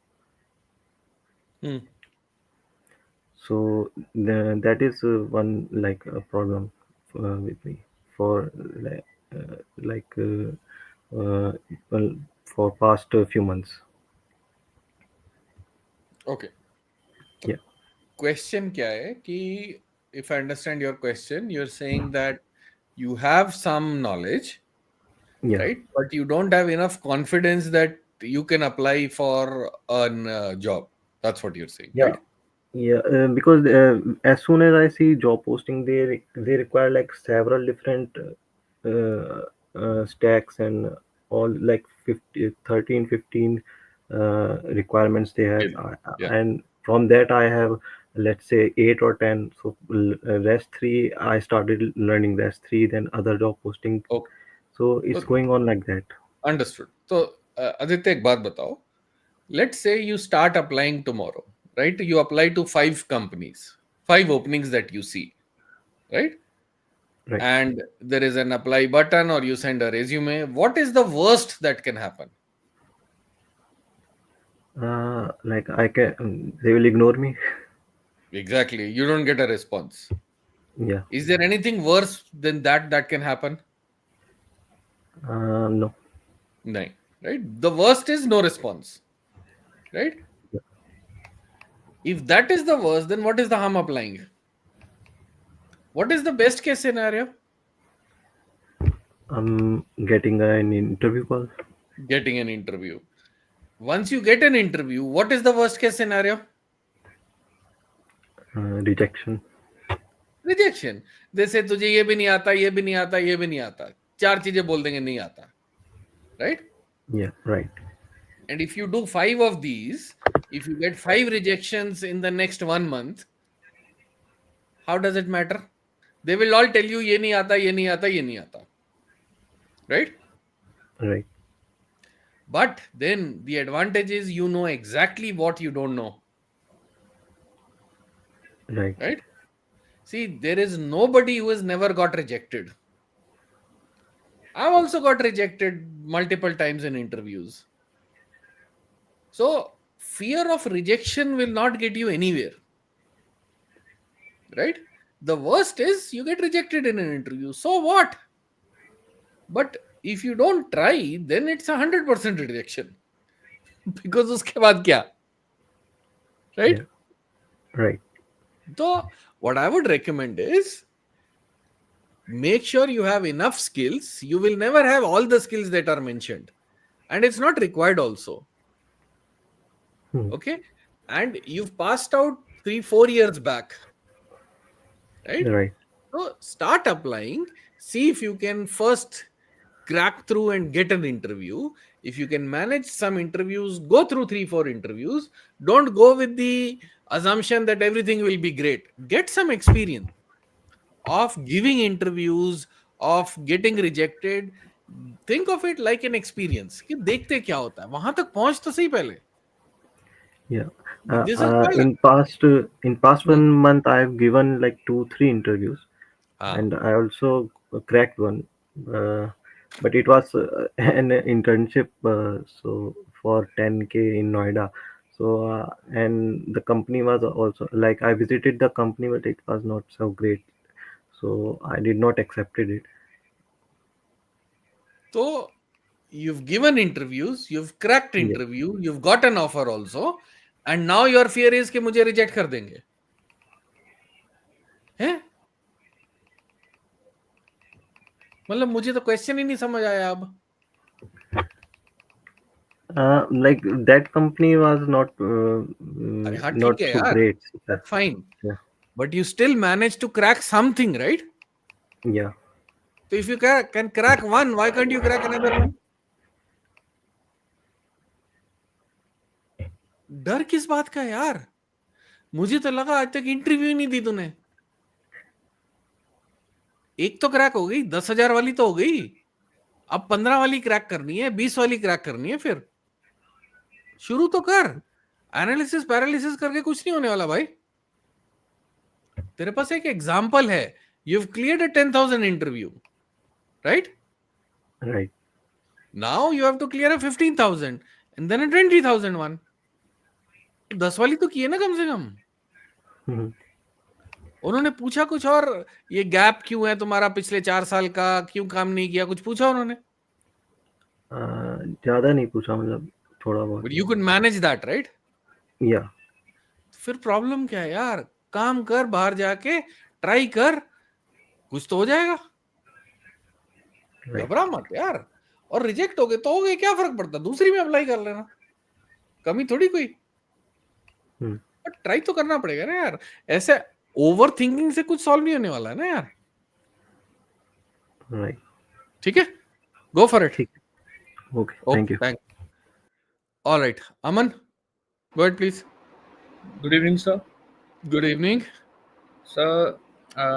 Hmm.
So that is one like a problem with me for like well, for past few months.
Okay. तो
Yeah,
question क्या है कि if I understand your question, you're saying that you have some knowledge,
yeah,
right? But you don't have enough confidence that you can apply for a job. That's what you're saying,
yeah,
right?
yeah. Because as soon as I see job posting, they require like several different stacks and all like 50, 13, 15 requirements they have,
Yeah.
and from that I have, let's say, 8 or 10. So rest three I started learning rest three, then other job posting.
Okay.
So it's
So
going on like that.
understood. So Aditya, एक बात बताओ. Let's say you start applying tomorrow, right? You apply to 5 companies, 5 openings that you see, right?
Right.
And there is an apply button or you send a resume. What is the worst that can happen?
Like I can, they will ignore me.
Exactly. You don't get a response.
Yeah.
Is there anything worse than that can happen?
No.
No. Right? The worst is no response. Right? If that is the worst, then what is the harm applying? What is the best case scenario?
I'm getting an interview call.
Getting an interview. Once you get an interview, what is the worst case scenario?
Rejection.
Rejection. They say तुझे ये भी नहीं आता, ये भी नहीं आता, ये भी नहीं आता. 4 चीजें बोल देंगे नहीं आता. Right?
Yeah. Right.
And if you do 5 of these, if you get 5 rejections in the next 1 month, how does it matter? They will all tell you ये नहीं आता, ये नहीं आता, ये नहीं आता. Right?
Right.
But then the advantage is you know exactly what you don't know.
Right.
Right? See, there is nobody who has never got rejected. I've also got rejected multiple times in interviews. So, fear of rejection will not get you anywhere. Right? The worst is you get rejected in an interview. So what? But if you don't try, then it's 100% rejection. Because उसके बाद क्या? Right?
Yeah. Right.
So, what I would recommend is make sure you have enough skills. You will never have all the skills that are mentioned, and it's not required also. Okay, and you've passed out 3-4 years back, right?
Right.
So start applying. See if you can first crack through and get an interview. If you can manage some interviews, go through 3-4 interviews. Don't go with the assumption that everything will be great. Get some experience of giving interviews, of getting rejected. Think of it like an experience कि देखते क्या होता है, वहां तक पहुंच तो सही पहले.
Yeah.
This is called.
In past 1 month, I've given like 2 3 interviews,
Ah.
and I also cracked one. Uh, but it was an internship, so for 10K in Noida. So and the company was also like I visited the company, but it was not so great. So I did not accepted it.
So you've given interviews, you've cracked
Yeah.
interview, you've got an offer also, and now your fear is कि मुझे reject कर देंगे. हैं? मतलब मुझे तो question ही नहीं समझ आया अब.
Like that company was not
अरे हाँ ठीक
not
है
so
यार,
great.
that's fine,
Yeah,
but you still managed to crack something, right?
yeah.
So if you can crack one, why can't you crack another one? डर किस बात का है यार? मुझे तो लगा आज तक इंटरव्यू ही नहीं दी तूने। एक तो क्रैक हो गई, 10,000 वाली तो हो गई, अब 15 वाली क्रैक करनी है, 20 वाली क्रैक करनी है। फिर शुरू तो कर। एनालिसिस पैरालिसिस करके कुछ नहीं होने वाला भाई। तेरे पास एक एग्जाम्पल है, you have cleared a 10,000 interview, right?
Right.
Now you have to clear a 15,000 and then a 20,000 one. 10 वाली तो की है ना कम से कम।
Mhm.
उन्होंने पूछा कुछ और, ये गैप क्यों है तुम्हारा पिछले 4 साल का, क्यों काम नहीं किया, कुछ पूछा उन्होंने?
ज़्यादा नहीं पूछा, मतलब थोड़ा बहुत।
But you could manage that, right?
या
फिर प्रॉब्लम क्या है यार? काम कर, बाहर जाके ट्राई कर, कुछ तो हो जाएगा।
राइट।
घबरा मत यार। और रिजेक्ट हो गए तो हो गए, क्या फर्क पड़ता, दूसरी में अप्लाई कर लेना, कमी थोड़ी कोई। बट ट्राई तो करना पड़ेगा ना यार। ऐसे ओवर थिंकिंग से कुछ सॉल्व नहीं होने वाला है ना यार।
राइट।
ठीक है, गो फॉर इट।
ठीक। Okay, thank
okay,
you.
Thank. Alright, Aman, go ahead please.
Good evening sir.
Good evening
sir,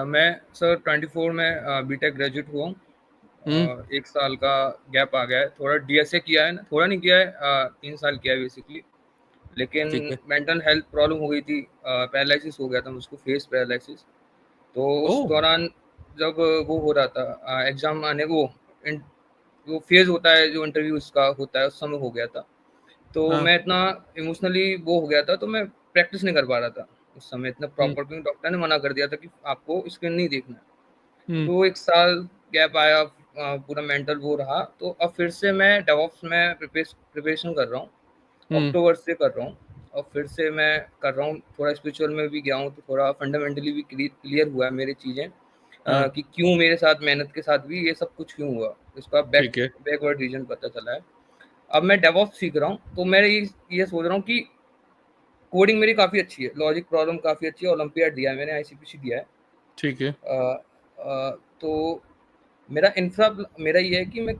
मैं सर 24 में बीटेक ग्रेजुएट हुआ हूँ। 1 साल का गैप आ गया है, थोड़ा डीएसए किया है, थोड़ा नहीं किया है, 3 साल किया है बेसिकली। लेकिन
ठीक है।
मेंटल हेल्थ प्रॉब्लम हो गई थी, पैरालिसिस हो गया था मुझको, फेस पैरालिसिस। तो उस
ओह।
दौरान जब वो हो रहा था एग्जाम आने, वो फेज होता है जो इंटरव्यूज का होता है, उस समय हो गया था। तो
हाँ।
मैं इतना इमोशनली वो हो गया था, तो मैं प्रैक्टिस नहीं कर पा रहा था उस समय इतना प्रॉपर, क्योंकि डॉक्टर ने मना कर दिया था कि आपको स्क्रीन नहीं देखना है। तो 1 साल गैप आया, पूरा मेंटल वो रहा। तो अब फिर से मैं डेवऑप्स में प्रिपरेशन कर रहा हूँ, अक्टूबर से कर रहा हूँ। और फिर से मैं कर रहा हूँ, थोड़ा स्पिरिचुअल में भी गया हूँ, तो थोड़ा फंडामेंटली भी क्लियर हुआ है मेरी चीज़ें, कि क्यों मेरे साथ मेहनत के साथ भी ये सब कुछ क्यों हुआ, इसका
ठीक है।
बैकवर्ड रीजन पता चला है। अब मैं डेवऑप्स सीख रहा हूँ, तो मैं ये सोच रहा हूँ कि कोडिंग मेरी काफ़ी अच्छी है, लॉजिक प्रॉब्लम काफ़ी अच्छी है, ओलंपियाड दिया है मैंने, आईसीपीसी दिया है।
ठीक है।
तो मेरा ये है कि मैं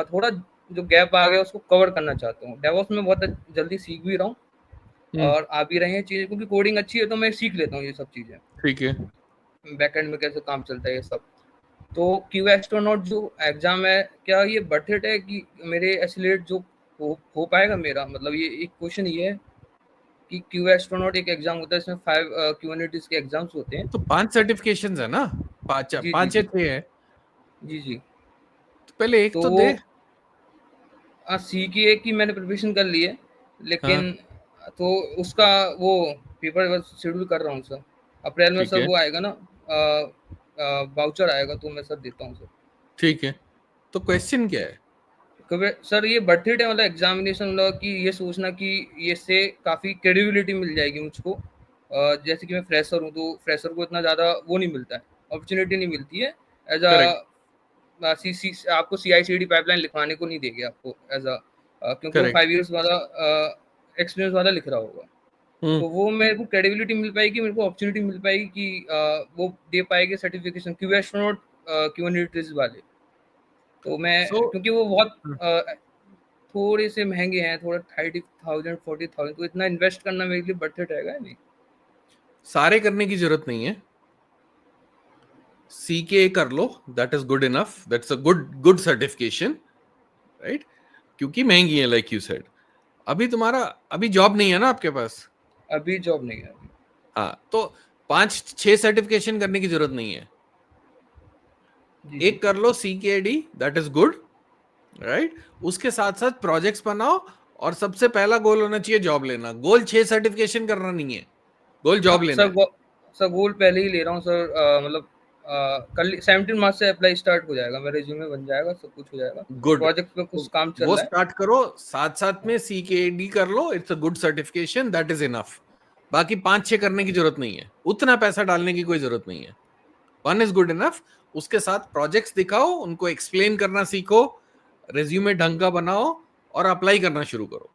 थोड़ा जो गैप आ गया उसको कवर करना चाहता हूँ। डेवऑप्स में बहुत जल्दी सीख भी रहा हूँ और आ भी रही हैं चीज़ें, क्योंकि कोडिंग अच्छी है तो मैं सीख लेता हूँ ये सब चीज़ें,
ठीक है।
बैकएंड में कैसे काम चलता है ये सब। तो क्यू एस्ट्रोनॉट जो एग्जाम है, क्या ये वर्थ इट है कि मेरे एसिलेट जो हो पाएगा मेरा, मतलब ये एक क्वेश्चन ये है कि क्यू एस्ट्रोनॉट एक एग्जाम होता है, इसमें 5 क्यूएनटीज के एग्जाम्स होते हैं।
तो 5 सर्टिफिकेशंस है ना, 5
जी,
5
जी,
या 6 है,
जी।
तो पहले एक
तो
तो
वो
दे।
सी की एक की मैंने प्रिपरेशन कर ली है,
हाँ।
लेकिन तो उसका वो पेपर बस शेड्यूल कर रहा हूँ सर। अप्रैल में
ठीक
सर
है।
वो आएगा ना, वाउचर आएगा, तो मैं सर देता हूँ सर।
ठीक है, तो क्वेश्चन क्या है?
क्योंकि सर ये वर्थ इट है, मतलब एग्जामिनेशन, मतलब कि ये सोचना कि ये से काफ़ी क्रेडिबिलिटी मिल जाएगी मुझको। जैसे कि मैं फ्रेशर हूँ, तो फ्रेशर को इतना ज़्यादा वो नहीं मिलता है, अपॉर्चुनिटी नहीं मिलती है एज
करेक्ट।
आपको CI/CD पाइपलाइन लिखवाने को नहीं देगी आपको एज क्योंकि वो
करेक्ट।
5 इयर्स वाला एक्सपीरियंस वाला लिख रहा होगा। तो वो मेरे को क्रेडिबिलिटी मिल पाएगी, मेरे को अपॉर्चुनिटी मिल पाएगी कि वो दे पाएंगे सर्टिफिकेशन क्यू एस्ट्रोनॉट क्यूनिटीज वाले। तो मैं
सो
क्योंकि वो बहुत थोड़े से महंगे हैं, थोड़ा 30,000 40,000, तो इतना इन्वेस्ट करना मेरे लिए वर्थ इट रहेगा नहीं।
सारे करने की जरूरत नहीं है, सीके कर लो, that is good enough, that's a good certification, right? क्योंकि महंगी है, लाइक यू सेड। अभी तुम्हारा अभी जॉब नहीं है ना आपके पास?
अभी जॉब नहीं है।
हाँ, तो 5-6 सर्टिफिकेशन करने की जरूरत नहीं है,
जी,
एक कर लो CKD, that is good, right? उसके साथ साथ प्रोजेक्ट्स बनाओ, और सबसे पहला गोल होना चाहिए जॉब लेना। गोल 6 सर्टिफिकेशन करना नहीं है, गोल जॉब लेना है।
सर गोल पहले ही ले रहा हूँ सर, मतलब कल 17 मार्च से अप्लाई स्टार्ट हो जाएगा, मेरा रिज्यूमे बन जाएगा, सब कुछ हो जाएगा,
गुड,
प्रोजेक्ट पे कुछ काम चल
वो
रहा है।
स्टार्ट करो, साथ साथ में CKD कर लो, it's a good certification, that is enough. बाकी 5-6 करने की जरूरत नहीं है, उतना पैसा डालने की कोई जरूरत नहीं है, 1 इज गुड इनफ। उसके साथ प्रोजेक्ट्स दिखाओ, उनको एक्सप्लेन करना सीखो, रेज्यूमे ढंग का बनाओ, और अप्लाई करना शुरू करो।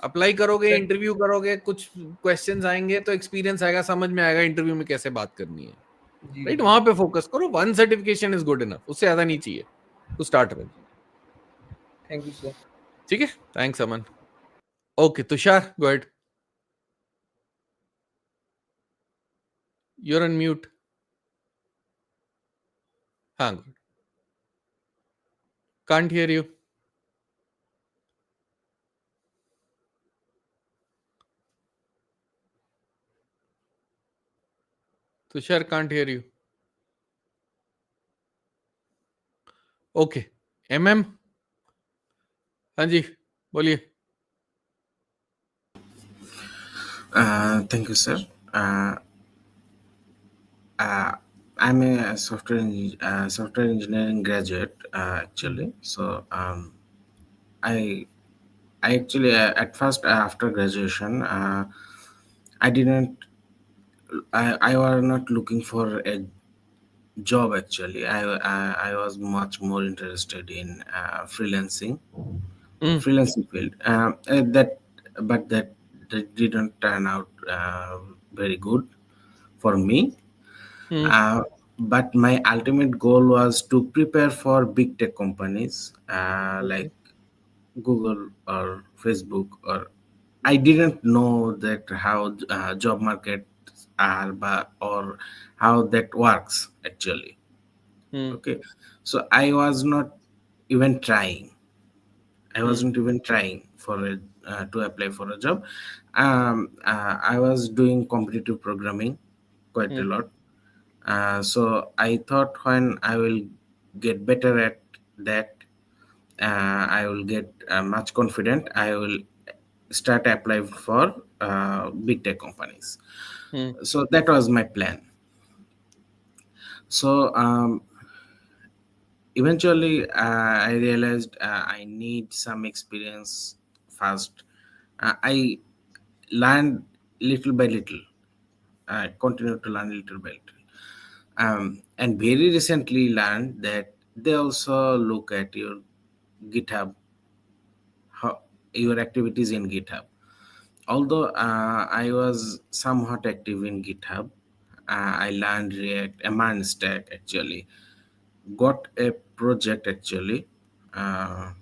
अप्लाई करोगे, इंटरव्यू करोगे, कुछ क्वेश्चंस आएंगे तो एक्सपीरियंस आएगा, समझ में आएगा इंटरव्यू में कैसे बात करनी है,
जी
राइट?
जी
वहां पे फोकस करो। One certification is good enough, उससे ज्यादा नहीं चाहिए to start with.
Thank you sir.
ठीक है, thanks Aman. Okay Tushar, go ahead, you're on mute. हाँ, good. Can't hear you. Tushar, can't hear you. Okay MM, हाँ जी बोलिए।
Thank you, sir. Uh, uh, I'm a software engineering graduate, actually. So I I actually at first after graduation, I didn't I was not looking for a job actually. I was much more interested in freelancing field. That didn't turn out very good for me. Uh, but my ultimate goal was to prepare for big tech companies like Google or Facebook. Or I didn't know that how job markets are, or how that works actually. Okay, so I was not even trying. I wasn't even trying to apply for a job. I was doing competitive programming quite a lot. So I thought when I will get better at that, I will get much confident. I will start applying for big tech companies. So that was my plan. So eventually, I realized I need some experience first. I learned little by little. I continued to learn little by little. And very recently learned that they also look at your GitHub, your activities in GitHub. Although I was somewhat active in GitHub, I learned React, a stack actually, got a project actually uh,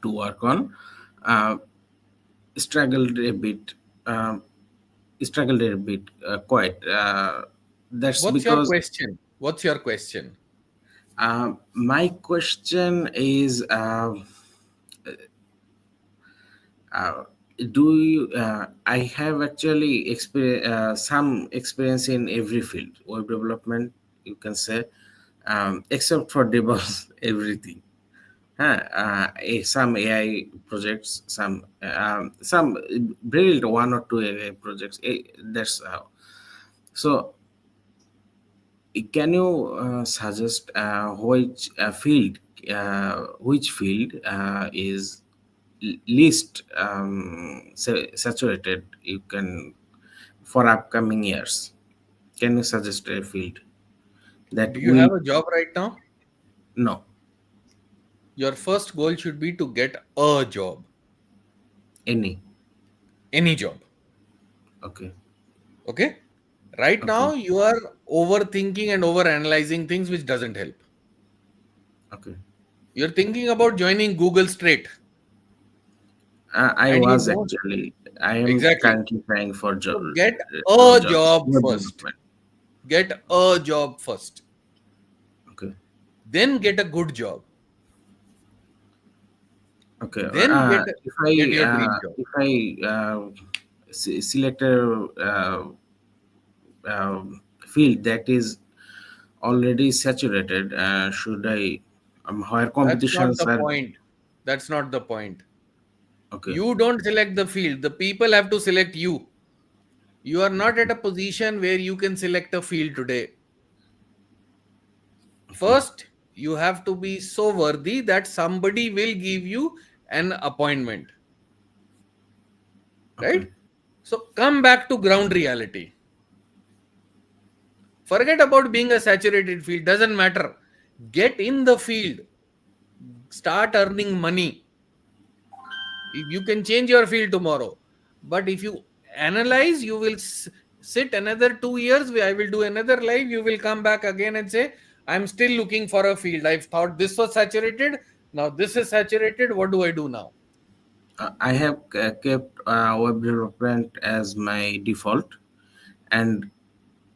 to work on. Uh, struggled a bit, uh, quite. That's
What's your
because
question? What's your question?
my question is, do you? I have actually some experience in every field, web development, you can say, except for DevOps, everything. Some AI projects, some very little, one or two AI projects. That's how. So can you suggest which field is least saturated? You can for upcoming years. Can you suggest a field that
Do you
will
have a job right now?
no
Your first goal should be to get a job,
any?
any job.
Okay.
Okay. Right
Okay.
now, you are overthinking and over analyzing things, which doesn't help.
Okay.
You're thinking about joining Google straight,
I
and you
was
don't.
actually. I am
Exactly.
currently trying for
So get a
jobs.
job
Web
first.
development.
Get a job first.
Okay.
Then get a good job.
Okay.
Then get your dream job.
If I select a field that is already saturated, should I? Where
That's not
competitions
the
are.
point. That's not the point.
Okay.
You don't select the field. The people have to select you. You are not at a position where you can select a field today. First, you have to be so worthy that somebody will give you an appointment. Right? So come back to ground reality. Forget about being a saturated field. Doesn't matter. Get in the field. start earning money. You can change your field tomorrow, but if you analyze, you will sit another 2 years. I will do another live. You will come back again and say, I'm still looking for a field. I've thought this was saturated. Now this is saturated. What do I do now?
I have kept web development as my default, and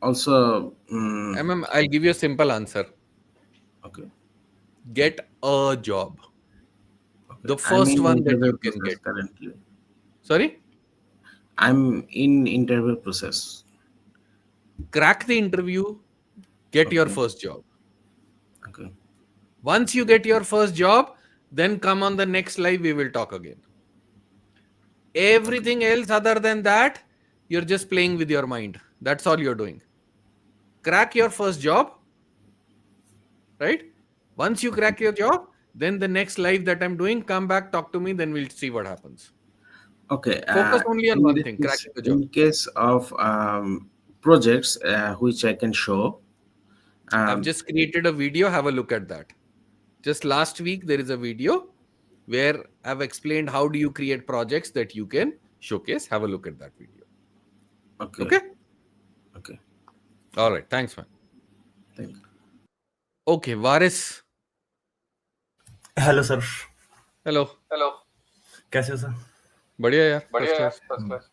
also
I'll give you a simple answer.
Okay.
Get a job. The
I'm
first
in
one that
interview
you can
process
get.
currently.
Sorry?
I'm in interview process.
Crack the interview, get your
Okay.
first job.
Okay.
Once you get your first job, then come on the next live, we will talk again. Everything else other than that, you're just playing with your mind. That's all you're doing. Crack your first job, right? Once you crack your job, then the next live that I'm doing, come back, talk to me, then we'll see what happens.
Okay.
Focus only on one thing, cracking the job.
In case of projects which I can show,
I've just created a video. Have a look at that. Just last week, there is a video where I've explained how do you create projects that you can showcase. Have a look at that video.
Okay.
Okay.
Okay.
All right. Thanks, man.
Thank you.
Okay, Varis.
Hello sir.
Hello.
कैसे हो sir?
बढ़िया यार. First class.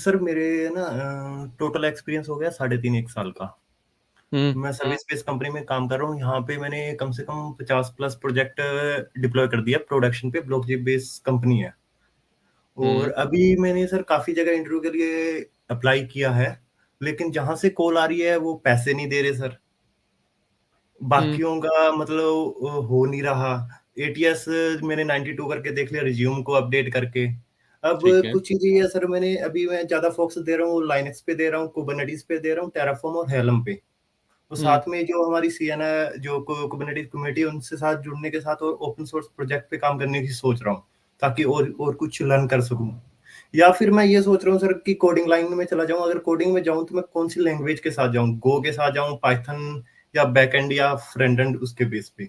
Sir मेरे ना total experience हो गया 3.5 साल का. मैं सर्विस बेस्ड कंपनी में काम कर रहा हूँ. यहाँ पे मैंने कम से कम 50 प्लस प्रोजेक्ट डिप्लॉय कर दिया प्रोडक्शन पे. ब्लॉकचेन बेस्ड कंपनी है. और अभी मैंने सर काफी जगह इंटरव्यू के लिए अप्लाई किया है, लेकिन जहां से कॉल आ रही है वो पैसे नहीं दे रहे सर. बाकियों का मतलब हो नहीं रहा. एटीएस मैंने 92 करके देख लिया, रिज्यूम को अपडेट करके. अब कुछ चीजें ये सर मैं ज्यादा फोकस दे रहा हूँ लाइनक्स पे, दे रहा हूँ कुबरनेटिस पे, दे रहा हूँ टेराफॉर्म और हेलम पे. तो साथ में जो हमारी सीएन जो कुबरनेटिस कम्युनिटी उनसे साथ जुड़ने के साथ और ओपन सोर्स प्रोजेक्ट पे काम करने की सोच रहा हूँ, ताकि और कुछ लर्न कर सकूं. या फिर मैं ये सोच रहा हूँ सर कि कोडिंग लाइन में चला जाऊं. अगर कोडिंग में जाऊं तो मैं कौन सी लैंग्वेज के साथ जाऊं? गो के साथ जाऊं, पाइथन या बैकएंड या फ्रंट एंड उसके बेस पे?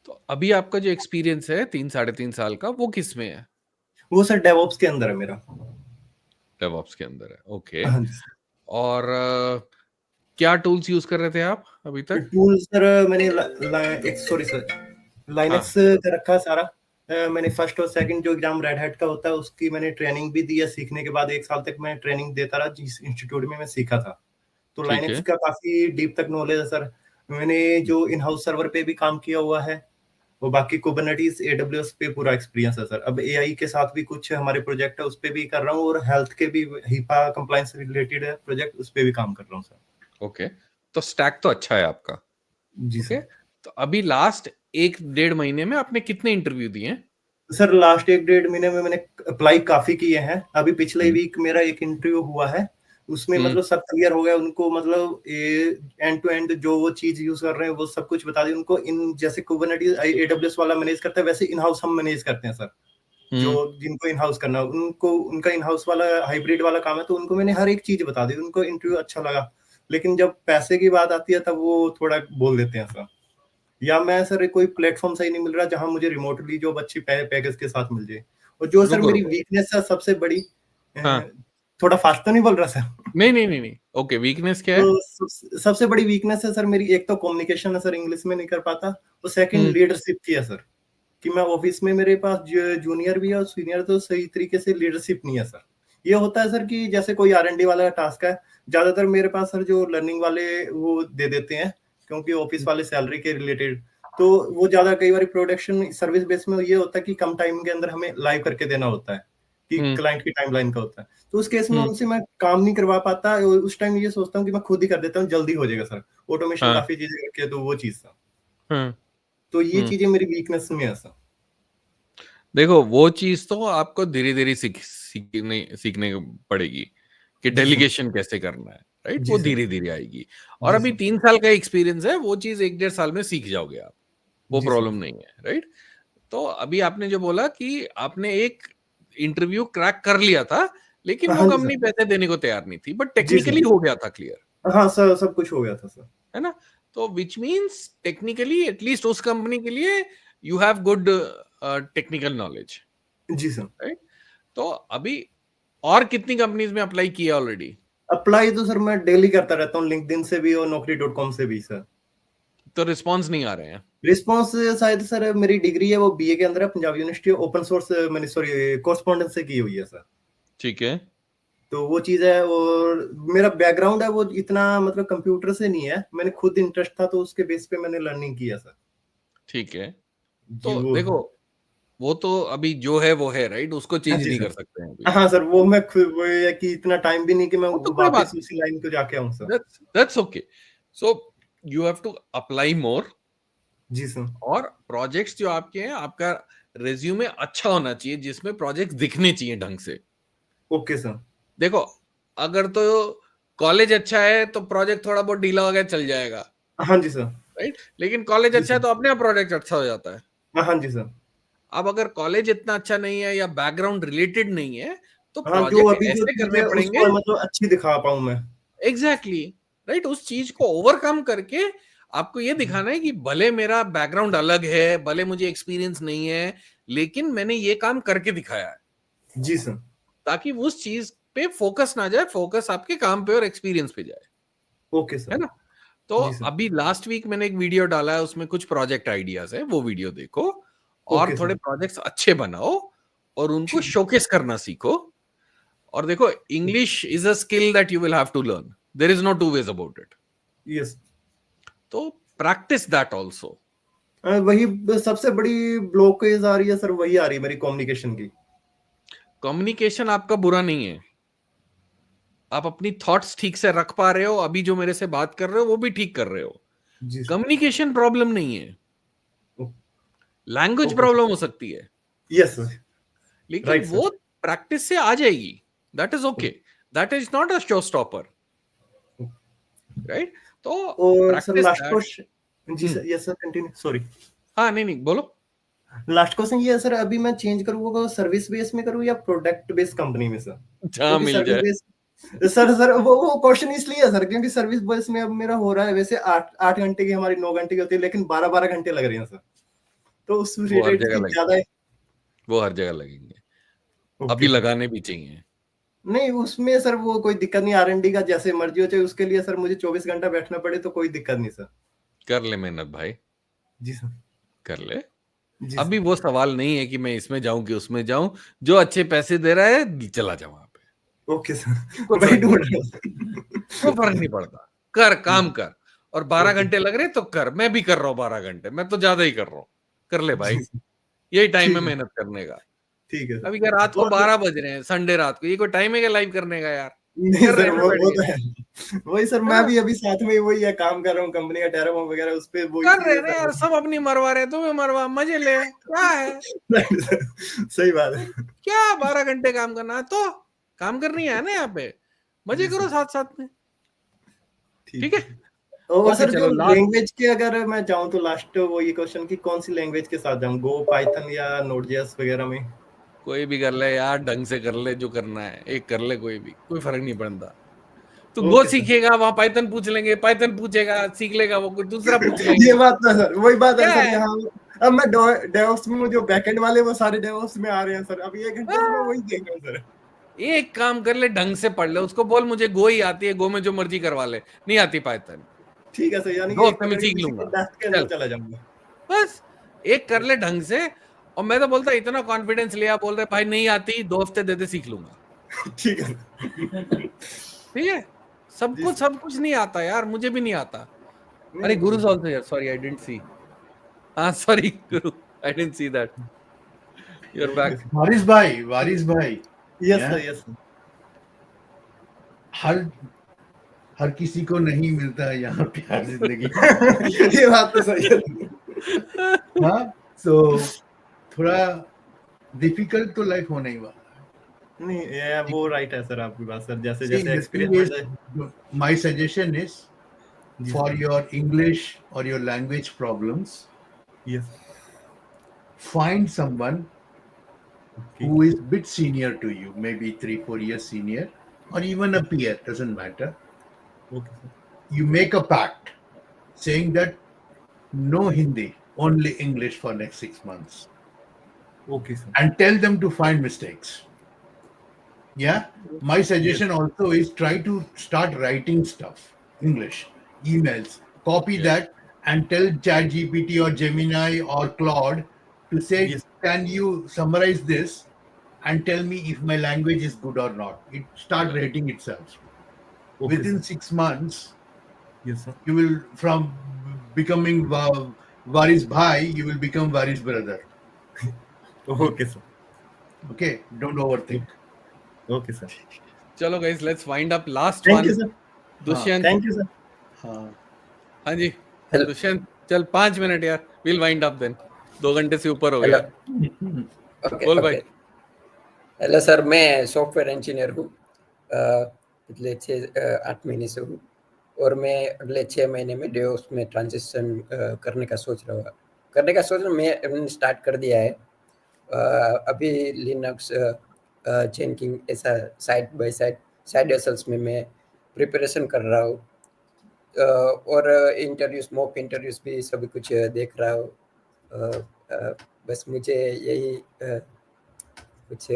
तो अभी आपका जो एक्सपीरियंस है 3-3.5 साल का, वो किस में है?
वो सर डेवऑप्स के अंदर है मेरा.
डेवऑप्स के अंदर है. ओके. और क्या टूल्स यूज कर रहे थे आप अभी तक?
टूल्स सर मैंने सॉरी सर लाइनक्स का रखा सारा. मैंने फर्स्ट और सेकंड जो एग्जाम रेड हैट का होता है उसकी मैंने ट्रेनिंग भी दी है. सीखने के बाद 1 साल तक मैं ट्रेनिंग देता रहा जिस इंस्टीट्यूट में मैं सीखा था. तो लाइनक्स का काफी डीप तक नॉलेज है सर. मैंने जो इन हाउस सर्वर पे भी काम किया हुआ है, वो बाकी कुबरनेटिस एडब्ल्यूएस पे पूरा एक्सपीरियंस है सर. अब एआई के साथ भी कुछ हमारे प्रोजेक्ट है, उस पे भी कर रहा हूँ. और हेल्थ के भी हीपा कंप्लायंस रिलेटेड है प्रोजेक्ट, उस पे भी काम कर रहा हूँ सर.
ओके. तो स्टैक तो अच्छा है आपका.
जी सर.
तो अभी लास्ट 1-1.5 महीने में आपने कितने इंटरव्यू दिए हैं?
सर लास्ट 1-1.5 महीने में मैंने अप्लाई काफी किए हैं. अभी पिछले वीक मेरा एक इंटरव्यू हुआ है, उसमें मतलब सब क्लियर हो गया. उनको मतलब एंड टू एंड जो वो चीज यूज कर रहे हैं वो सब कुछ बता दी उनको. इन जैसे कुबरनेटिस एडब्ल्यूएस वाला मैनेज करता है, वैसे इन हाउस हम मैनेज करते हैं सर. जो जिनको इन हाउस करना उनको उनका इन हाउस वाला हाइब्रिड वाला काम है, तो उनको मैंने हर एक चीज बता दी. उनको इंटरव्यू अच्छा लगा, लेकिन जब पैसे की बात आती है तब वो थोड़ा बोल देते हैं सर. या मैं सर कोई प्लेटफॉर्म सही नहीं मिल रहा जहां मुझे रिमोटली जॉब अच्छी पैकेज के साथ मिल जाए. और जो सर मेरी वीकनेस है सबसे बड़ी, थोड़ा फास्ट तो नहीं बोल रहा सर?
नहीं. ओके. वीकनेस क्या है?
तो सबसे बड़ी वीकनेस है सर मेरी, एक तो कम्युनिकेशन है सर, इंग्लिश में नहीं कर पाता. और सेकंड लीडरशिप की है सर, कि मैं ऑफिस में मेरे पास जूनियर भी है और सीनियर, तो सही तरीके से लीडरशिप नहीं है सर. ये होता है सर कि जैसे कोई आर&डी वाला टास्क है, ज्यादातर मेरे पास सर जो लर्निंग वाले वो दे देते हैं, क्योंकि ऑफिस वाले सैलरी के रिलेटेड. तो वो ज्यादा कई बार प्रोडक्शन सर्विस बेस में ये होता है कि कम टाइम के अंदर हमें लाइव करके देना होता है, कि क्लाइंट की टाइमलाइन का होता है. तो उस केस में उनसे मैं काम नहीं करवा पाता. उस टाइम ये सोचता हूँ कि मैं खुद ही कर देता हूँ, जल्दी हो जाएगा सर. ऑटोमेशन काफी चीजें करके, तो वो चीज था. तो ये चीजें मेरी वीकनेस में है सर.
देखो, वो चीज तो आपको धीरे-धीरे सीखने पड़ेगी कि डेलीगेशन कैसे करना है, राइट? वो धीरे-धीरे आएगी. और अभी 3 साल का एक्सपीरियंस है, वो चीज 1-1.5 साल में सीख जाओगे आप. वो प्रॉब्लम नहीं है, राइट? तो अभी आपने जो बोला कि आपने एक इंटरव्यू क्रैक कर लिया था, लेकिन वो कंपनी पैसे देने को तैयार नहीं थी, बट टेक्निकली हो गया था क्लियर.
हाँ सर, सब कुछ हो गया था सर.
है ना? तो विच मीन्स टेक्निकली एटलीस्ट उस कंपनी के लिए you have good technical knowledge,
ji sir.
right? तो अभी और कितनी कंपनीज में अप्लाई किया ऑलरेडी?
अप्लाई तो सर मैं डेली करता रहता हूँ, लिंक्डइन से भी और naukri.com से भी सर।
तो रिस्पॉन्स नहीं आ रहे हैं?
रिस्पॉन्स शायद सर मेरी डिग्री है वो बीए के अंदर है, पंजाब यूनिवर्सिटी ओपन सोर्स, मैंने सॉरी कोरस्पॉन्डेंस से की हुई है सर।
ठीक है।
तो वो चीज है, और मेरा बैकग्राउंड है वो इतना मतलब कंप्यूटर से नहीं है, मैंने खुद इंटरेस्ट था तो उसके बेस पे मैंने लर्निंग किया सर।
ठीक है।
जी
तो
वो
देखो, वो तो अभी जो है वो है, राइट? उसको
हाँ
चेंज
जी
नहीं
सर।
कर सकते हैं अभी।
हाँ सर, वो मैं खुद वो है कि इतना टाइम भी नहीं कि मैं
वो तो कोई बात
वापस उसी लाइन को जाके आऊं sir.
That's okay. So you have to apply more.
Ji sir.
और प्रोजेक्ट्स जो आपके हैं, आपका रेज्यूमे अच्छा होना चाहिए जिसमें प्रोजेक्ट्स दिखने चाहिए ढंग से।
Okay sir.
देखो, अगर तो कॉलेज अच्छा है तो प्रोजेक्ट थोड़ा बहुत ढीला वगैरह चल जाएगा,
हाँ जी सर।
राइट? लेकिन कॉलेज
जी
अच्छा है
सर।
तो अपने आप प्रोजेक्ट अच्छा हो जाता है।
हाँ जी सर।
अब अगर कॉलेज इतना अच्छा नहीं है या बैकग्राउंड रिलेटेड नहीं है तो
हाँ, जो
प्रोजेक्ट
अभी जो
ऐसे
चीज
करने
है
पड़ेंगे,
उसको मतलब अच्छी दिखा पाऊं मैं।
Exactly, right? उस चीज को ओवरकम करके आपको ये दिखाना है कि भले मेरा बैकग्राउंड अलग है, भले मुझे एक्सपीरियंस नहीं है, लेकिन मैंने ये काम करके दिखाया है,
जी सर।
ताकि उस चीज पे फोकस ना जाए, फोकस आपके काम पे और एक्सपीरियंस पे जाए,
ओके
है
सर।
ना? तो
जी सर।
अभी लास्ट वीक मैंने एक वीडियो डाला है, उसमें कुछ प्रोजेक्ट आइडियाज है, वो वीडियो देखो और
ओके
थोड़े
सर।
प्रोजेक्ट्स अच्छे बनाओ और उनको शोकेस करना सीखो। और देखो, English is a skill that you will have to learn, there is no two ways about it.
Yes.
तो प्रैक्टिस दैट ऑल्सो।
वही सबसे बड़ी ब्लॉकेज आ रही है सर, वही आ रही है मेरी कम्युनिकेशन की।
कम्युनिकेशन आपका बुरा नहीं है, आप अपनी थॉट्स ठीक से रख पा रहे हो, अभी जो मेरे से बात कर रहे हो वो भी ठीक कर रहे हो।
जी सर।
कम्युनिकेशन प्रॉब्लम नहीं है, लैंग्वेज
ओके
प्रॉब्लम हो सकती है,
यस सर।
लेकिन
राइट सर।
वो प्रैक्टिस से आ जाएगी। That is okay, that is not a show stopper, right? तो
और sir
practice
last
that.
Question, ji sir, yes sir, continue, sorry.
हाँ, नहीं नहीं, बोलो।
लास्ट क्वेश्चन ये है सर, अभी मैं चेंज करूंगा सर्विस बेस में करूँ या प्रोडक्ट बेस कंपनी में सर?
जहां
क्योंकि
मिल
सर्विस
जाए।
बेस सर वो क्वेश्चन इसलिए है सर क्योंकि सर्विस बेस में अब मेरा हो रहा है वैसे 8 घंटे की, हमारी 9 घंटे की होती है, लेकिन 12-12 घंटे लग रही हैं सर, तो उस
वो हर
रिलेटेड
जगह
की ज्यादा
लगेंगे,
है।
वो हर जगह लगेंगे,
ओके
अभी
सर।
लगाने भी चाहिए।
नहीं उसमें सर वो कोई दिक्कत नहीं, आरएनडी का जैसे मर्जी हो, चाहे उसके लिए सर मुझे 24 घंटा बैठना पड़े तो कोई दिक्कत नहीं सर।
कर ले मेहनत भाई,
जी सर।
कर ले।
जी
अभी
सर।
वो सवाल नहीं है कि मैं इसमें जाऊं कि उसमें जाऊं, जो अच्छे पैसे दे रहा है चला जा वहां पे,
ओके सर,
कोई
वही
फर्क नहीं
ढूंढ
पड़ता,
रहा
कोई फर्क नहीं पड़ता। कर, काम
हूँ।
कर। और 12 घंटे
ओके
लग रहे तो कर, मैं भी कर रहा हूँ 12 घंटे, मैं तो ज्यादा ही कर रहा हूँ। कर ले भाई,
जी सर।
यही टाइम है
ठीक है,
मेहनत करने का।
ठीक है
अभी क्या रात
सर।
को
और
12 बज रहे हैं, संडे रात को, ये कोई टाइम है क्या लाइव करने का यार?
नहीं
कर रहे
सर,
हैं ना बैठ
वो
के,
तो है, वही सर,
है
मैं
ना?
भी अभी साथ में ही वही है, काम कर रहा हूँ कंपनी का टेरामो वगैरह, उस पे वो
कर रहे
इसलिए
हैं ना
सर।
यार, सब अपनी मरवा रहे हैं, तुम्हें मरवा, मजे ले, क्या है?
सही बात है।
क्या 12 घंटे काम करना है? तो काम करनी है ना यहाँ पे, मजे
जी
करो
सर।
साथ साथ में। ठीक
ठीक
है,
है सर। और
ओके,
सर जो
चलो लास्ट।
लैंग्वेज के अगर मैं जाऊँ तो लास्ट वो ये क्वेश्चन की कौन सी लैंग्वेज के साथ जाऊँ, गो, पाइथन या नोड.जेएस वगैरह में?
कोई भी कर ले यार, ढंग से कर ले, जो करना है एक कर ले, कोई भी, कोई फर्क नहीं पड़ता। तू गो
ओके सर।
सीखेगा, वहां पाइथन पूछ लेंगे, पाइथन पूछेगा, सीख लेगा, वो कुछ दूसरा पूछ लेंगे।
ये बात तो सर, वही बात है
क्या
सर,
है?
यहाँ अब मैं डेवऑप्स में जो बैकएंड वाले वो सारे डेवऑप्स में आ रहे हैं सर, अभी 1 घंटे से मैं
हाँ,
वही देख रहा हूँ सर।
एक काम कर ले, ढंग से पढ़ ले, उसको बोल मुझे गो ही आती है, गो में जो मर्जी करवा ले, नहीं आती पाइथन,
ठीक है सर, यानी कि
2
एक
हफ्ते में
पकड़ के
सीख
उसी के
लूंगा।
डेस्क के अंदर
चल,
चला जाऊंगा।
बस एक कर ले ढंग से। और मैं तो बोलता इतना कॉन्फिडेंस लिया, बोल रहे भाई नहीं आती, 2 हफ्ते दे दे, सीख लूंगा।
ठीक है।
ठीक है,
जी सर।
सब कुछ नहीं आता यार, मुझे भी नहीं आता।
नहीं
अरे
नहीं,
गुरु
कोई
ऑल्सो यार, सॉरी आई डिडंट सी। हाँ sorry guru, I didn't see that, you are back.
Waris भाई,
yes
yeah?
Sir, yes sir.
हर हर किसी को नहीं मिलता है यहाँ प्यार जिंदगी।
ये बात तो सही है।
हाँ, तो थोड़ा डिफिकल्ट तो लाइफ होने ही वाला है।
नहीं ये वो राइट है सर, आपकी बात सर, जैसे
See,
जैसे
the thing
एक्सपीरियंस
is,
बढ़ता है।
my suggestion is
ji
for
sir.
your English or your language problems,
yes.
find someone
okay.
who is bit senior to you, maybe 3-4 years senior, or even a peer, doesn't matter.
Okay sir.
You make a pact saying that no Hindi, only English for next 6 months.
Okay, sir.
And tell them to find mistakes. Yeah. My
Yes.
suggestion also is try to start writing stuff, English, emails, copy that and tell ChatGPT or Gemini or Claude to say,
Yes.
can you summarize this and tell me if my language is good or not? It start rating itself.
Okay,
Within
sir.
6 months,
Yes, sir.
you will from becoming Varis Bhai, you will become Varis brother.
Okay, sir.
Okay, don't overthink.
Okay, sir.
चलो guys, let's wind up. Last
Thank
one.
you, sir.
Dushyant.
Thank you, sir.
हाँ जी दुष्यंत चल 5 minute यार. We'll wind up then. 2 घंटे से ऊपर हो
hello
गया.
Okay
बोल
ओके
भाई.
हेलो सर मैं सॉफ्टवेयर इंजीनियर हूँ पिछले 6 8 महीने से हूँ और मैं अगले 6 महीने में डेवऑप्स में ट्रांजिशन करने का सोच रहा हूँ मैंने स्टार्ट कर दिया है अभी लिनक्स जेनकिन ऐसा side by side side hustles में मैं प्रिपरेशन कर रहा हूँ और इंटरव्यूज मॉक इंटरव्यूज भी सभी कुछ देख रहा हूँ बस मुझे यही कुछ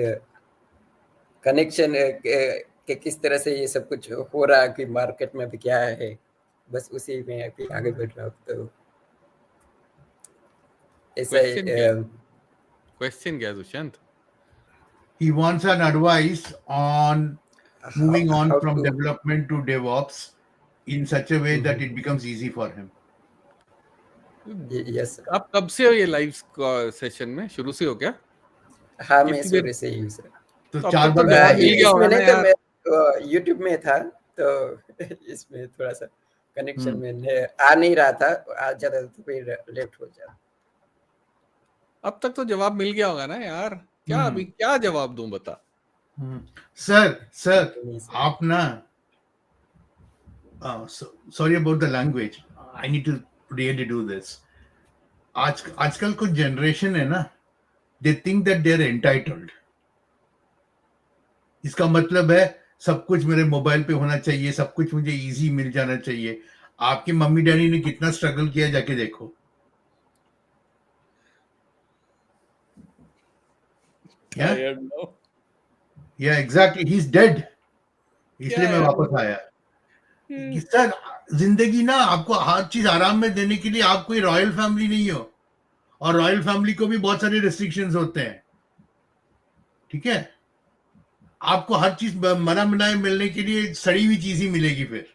कनेक्शन के किस तरह से ये सब कुछ हो रहा है कि मार्केट में अभी क्या है बस उसी में अभी आगे बढ़ रहा हूँ तो ऐसा
Question क्या है Dushyant?
He wants an advice on moving on
how
from
to
development to DevOps in such a way that it becomes easy for him.
yes sir.
आप कब से हो ये लाइव सेशन में? शुरू से हो क्या?
हाँ मैं
कितनी देर?
शुरू से ही हूँ सर
तो
अब तक तो जवाब मिल गया होगा
इसमें
ना
नहीं तो
यार.
मैं यूट्यूब में था तो इसमें थोड़ा सा कनेक्शन में आ नहीं रहा था आ जाता तो फिर लेफ्ट हो जाता
अब तक तो जवाब मिल गया होगा ना यार. क्या अभी क्या जवाब दूं बता.
सर आप ना sorry about the language. I need to really do this. आजकल कुछ जनरेशन है ना they think that they are entitled. इसका मतलब है सब कुछ मेरे मोबाइल पे होना चाहिए, सब कुछ मुझे इजी मिल जाना चाहिए. आपके मम्मी डैडी ने कितना स्ट्रगल किया जाके देखो.
Tired now.
Yeah, exactly. He's dead. इसलिए मैं वापस आया. सर जिंदगी ना आपको हर चीज आराम में देने के लिए आप कोई रॉयल फैमिली नहीं हो और रॉयल फैमिली को भी बहुत सारे रेस्ट्रिक्शंस होते हैं. ठीक है आपको हर चीज मना मनाए मिलने के लिए सड़ी हुई चीज ही मिलेगी फिर.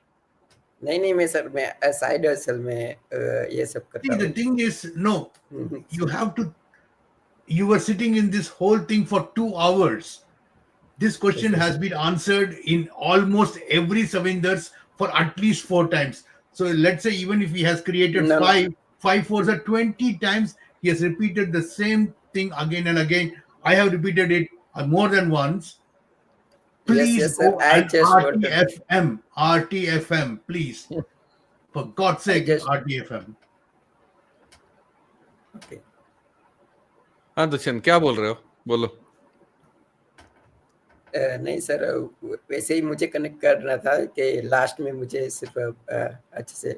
नहीं मैं सर मैं साइड हसल में ये सब करता हूँ.
The thing is no you have to you were sitting in this whole thing for 2 hours. This question has been answered in almost every Savinders for at least 4 times. So let's say even if he has created
No.
5 fours are 20 times, he has repeated the same thing again and again. I have repeated it more than once. Please
yes,
go
sir. I
and
just
RTFM, please. For God's sake, RTFM.
Okay.
हाँ दुष्यंत क्या बोल रहे हो? बोलो.
नहीं sir वैसे ही मुझे connect करना था कि लास्ट में मुझे सिर्फ अच्छे से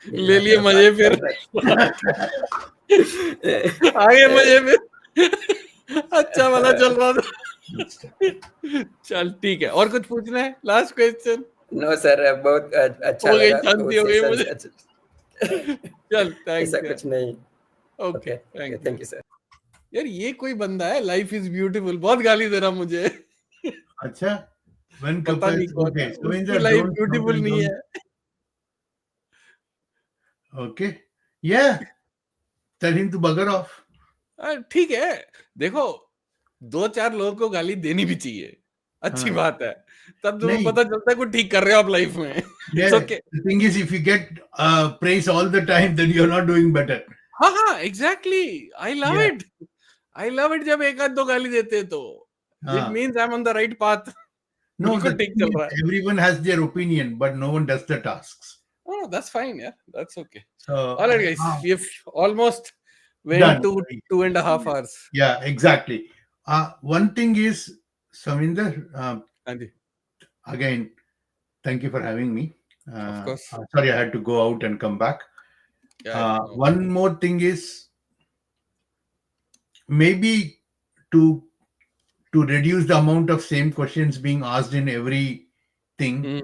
ले लिए मजे फिर. आगे मजे फिर. अच्छा वाला चल रहा था. चल ठीक है. और कुछ पूछना है? Last question.
नो सर बहुत अच्छा
हो गई
लगा.
शांति हो गई मुझे. चल थैंक्स.
ऐसा कुछ नहीं.
Okay
thank you sir.
यार ये कोई बंदा है लाइफ इज ब्यूटीफुल बहुत गाली दे रहा मुझे.
अच्छा
पता नहीं कौन है. उसकी लाइफ ब्यूटीफुल नहीं है.
Okay yeah tell him to bugger off.
ठीक है. देखो 2-4 लोगों को गाली देनी भी चाहिए. अच्छी बात है. तब तुम्हें पता चलता है कुछ ठीक कर रहे हो आप लाइफ में.
Yeah, okay. The thing is if you get praise all the time then you're not doing better.
हाँ exactly. I love it. I love it जब एक आध दो गाली देते हैं तो. It means I'm on the right path.
No, everyone has their opinion, but no one does the tasks.
Oh, that's fine. Yeah, that's okay.
So,
all right, guys, we have almost went to 2.5 hours.
Yeah, exactly. One thing is, Savinder, again, thank you for having me.
Of course.
Sorry, I had to go out and come back.
Yeah,
one more thing is, maybe to reduce the amount of same questions being asked in every thing,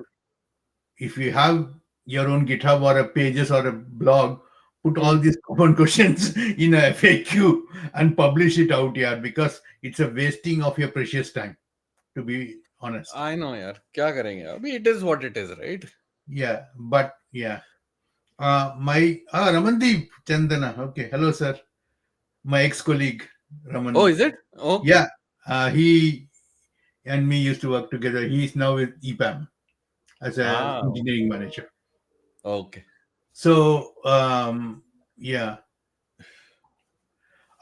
if you have your own GitHub or a pages or a blog, put all these common questions in a FAQ and publish it out here, because it's a wasting of your precious time, to be honest.
I know, yaar. Kya karenge? Abhi it is what it is, right?
Yeah, but yeah. Ramandeep Chandana. Okay, hello, sir. My ex-colleague, Raman.
Oh, is it? Okay.
Yeah, he and me used to work together. He is now with EPAM as an engineering manager.
Okay.
So, yeah.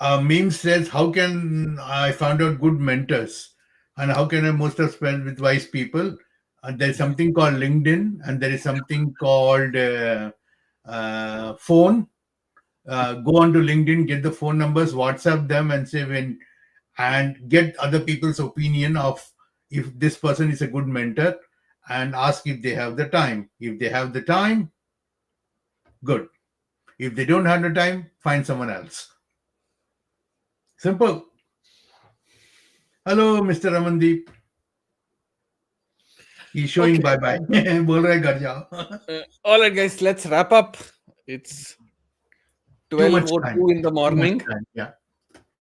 Meme says, how can I find out good mentors? And how can I most of spend with wise people? There's something called LinkedIn, and there is something called phone. Go onto LinkedIn, get the phone numbers, WhatsApp them, and say and get other people's opinion of if this person is a good mentor, and ask if they have the time. If they have the time, good. If they don't have the time, find someone else. Simple. Hello, Mr. Ramandeep. He's showing bye-bye. Bol raha hai ghar jao.
All right, guys, let's wrap up. It's 12:02 in the morning.
Yeah.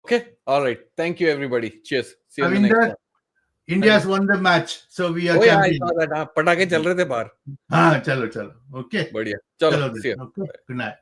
Okay. All right. Thank you, everybody. Cheers. See you in the next
Savinder,
one.
India's won the match, so we are
Oh yeah, I
champions.
saw that. हाँ, पटाखे चल रहे थे बाहर.
हाँ, चलो. Okay.
बढ़िया. चलो.
then.
See you.
Okay. Good night.